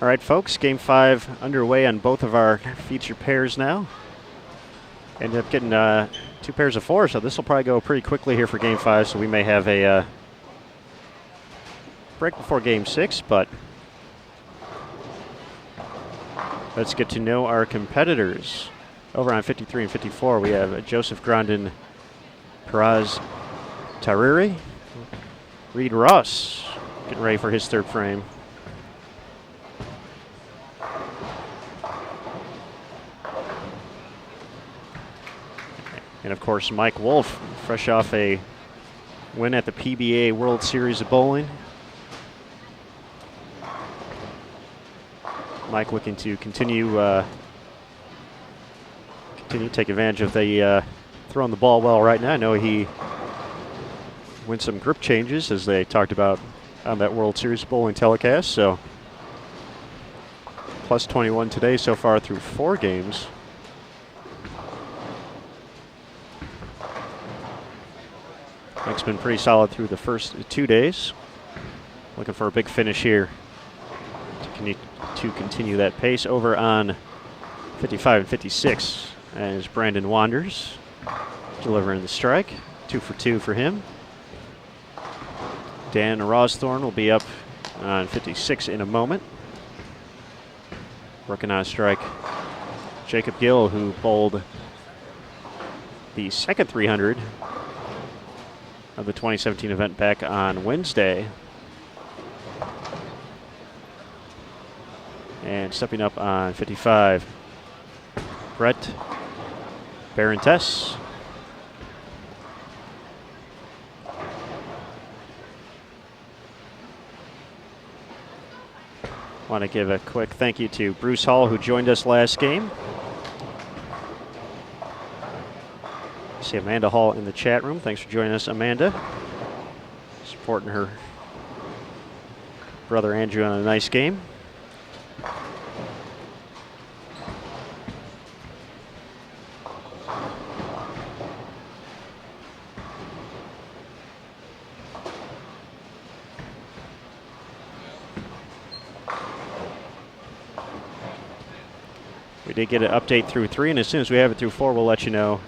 All right, folks, Game 5 underway on both of our feature pairs now. Ended up getting 2 pairs of 4, so this will probably go pretty quickly here for Game 5, so we may have a break before Game 6, but let's get to know our competitors. Over on 53 and 54, we have Joseph Grandin, Peraz Tariri, Reed Ross, getting ready for his 3rd frame. And of course, Mike Wolf, fresh off a win at the PBA World Series of Bowling. Mike looking to continue to take advantage of the throwing the ball well right now. I know he went some grip changes, as they talked about on that World Series of Bowling telecast. So plus 21 today so far through 4 games. Mike's been pretty solid through the first 2 days. Looking for a big finish here to continue that pace. Over on 55 and 56 as Brandon Wanders delivering the strike. 2 for 2 for him. Dan Rosthorn will be up on 56 in a moment. Working on a strike. Jacob Gill, who bowled the second 300 of the 2017 event back on Wednesday. And stepping up on 55, Brett Barentess. Want to give a quick thank you to Bruce Hall, who joined us last game. See Amanda Hall in the chat room. Thanks for joining us, Amanda. Supporting her brother Andrew on a nice game. We did get an update through 3, and as soon as we have it through 4, we'll let you know.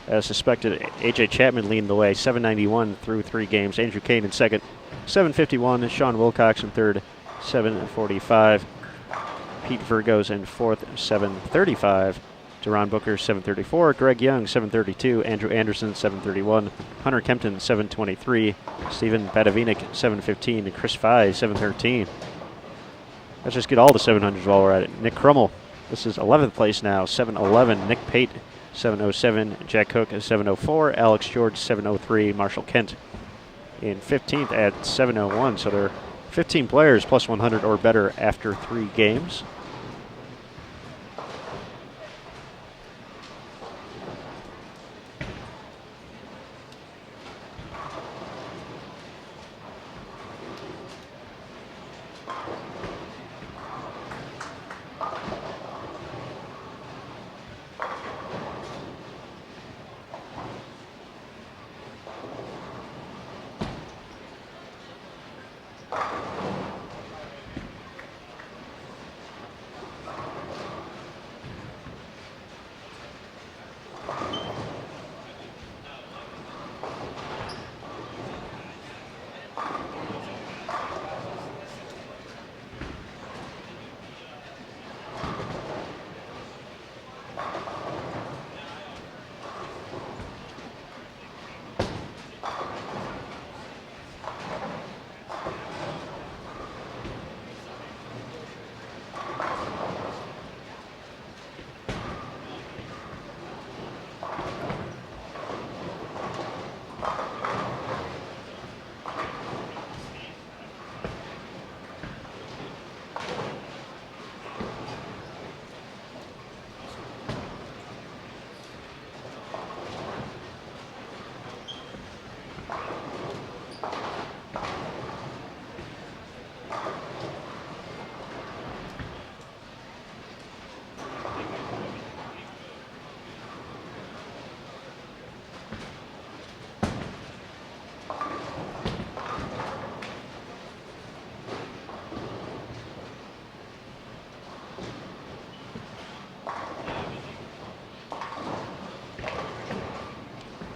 As suspected, A.J. Chapman leading the way, 791 through 3 games. Andrew Kane in second, 751. Sean Wilcox in third, 745. Pete Virgos in fourth, 735. Deron Booker, 734. Greg Young, 732. Andrew Anderson, 731. Hunter Kempton, 723. Stephen Badavinik, 715. And Chris Fye, 713. Let's just get all the 700s while we're at it. Nick Crummel, this is 11th place now, 711. Nick Pate, 707. Jack Cook at 704. Alex George, 703. Marshall Kent in 15th at 701. So there are 15 players plus 100 or better after 3 games.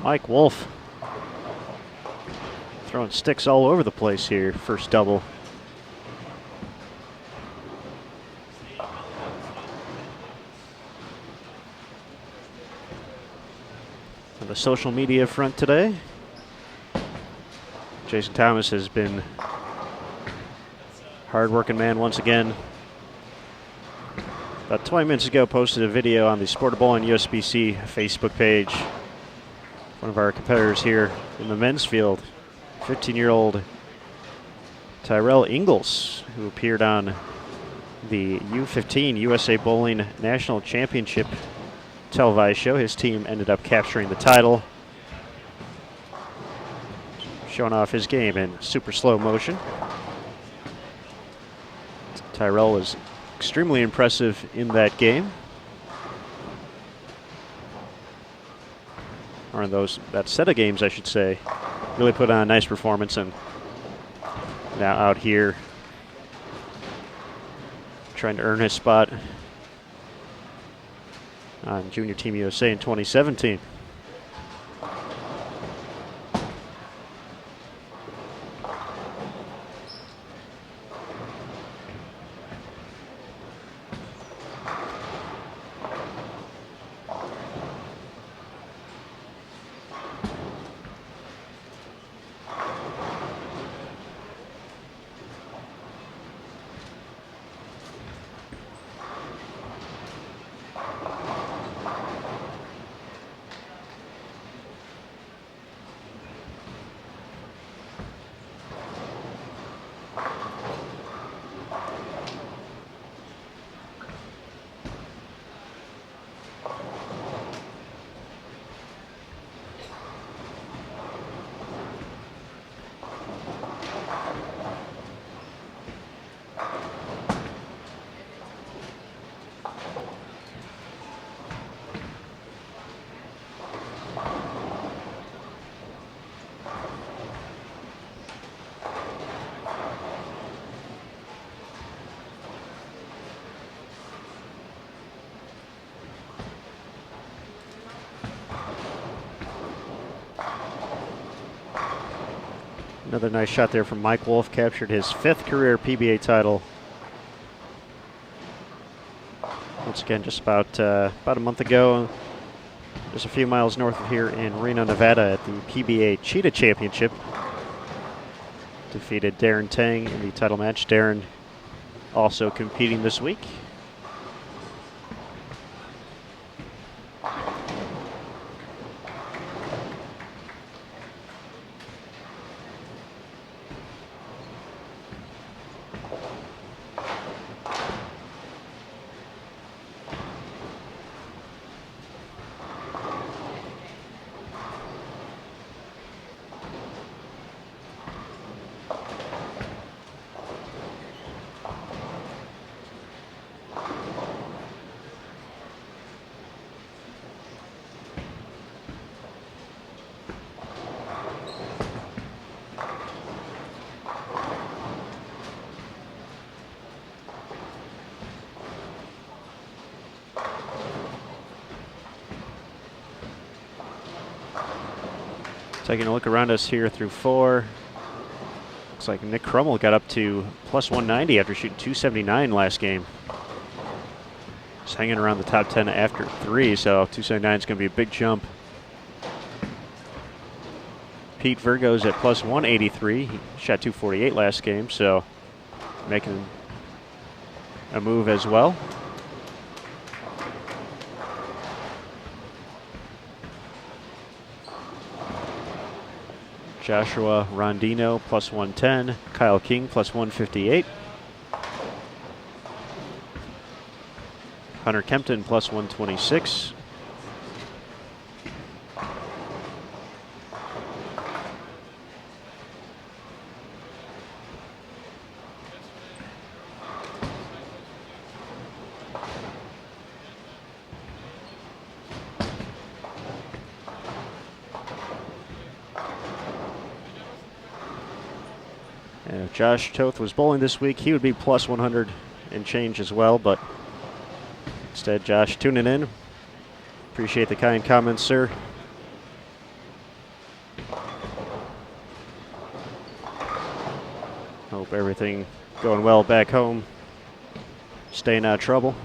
Mike Wolf throwing sticks all over the place here. First double. On the social media front today, Jason Thomas has been hard-working man once again. About 20 minutes ago, posted a video on the Sport of Bowling USBC Facebook page. One of our competitors here in the men's field, 15-year-old Tyrell Ingalls, who appeared on the U15 USA Bowling National Championship televised show. His team ended up capturing the title, showing off his game in super slow motion. Tyrell was extremely impressive in that game, or in that set of games, I should say. Really put on a nice performance, and now out here trying to earn his spot on Junior Team USA in 2017. Another nice shot there from Mike Wolf. Captured his 5th career PBA title. Once again, just about a month ago, just a few miles north of here in Reno, Nevada, at the PBA Cheetah Championship. Defeated Darren Tang in the title match. Darren also competing this week. Taking a look around us here through 4. Looks like Nick Crummell got up to plus 190 after shooting 279 last game. Just hanging around the top 10 after 3, so 279 is going to be a big jump. Pete Virgo's at plus 183. He shot 248 last game, so making a move as well. Joshua Rondino plus 110, Kyle King plus 158, Hunter Kempton plus 126, and if Josh Toth was bowling this week, he would be plus 100 and change as well, but instead Josh tuning in. Appreciate the kind comments, sir. Hope everything going well back home. Staying out of trouble.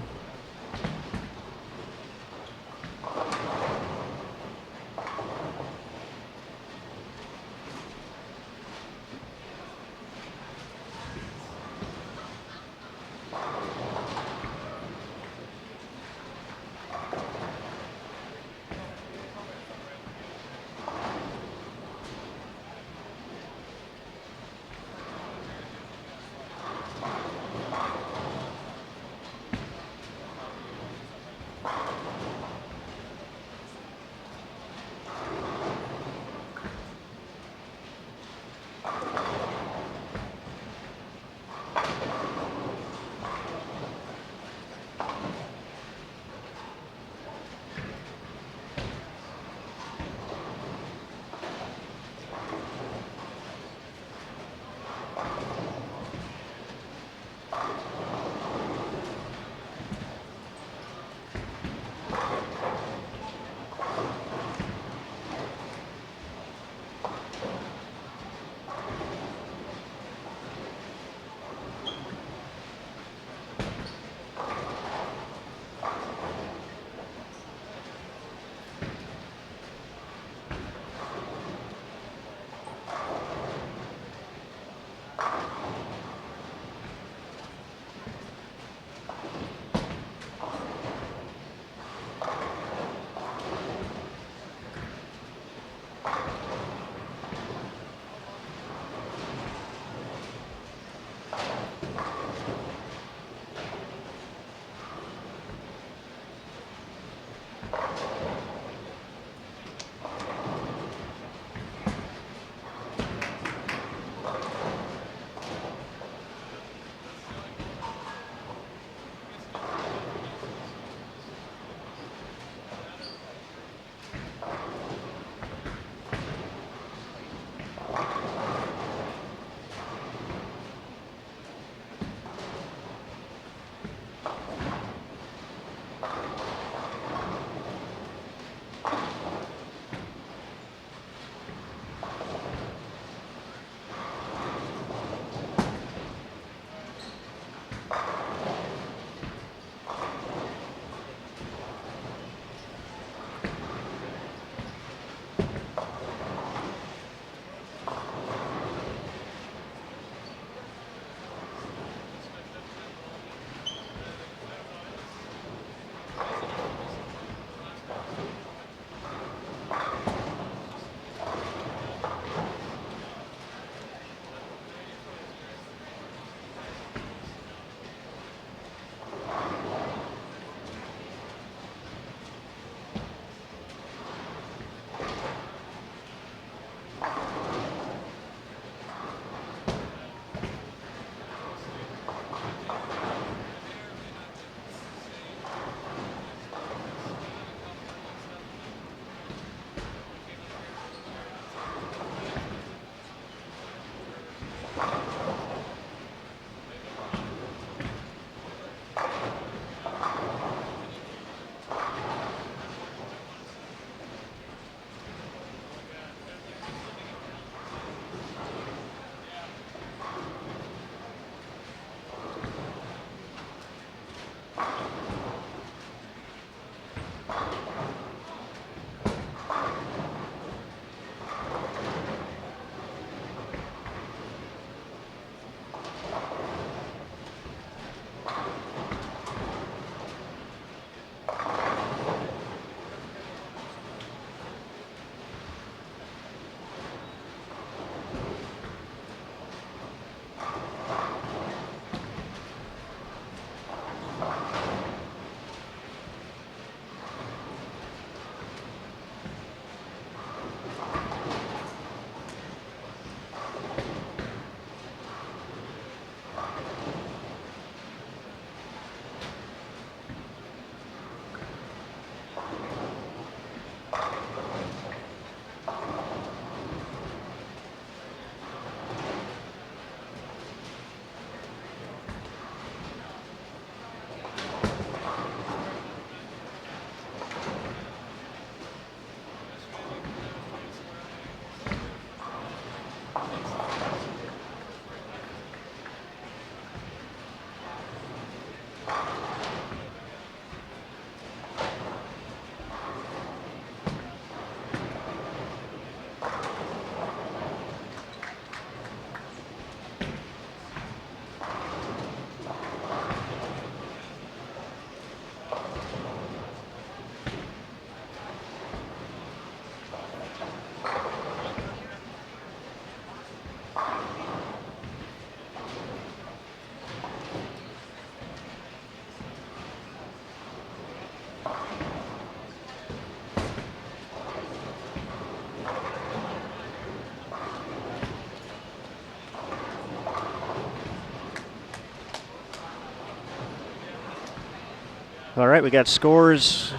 All right, we got scores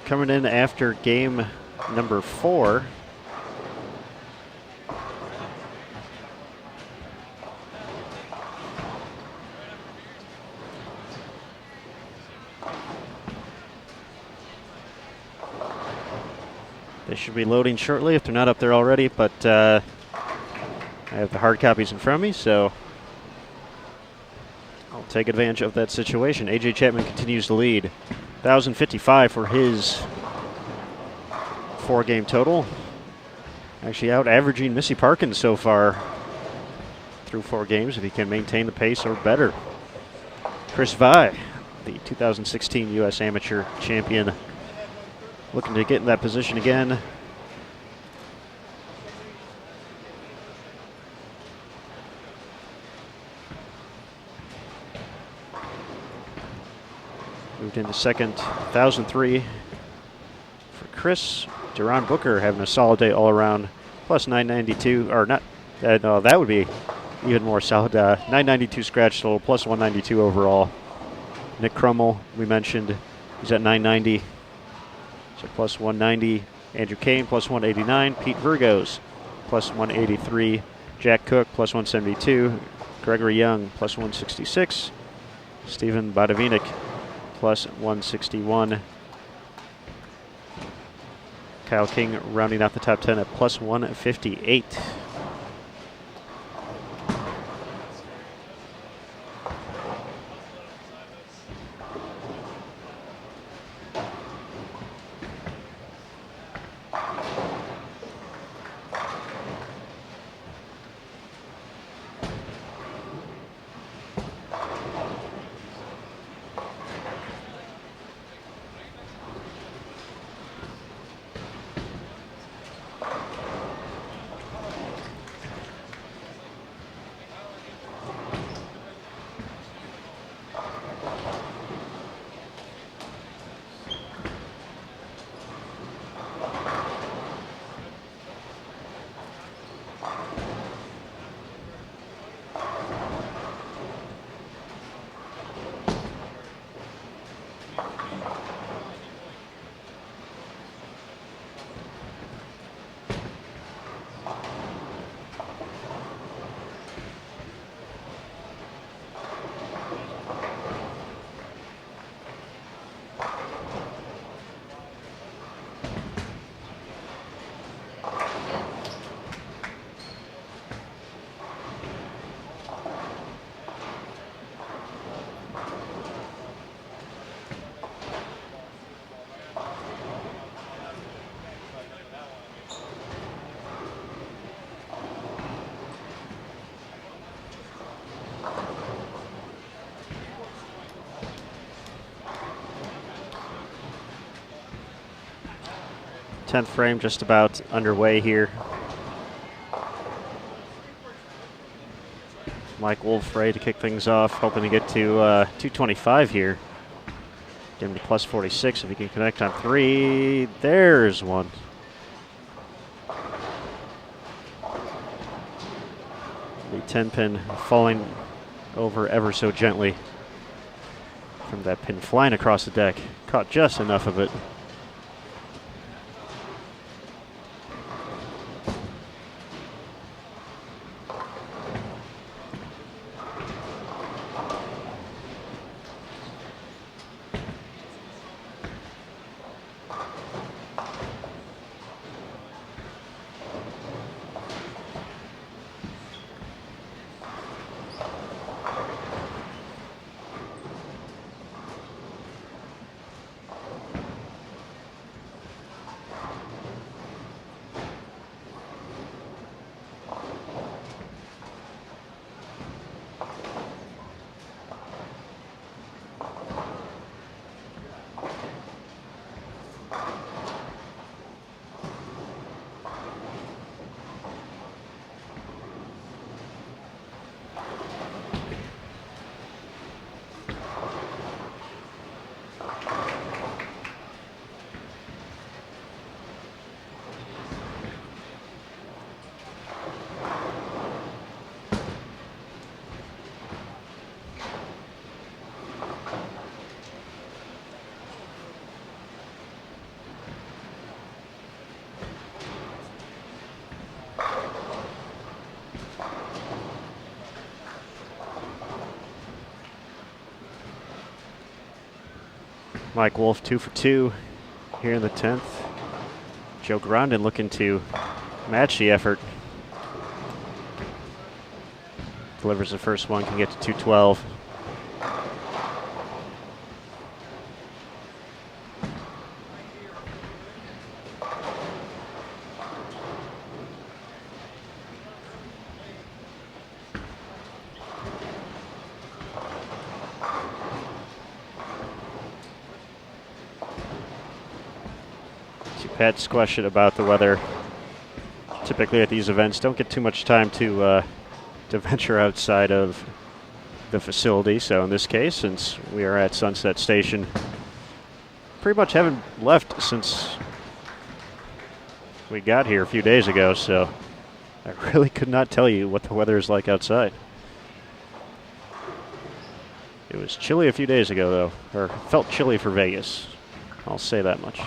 coming in after game number 4. They should be loading shortly if they're not up there already, but I have the hard copies in front of me, so I'll take advantage of that situation. A.J. Chapman continues to lead. 1,055 for his 4-game total. Actually out averaging Missy Parkins so far through 4 games if he can maintain the pace or better. Chris Vai, the 2016 U.S. Amateur Champion, looking to get in that position again. Moved into second, 1,003 for Chris. Deron Booker having a solid day all around, plus 992, or not, no, that would be even more solid. 992 scratch total, plus 192 overall. Nick Crummell, we mentioned, he's at 990, so plus 190. Andrew Kane, plus 189. Pete Virgos, plus 183. Jack Cook, plus 172. Gregory Young, plus 166. Stephen Bodavinik, plus 161. Kyle King rounding out the top 10 at plus 158. Tenth frame just about underway here. Mike Wolfray to kick things off, hoping to get to 225 here. Get him to plus 46 if he can connect on 3. There's one. The 10-pin falling over ever so gently from that pin flying across the deck. Caught just enough of it. Mike Wolf 2 for 2 here in the 10th. Joe Grondin looking to match the effort. Delivers the first one, can get to 212. Pat's question about the weather. Typically at these events, don't get too much time to venture outside of the facility. So in this case, since we are at Sunset Station, pretty much haven't left since we got here a few days ago. So I really could not tell you what the weather is like outside. It was chilly a few days ago, though, or felt chilly for Vegas. I'll say that much.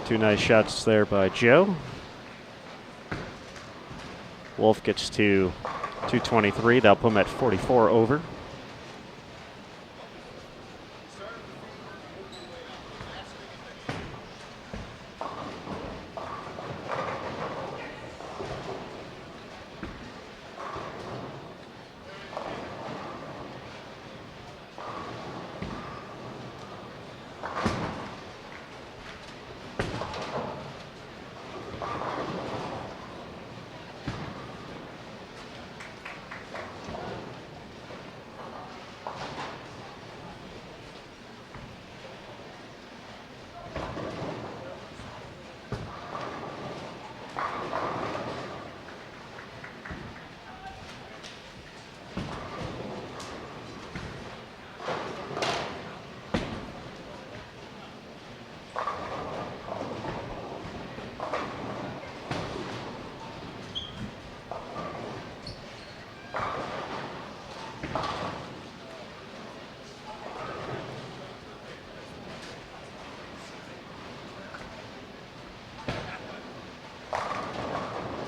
Two nice shots there by Joe. Wolf gets to 223. That'll put him at 44 over.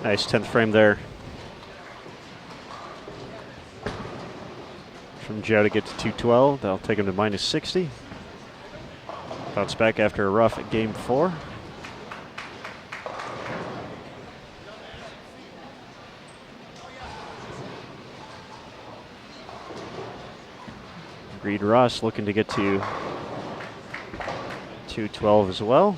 Nice 10th frame there from Joe to get to 212. That'll take him to minus 60. Bounce back after a rough game 4. Reed Ross looking to get to 212 as well.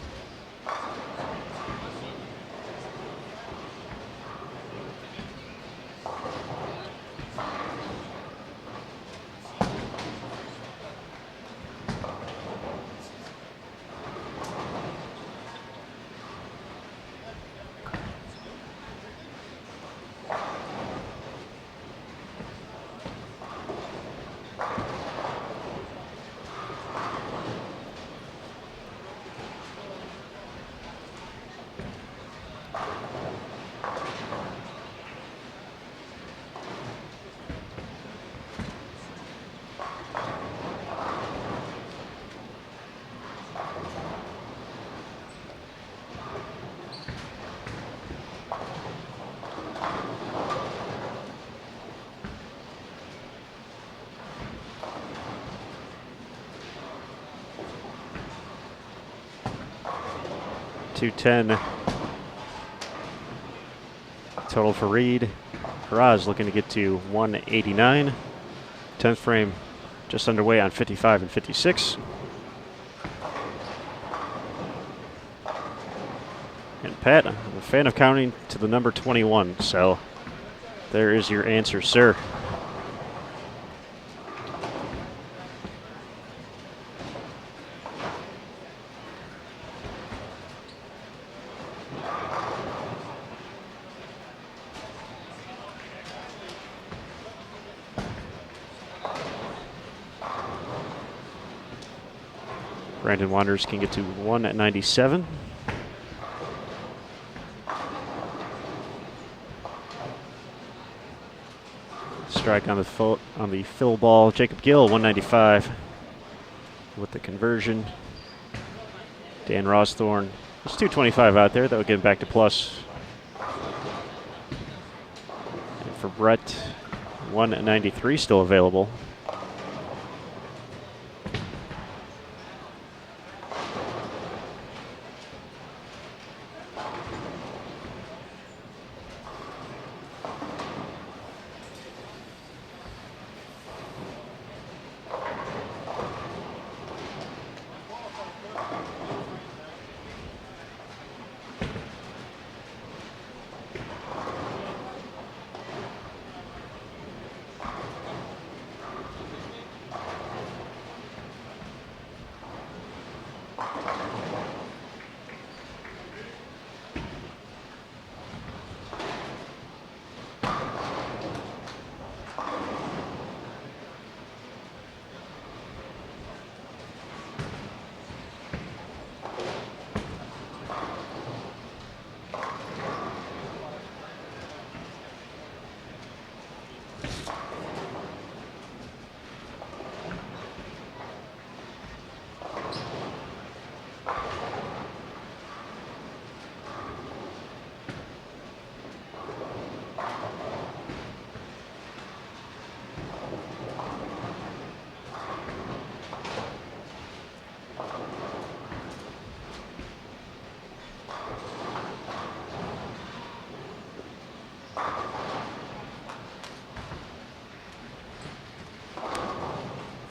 .210 total for Reed. Haraz looking to get to 189. 10th frame just underway on 55 and 56. And Pat, I'm a fan of counting to the number 21, so there is your answer, sir. Brandon Wanderers can get to 197. Strike on the fill ball. Jacob Gill, 195 with the conversion. Dan Rosthorn, it's 225 out there. That would get him back to plus. And for Brett, 193 still available.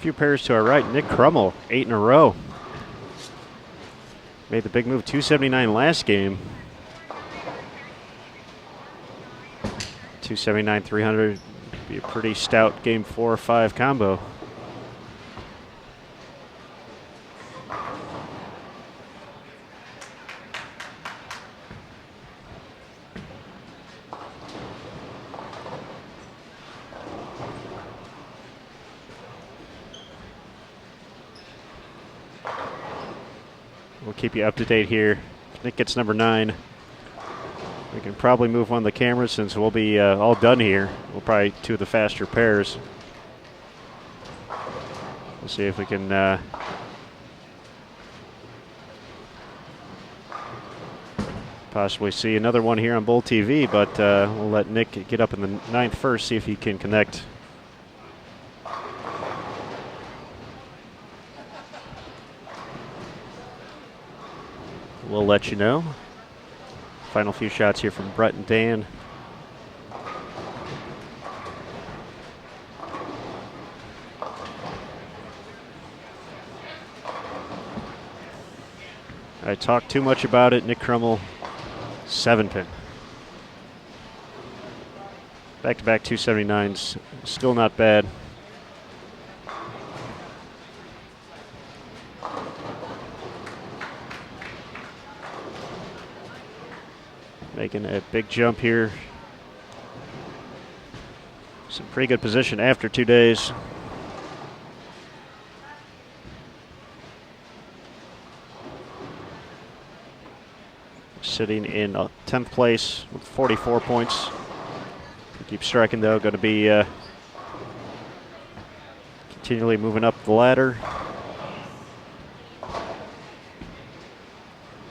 Few pairs to our right. Nick Crummell, 8 in a row. Made the big move, 279 last game. 279, 300. Be a pretty stout game 4 or 5 combo. We'll keep you up to date here. Nick gets number 9. We can probably move one of the cameras since we'll be all done here. We'll probably 2 of the faster pairs. We'll see if we can possibly see another one here on Bull TV, but we'll let Nick get up in the 9th first, see if he can connect. We'll let you know. Final few shots here from Brett and Dan. I talked too much about it. Nick Crummell, 7-pin. Back-to-back 279s, still not bad. Making a big jump here. Some pretty good position after 2 days. Sitting in 10th place with 44 points. Keep striking though, going to be continually moving up the ladder.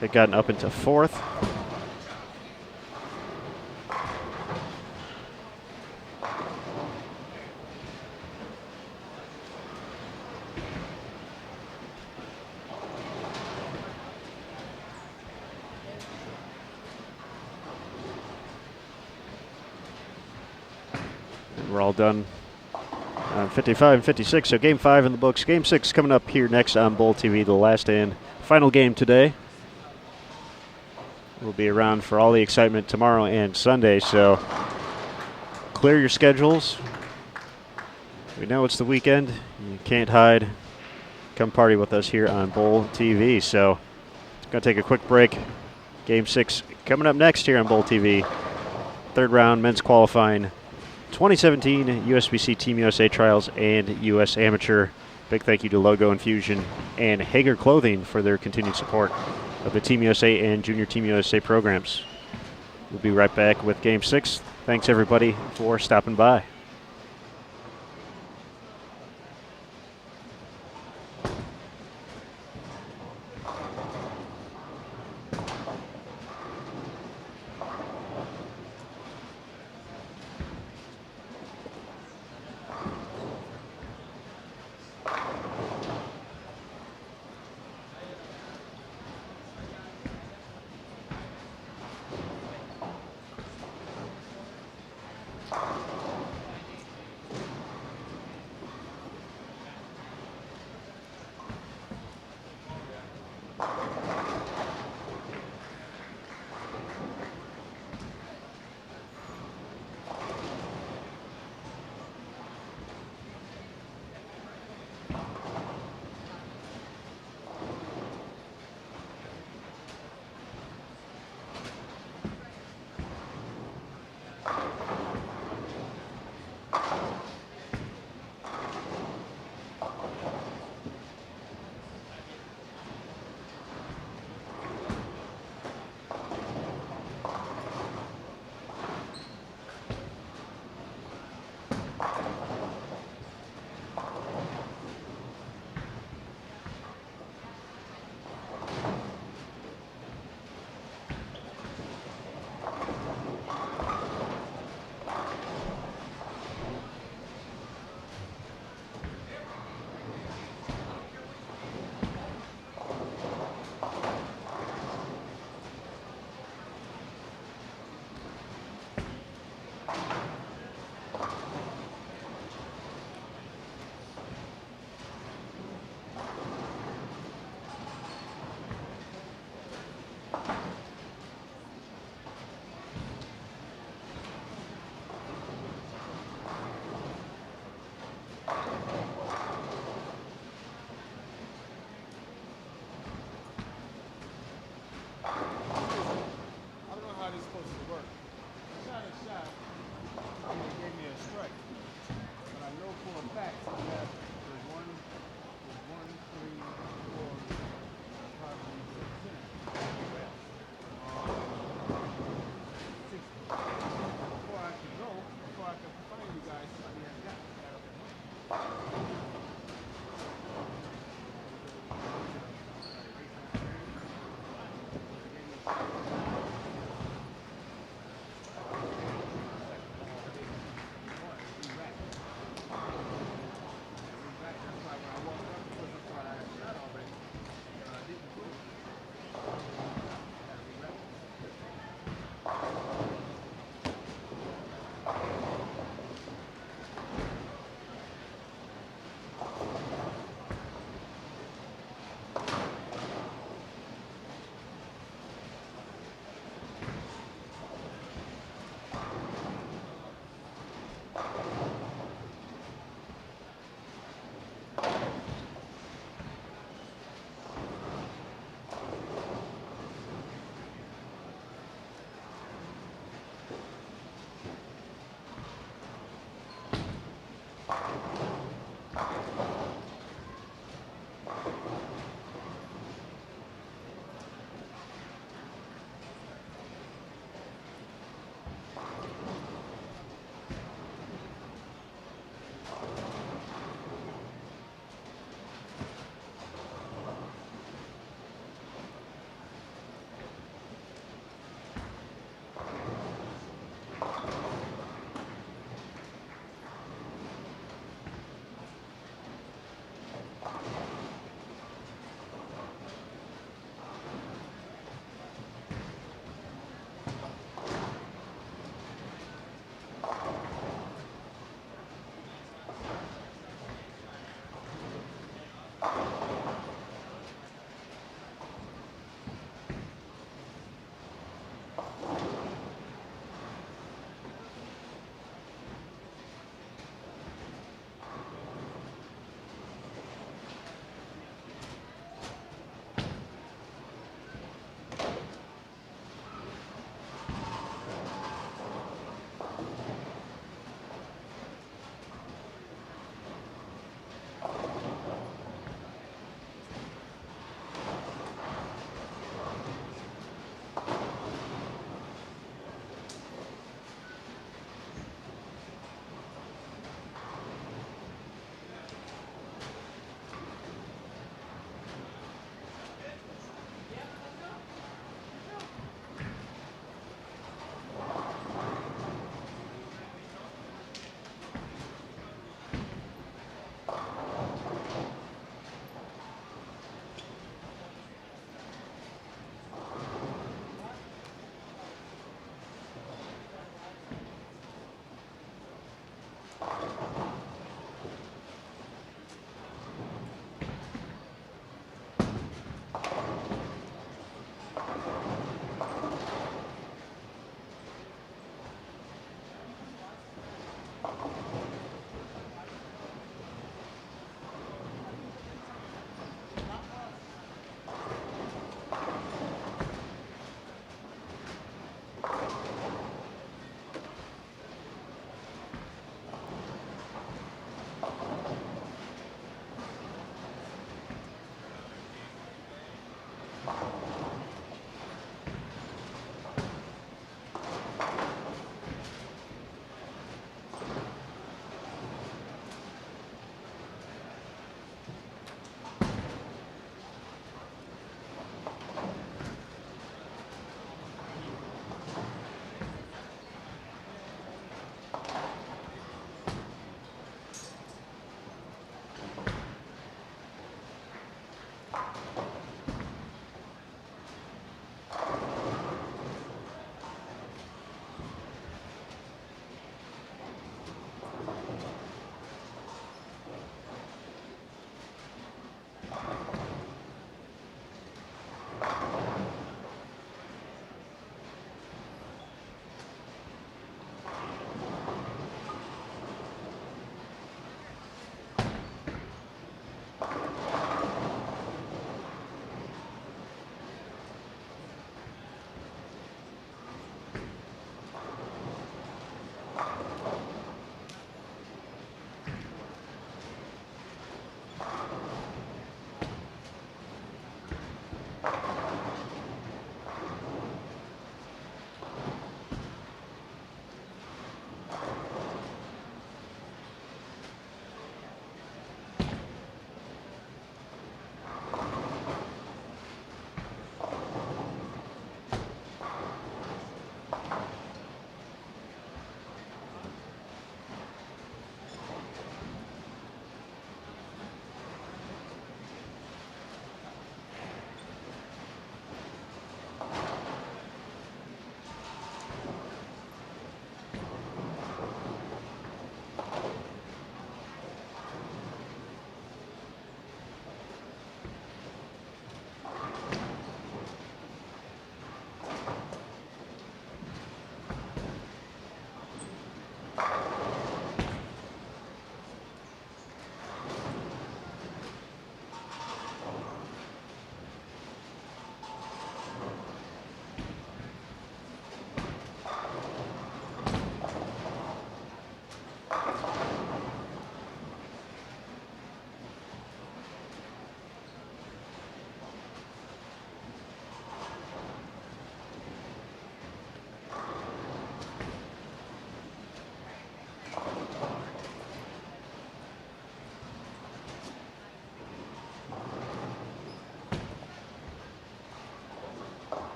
They've gotten up into 4th. We're all done on 55 and 56, so game 5 in the books. Game 6 coming up here next on Bull TV, the last and final game today. We'll be around for all the excitement tomorrow and Sunday, so clear your schedules. We know it's the weekend. You can't hide. Come party with us here on Bull TV. So it's going to take a quick break. Game 6 coming up next here on Bull TV. 3rd round men's qualifying. 2017 USBC Team USA Trials and US Amateur. Big thank you to Logo Infusion and Hager Clothing for their continued support of the Team USA and Junior Team USA programs. We'll be right back with Game 6. Thanks everybody for stopping by.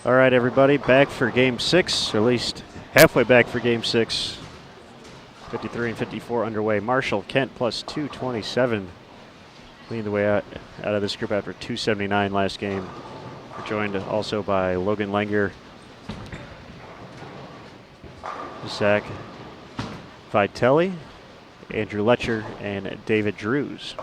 All right, everybody, back for Game 6, or at least halfway back for Game 6. 53 and 54 underway. Marshall Kent plus 227. Leading the way out of this group after 279 last game. We're joined also by Logan Langer, Zach Vitelli, Andrew Letcher, and David Drews.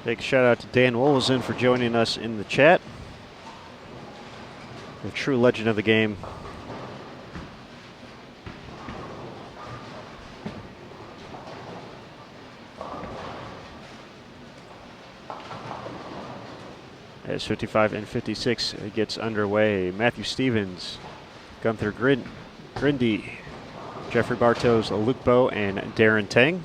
Big shout out to Dan Wolozin for joining us in the chat. A true legend of the game. As 55 and 56 gets underway, Matthew Stevens, Gunther Grindy, Jeffrey Bartos, Luke Bowe, and Darren Tang.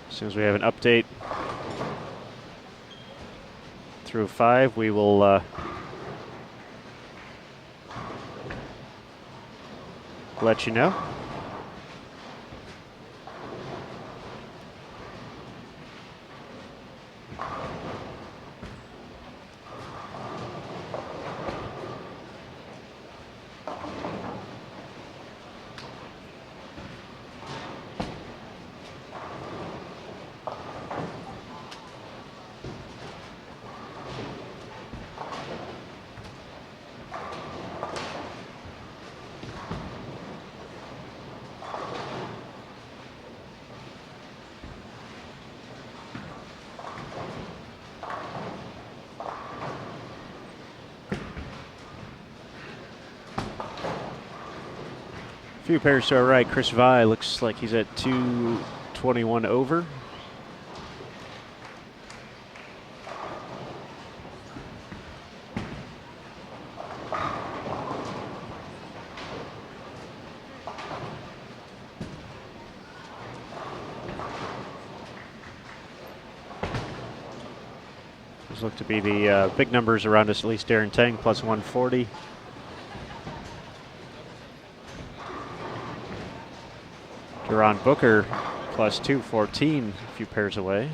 As soon as we have an update through 5, we will let you know. Few pairs to our right. Chris Vi looks like he's at 221 over. Those look to be the big numbers around us, at least Darren Tang plus 140. Ron Booker plus 214, a few pairs away.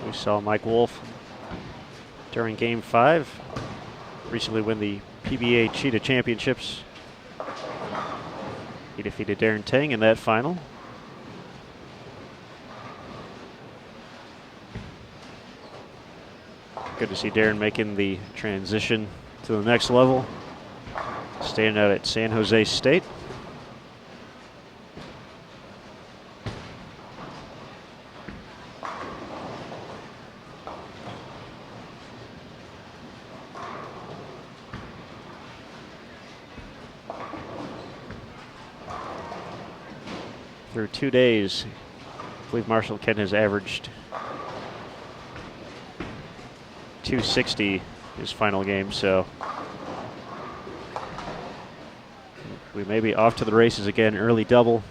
We saw Mike Wolf during Game 5, recently win the PBA Cheetah Championships. He defeated Darren Tang in that final. Good to see Darren making the transition to the next level, staying out at San Jose State. Through 2 days, I believe Marshall Kent has averaged 260 his final game, so we may be off to the races again, early double.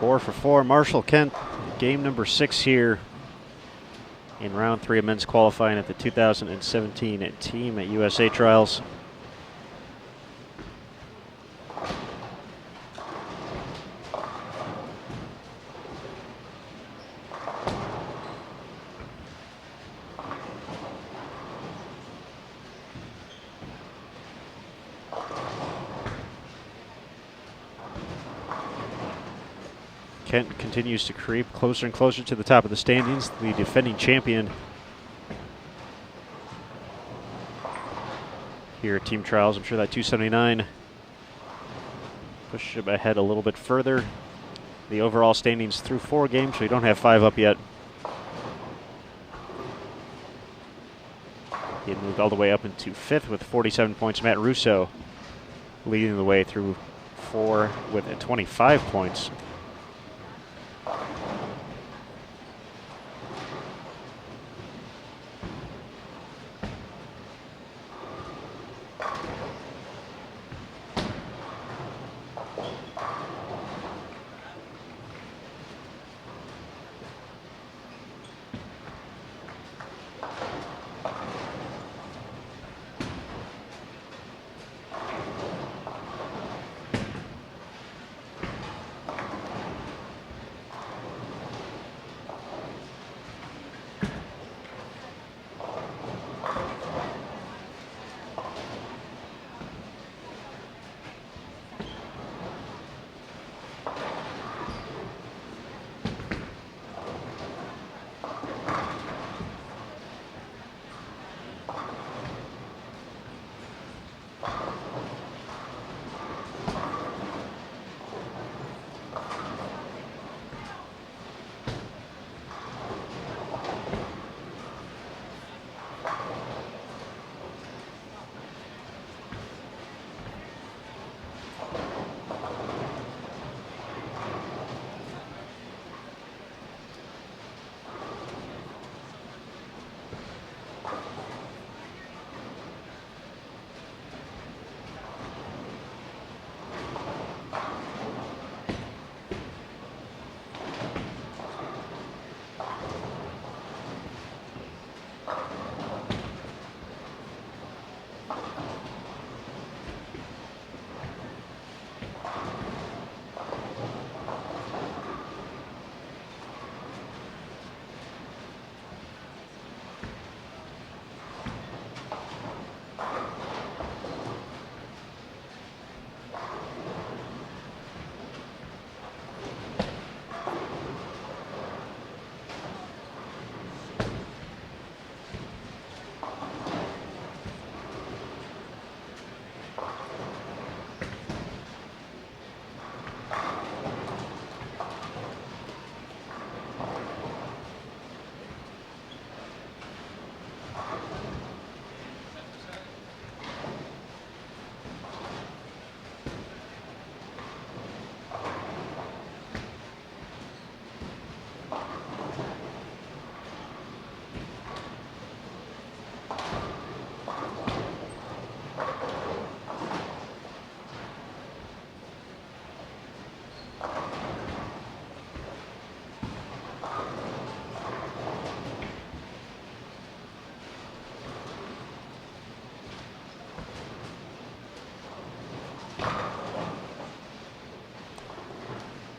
4 for 4, Marshall Kent, game number 6 here in round 3 of men's qualifying at the 2017 Team USA Trials. Kent continues to creep closer and closer to the top of the standings, the defending champion here at Team Trials. I'm sure that 279 pushes him ahead a little bit further. The overall standings through 4 games, so we don't have 5 up yet. He had moved all the way up into 5th with 47 points. Matt Russo leading the way through 4 with 25 points.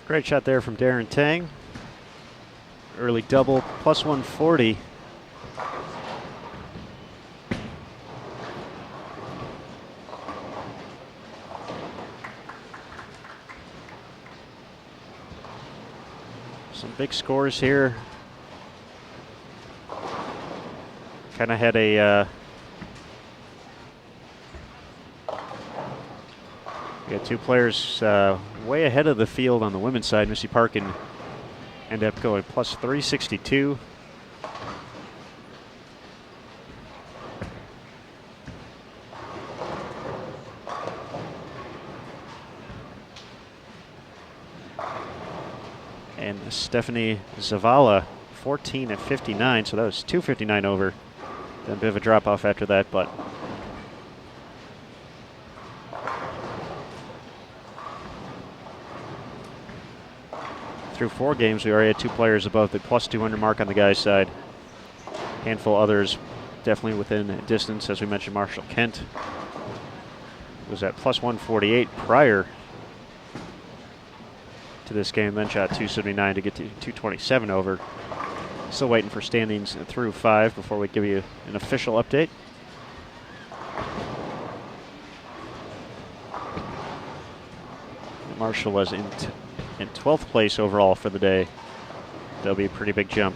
Great shot there from Darren Tang. Early double, plus 140. Some big scores here. Kind of had a we got two players way ahead of the field on the women's side. Missy Parkin ended up going plus 362. And Stephanie Zavala, 14 at 59, so that was 259 over. Then a bit of a drop off after that, but through 4 games, we already had 2 players above the plus 200 mark on the guys' side. Handful others definitely within distance. As we mentioned, Marshall Kent was at plus 148 prior to this game, then shot 279 to get to 227 over. Still waiting for standings through 5 before we give you an official update. Marshall was in 12th place overall for the day. That'll be a pretty big jump.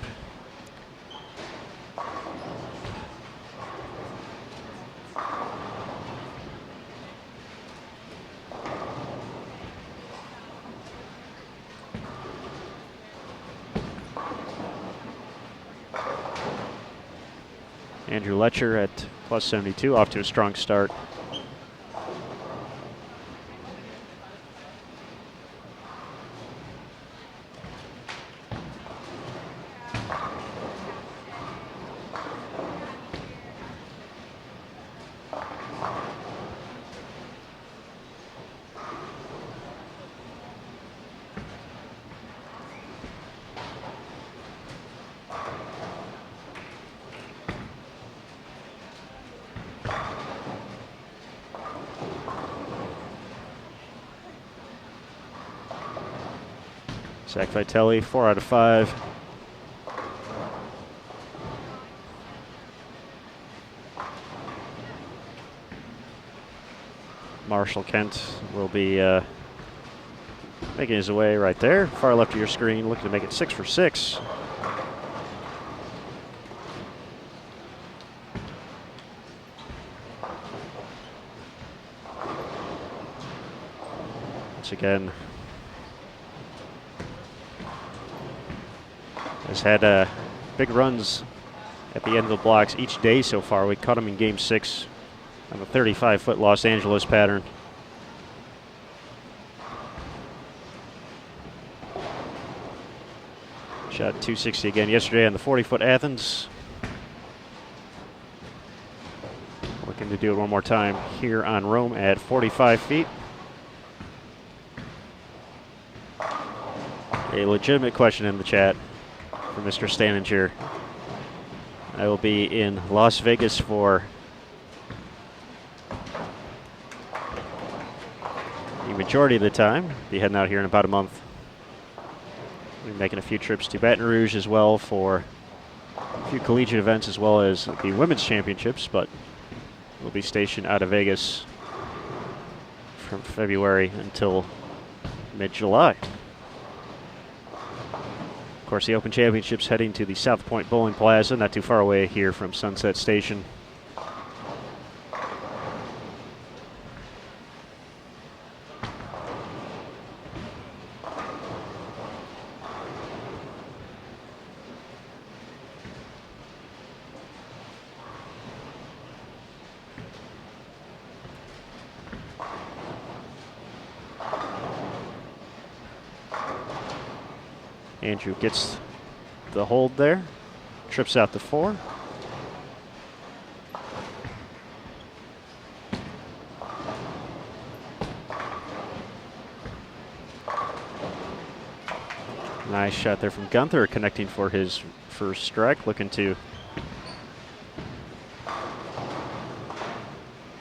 Andrew Letcher at plus 72, off to a strong start. Zach Vitelli, 4 out of 5. Marshall Kent will be making his way right there, far left of your screen, looking to make it 6 for 6. Once again, has had big runs at the end of the blocks each day so far. We caught him in Game 6 on the 35-foot Los Angeles pattern. Shot 260 again yesterday on the 40-foot Athens. Looking to do it one more time here on Rome at 45 feet. A legitimate question in the chat for Mr. Staninger. I will be in Las Vegas for the majority of the time. Be heading out here in about a month. We'll be making a few trips to Baton Rouge as well for a few collegiate events as well as the women's championships, but we'll be stationed out of Vegas from February until mid-July. Of course, the Open Championships heading to the South Point Bowling Plaza, not too far away here from Sunset Station. Andrew gets the hold there, trips out the 4. Nice shot there from Gunther, connecting for his first strike, looking to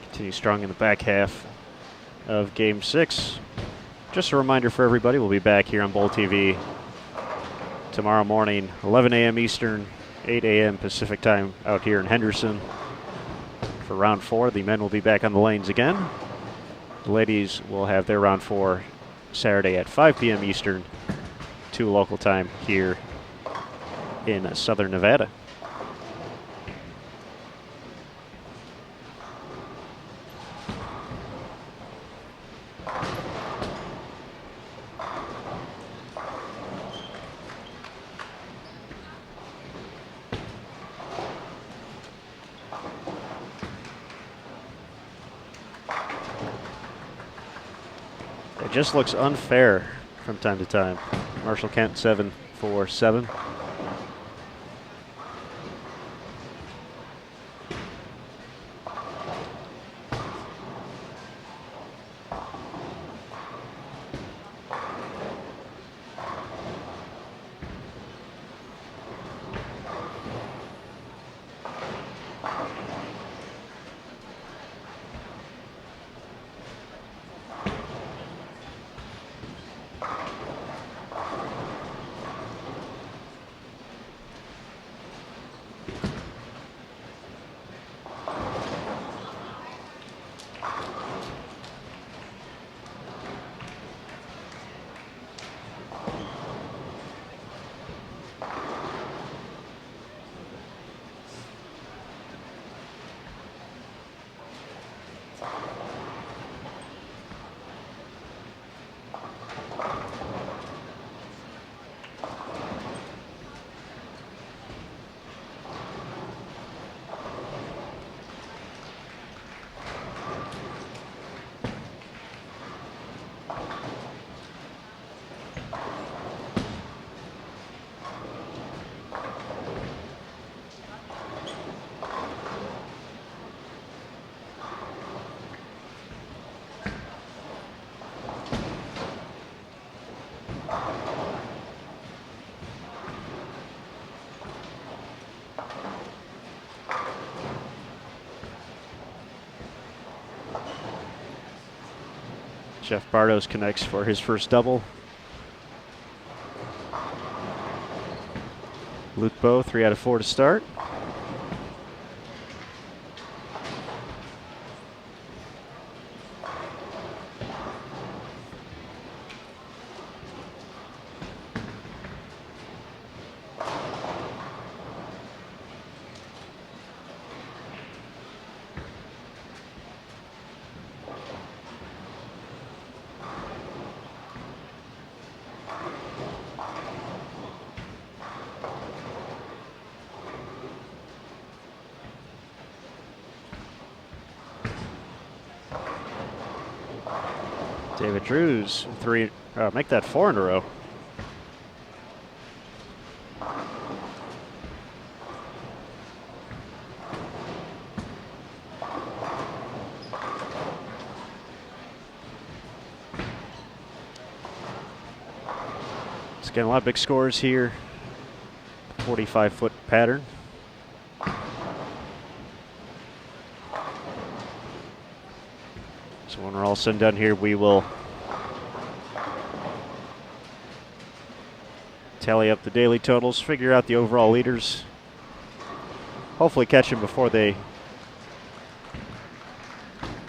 continue strong in the back half of Game 6. Just a reminder for everybody, we'll be back here on Bowl TV tomorrow morning, 11 a.m. Eastern, 8 a.m. Pacific time out here in Henderson for round 4. The men will be back on the lanes again. The ladies will have their round 4 Saturday at 5 p.m. Eastern, 2 local time here in Southern Nevada. It just looks unfair from time to time. Marshall Kent 7-4-7. Jeff Bartos connects for his first double. Luke Bowe, 3 out of 4 to start. David Drews, make that 4 in a row. It's getting a lot of big scores here. 45-foot pattern. So when we're all said and done here, we will tally up the daily totals, figure out the overall leaders, hopefully catch them before they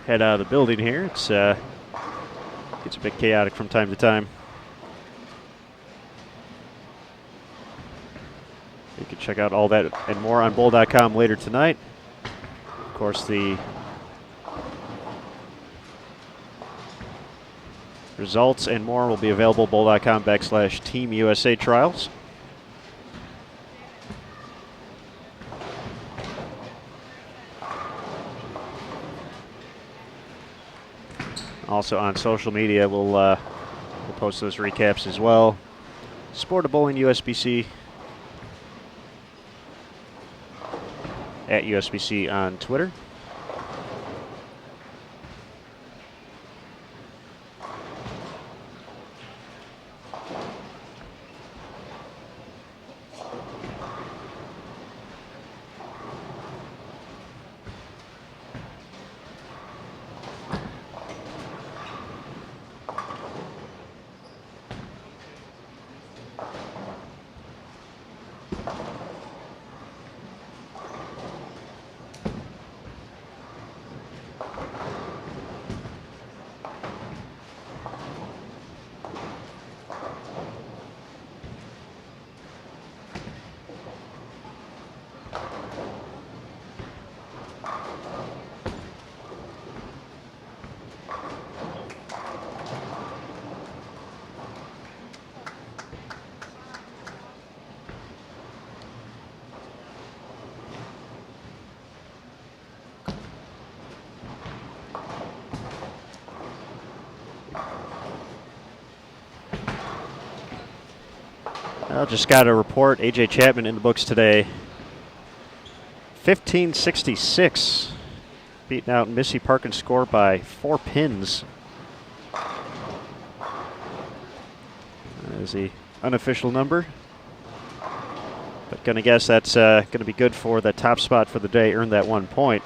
head out of the building here. It's gets a bit chaotic from time to time. You can check out all that and more on bowl.com later tonight. Of course, the results and more will be available bowl.com/Team USA Trials. Also on social media, we'll post those recaps as well. Sport of Bowling USBC at USBC on Twitter. Well, just got a report. A.J. Chapman in the books today. 1566. Beating out Missy Parkin's score by 4 pins. That is the unofficial number. But gonna guess that's gonna be good for the top spot for the day. Earned that 1 point.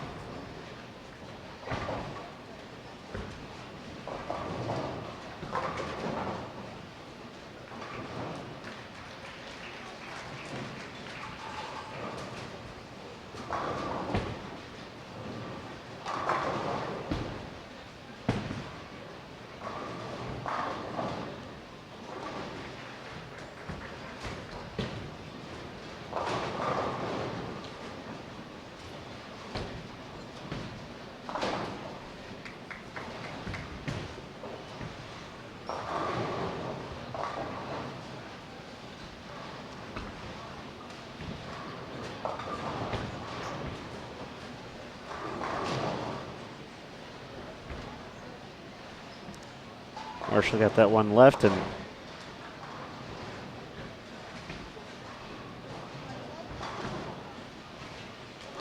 Marshall got that one left and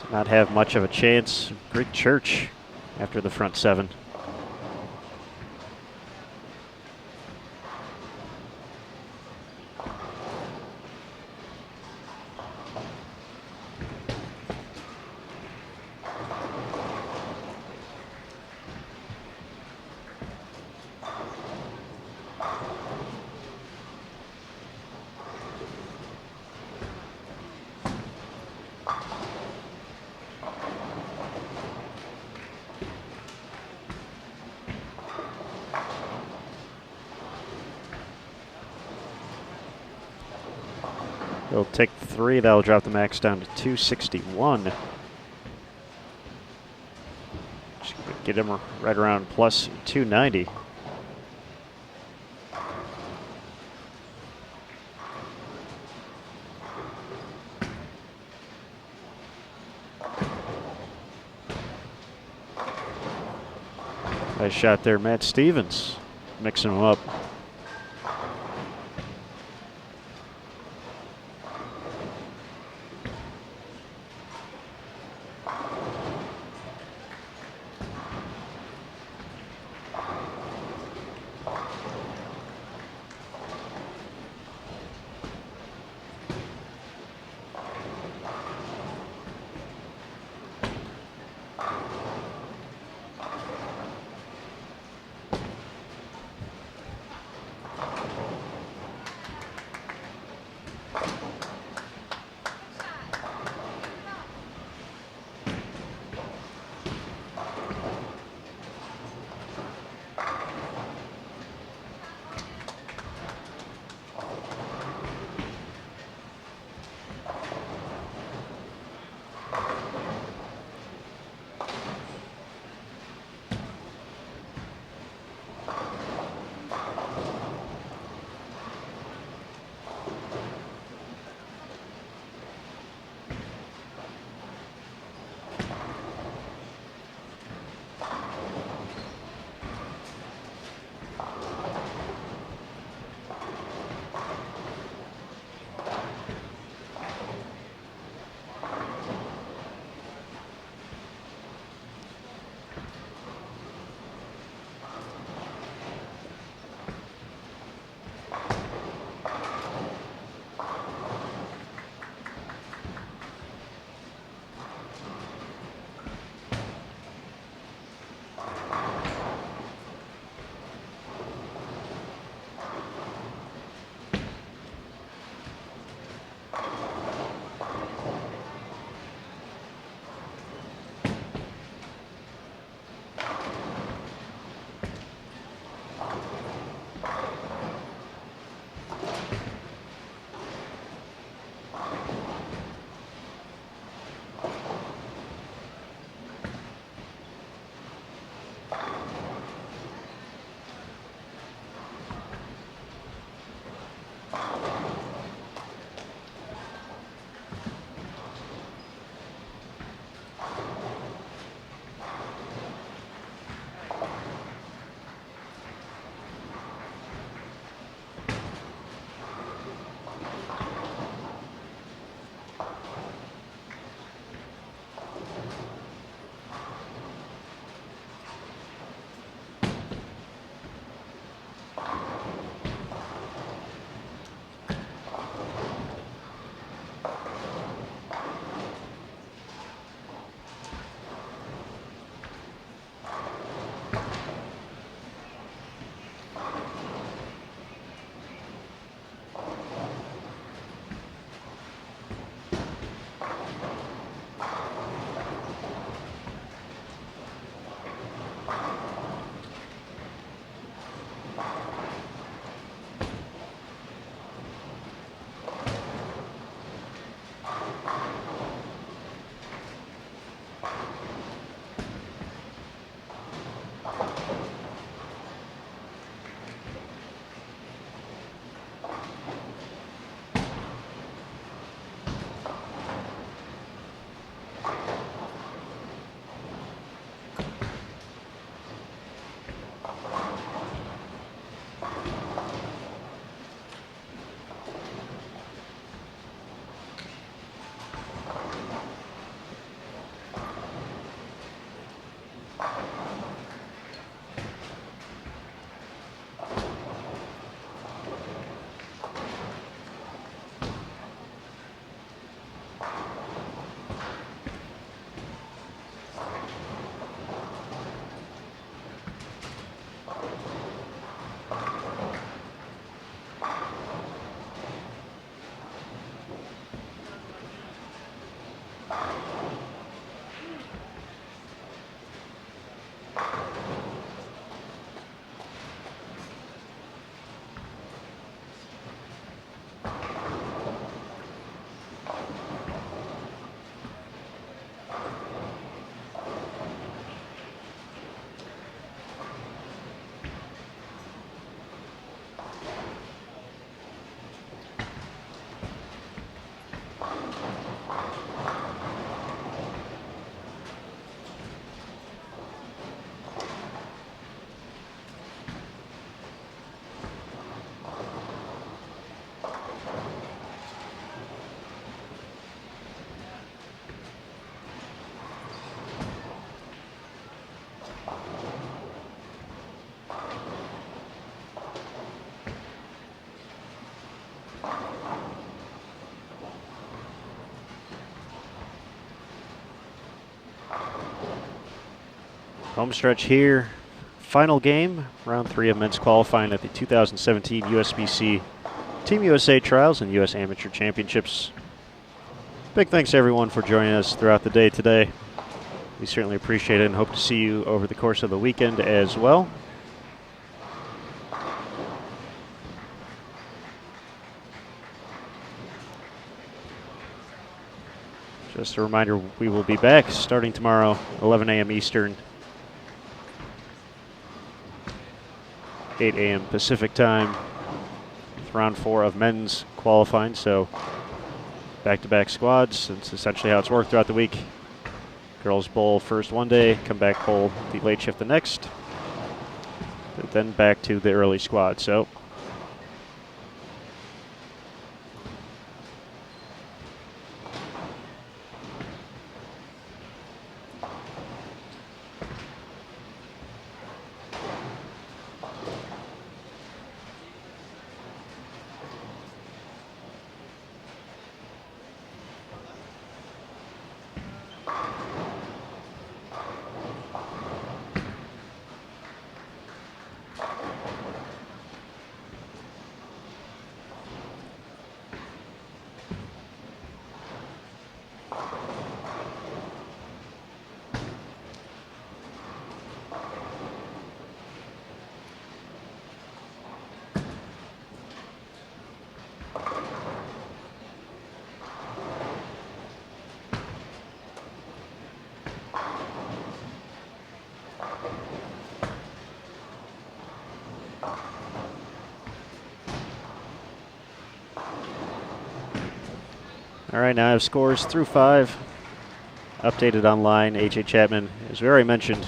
did not have much of a chance. Great Church after the front 7. He'll take 3. That'll drop the max down to 261. Get him right around plus 290. Nice shot there, Matt Stevens, mixing him up. Home stretch here. Final game, round 3 of men's qualifying at the 2017 USBC Team USA Trials and U.S. Amateur Championships. Big thanks to everyone for joining us throughout the day today. We certainly appreciate it and hope to see you over the course of the weekend as well. Just a reminder, we will be back starting tomorrow, 11 a.m. Eastern, 8 a.m. Pacific time, with round 4 of men's qualifying. So back-to-back squads. That's essentially how it's worked throughout the week. Girls bowl first one day, come back bowl the late shift the next, but then back to the early squad. So all right, now I have scores through 5 updated online. AJ Chapman, as we already mentioned,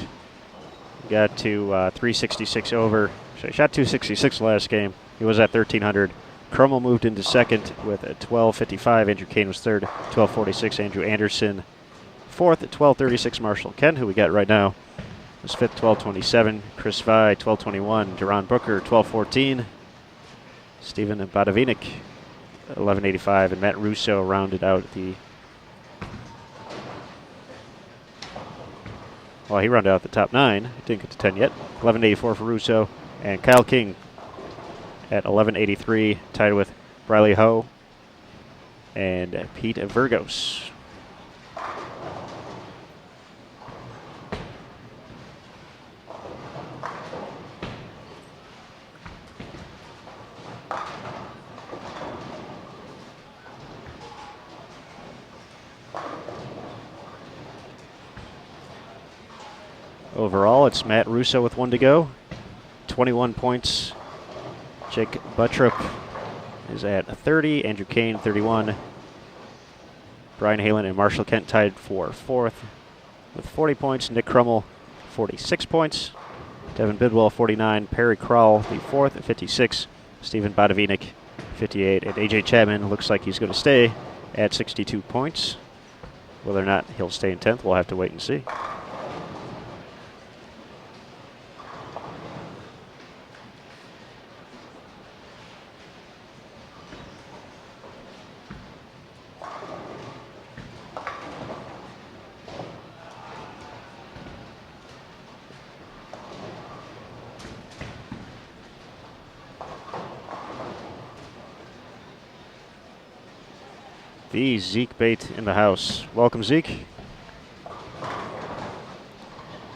got to 366 over. He shot 266 last game. He was at 1,300. Crummell moved into second with a 12.55. Andrew Kane was third, 12.46. Andrew Anderson fourth at 12.36. Marshall Kent, who we got right now, was fifth, 12.27. Chris Vi, 12.21. Duran Booker, 12.14. Stephen Badavinik, 11.85, and Matt Russo rounded out the. Well, he rounded out the top 9. He didn't get to 10 yet. 11.84 for Russo, and Kyle King at 11.83, tied with Briley Ho and Pete Virgos. Overall, it's Matt Russo with 1 to go. 21 points. Jake Buttrup is at 30. Andrew Kane, 31. Brian Halen and Marshall Kent tied for 4th with 40 points. Nick Crummell, 46 points. Devin Bidwell, 49. Perry Krall, the 4th at 56. Stephen Badavinik, 58. And AJ Chapman looks like he's going to stay at 62 points. Whether or not he'll stay in 10th, we'll have to wait and see. The Zeke Bate in the house. Welcome, Zeke.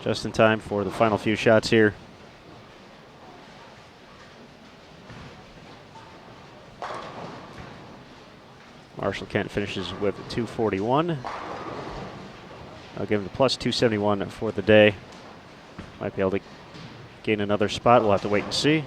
Just in time for the final few shots here. Marshall Kent finishes with 241. I'll give him the plus 271 for the day. Might be able to gain another spot. We'll have to wait and see.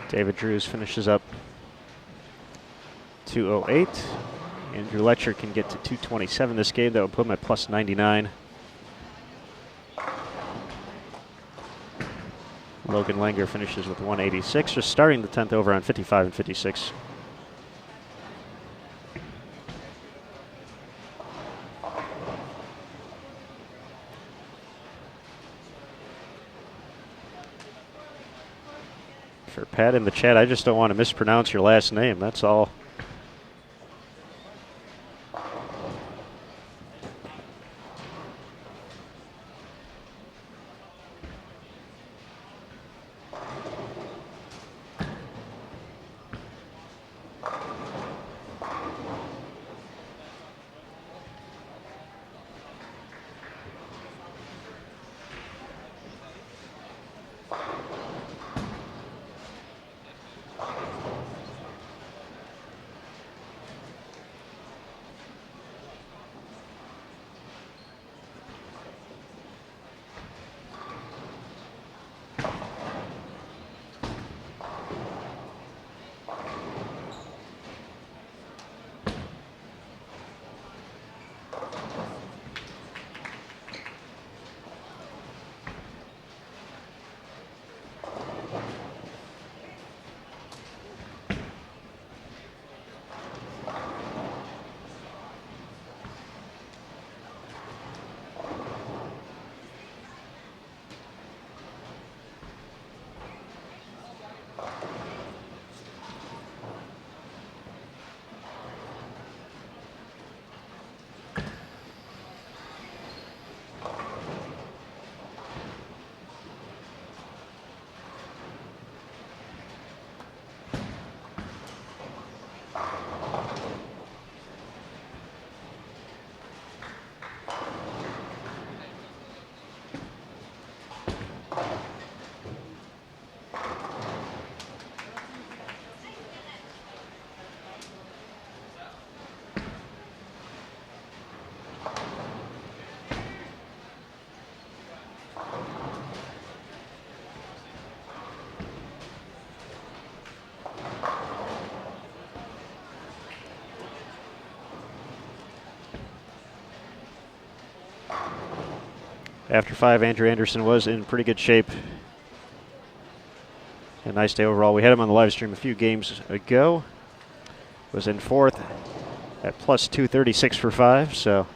David Drews finishes up 2:08. Andrew Letcher can get to 2:27 this game. That would put him at plus 99. Logan Langer finishes with 186, just starting the 10th over on 55 and 56. For Pat in the chat, I just don't want to mispronounce your last name, that's all. After 5, Andrew Anderson was in pretty good shape. A nice day overall. We had him on the live stream a few games ago. Was in 4th at plus 236 for 5, so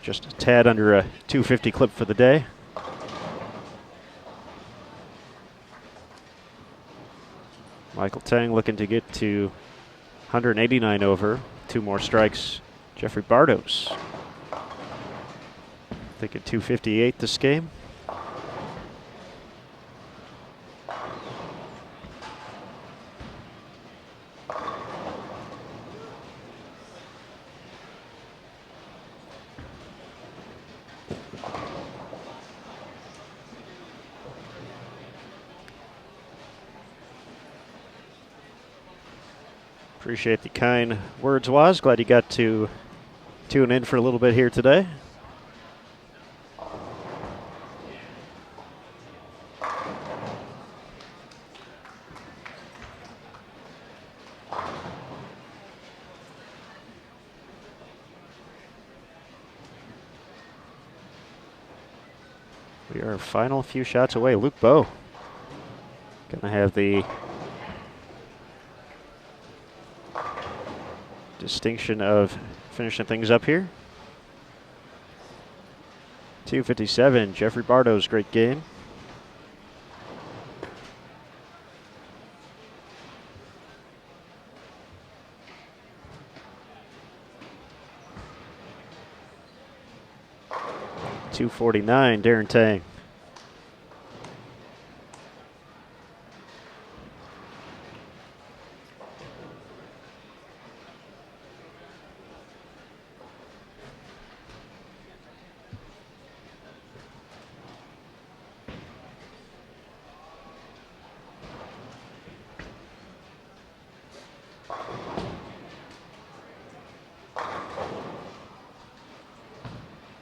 just a tad under a 250 clip for the day. Michael Tang looking to get to 189 over. 2 more strikes. Jeffrey Bardos thinking 258 this game. Appreciate the kind words, Waz. Glad you got to tune in for a little bit here today. We are final few shots away. Luke Bowe gonna have the distinction of finishing things up here. 257, Jeffrey Bardos, great game. .249, Darren Tang.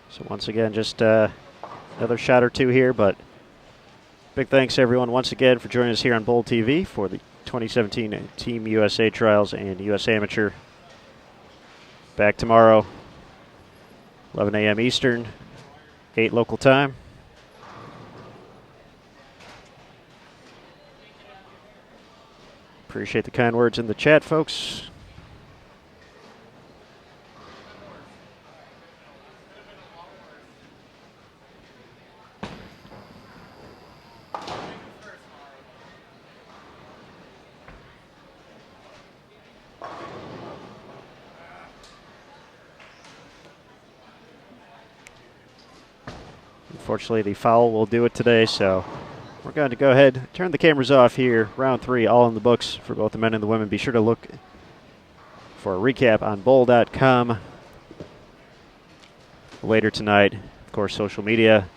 So once again, just another shot or two here, but Big thanks, everyone, once again for joining us here on Bowl TV for the 2017 Team USA Trials and US Amateur. Back tomorrow, 11 a.m. Eastern, 8 local time. Appreciate the kind words in the chat, folks. Unfortunately, the foul will do it today, so we're going to go ahead, turn the cameras off here. Round 3, all in the books for both the men and the women. Be sure to look for a recap on bowl.com later tonight. Of course, social media,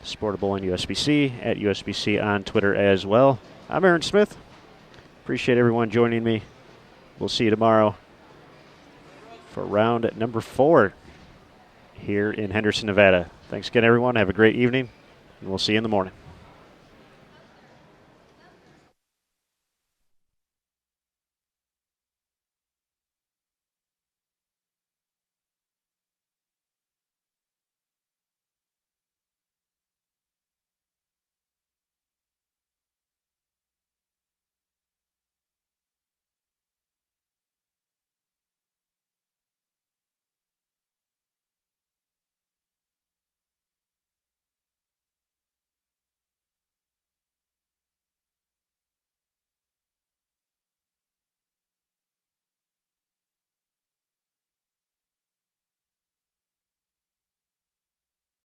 Sportable and USBC, at USBC on Twitter as well. I'm Aaron Smith. Appreciate everyone joining me. We'll see you tomorrow for round number 4 here in Henderson, Nevada. Thanks again, everyone. Have a great evening, and we'll see you in the morning.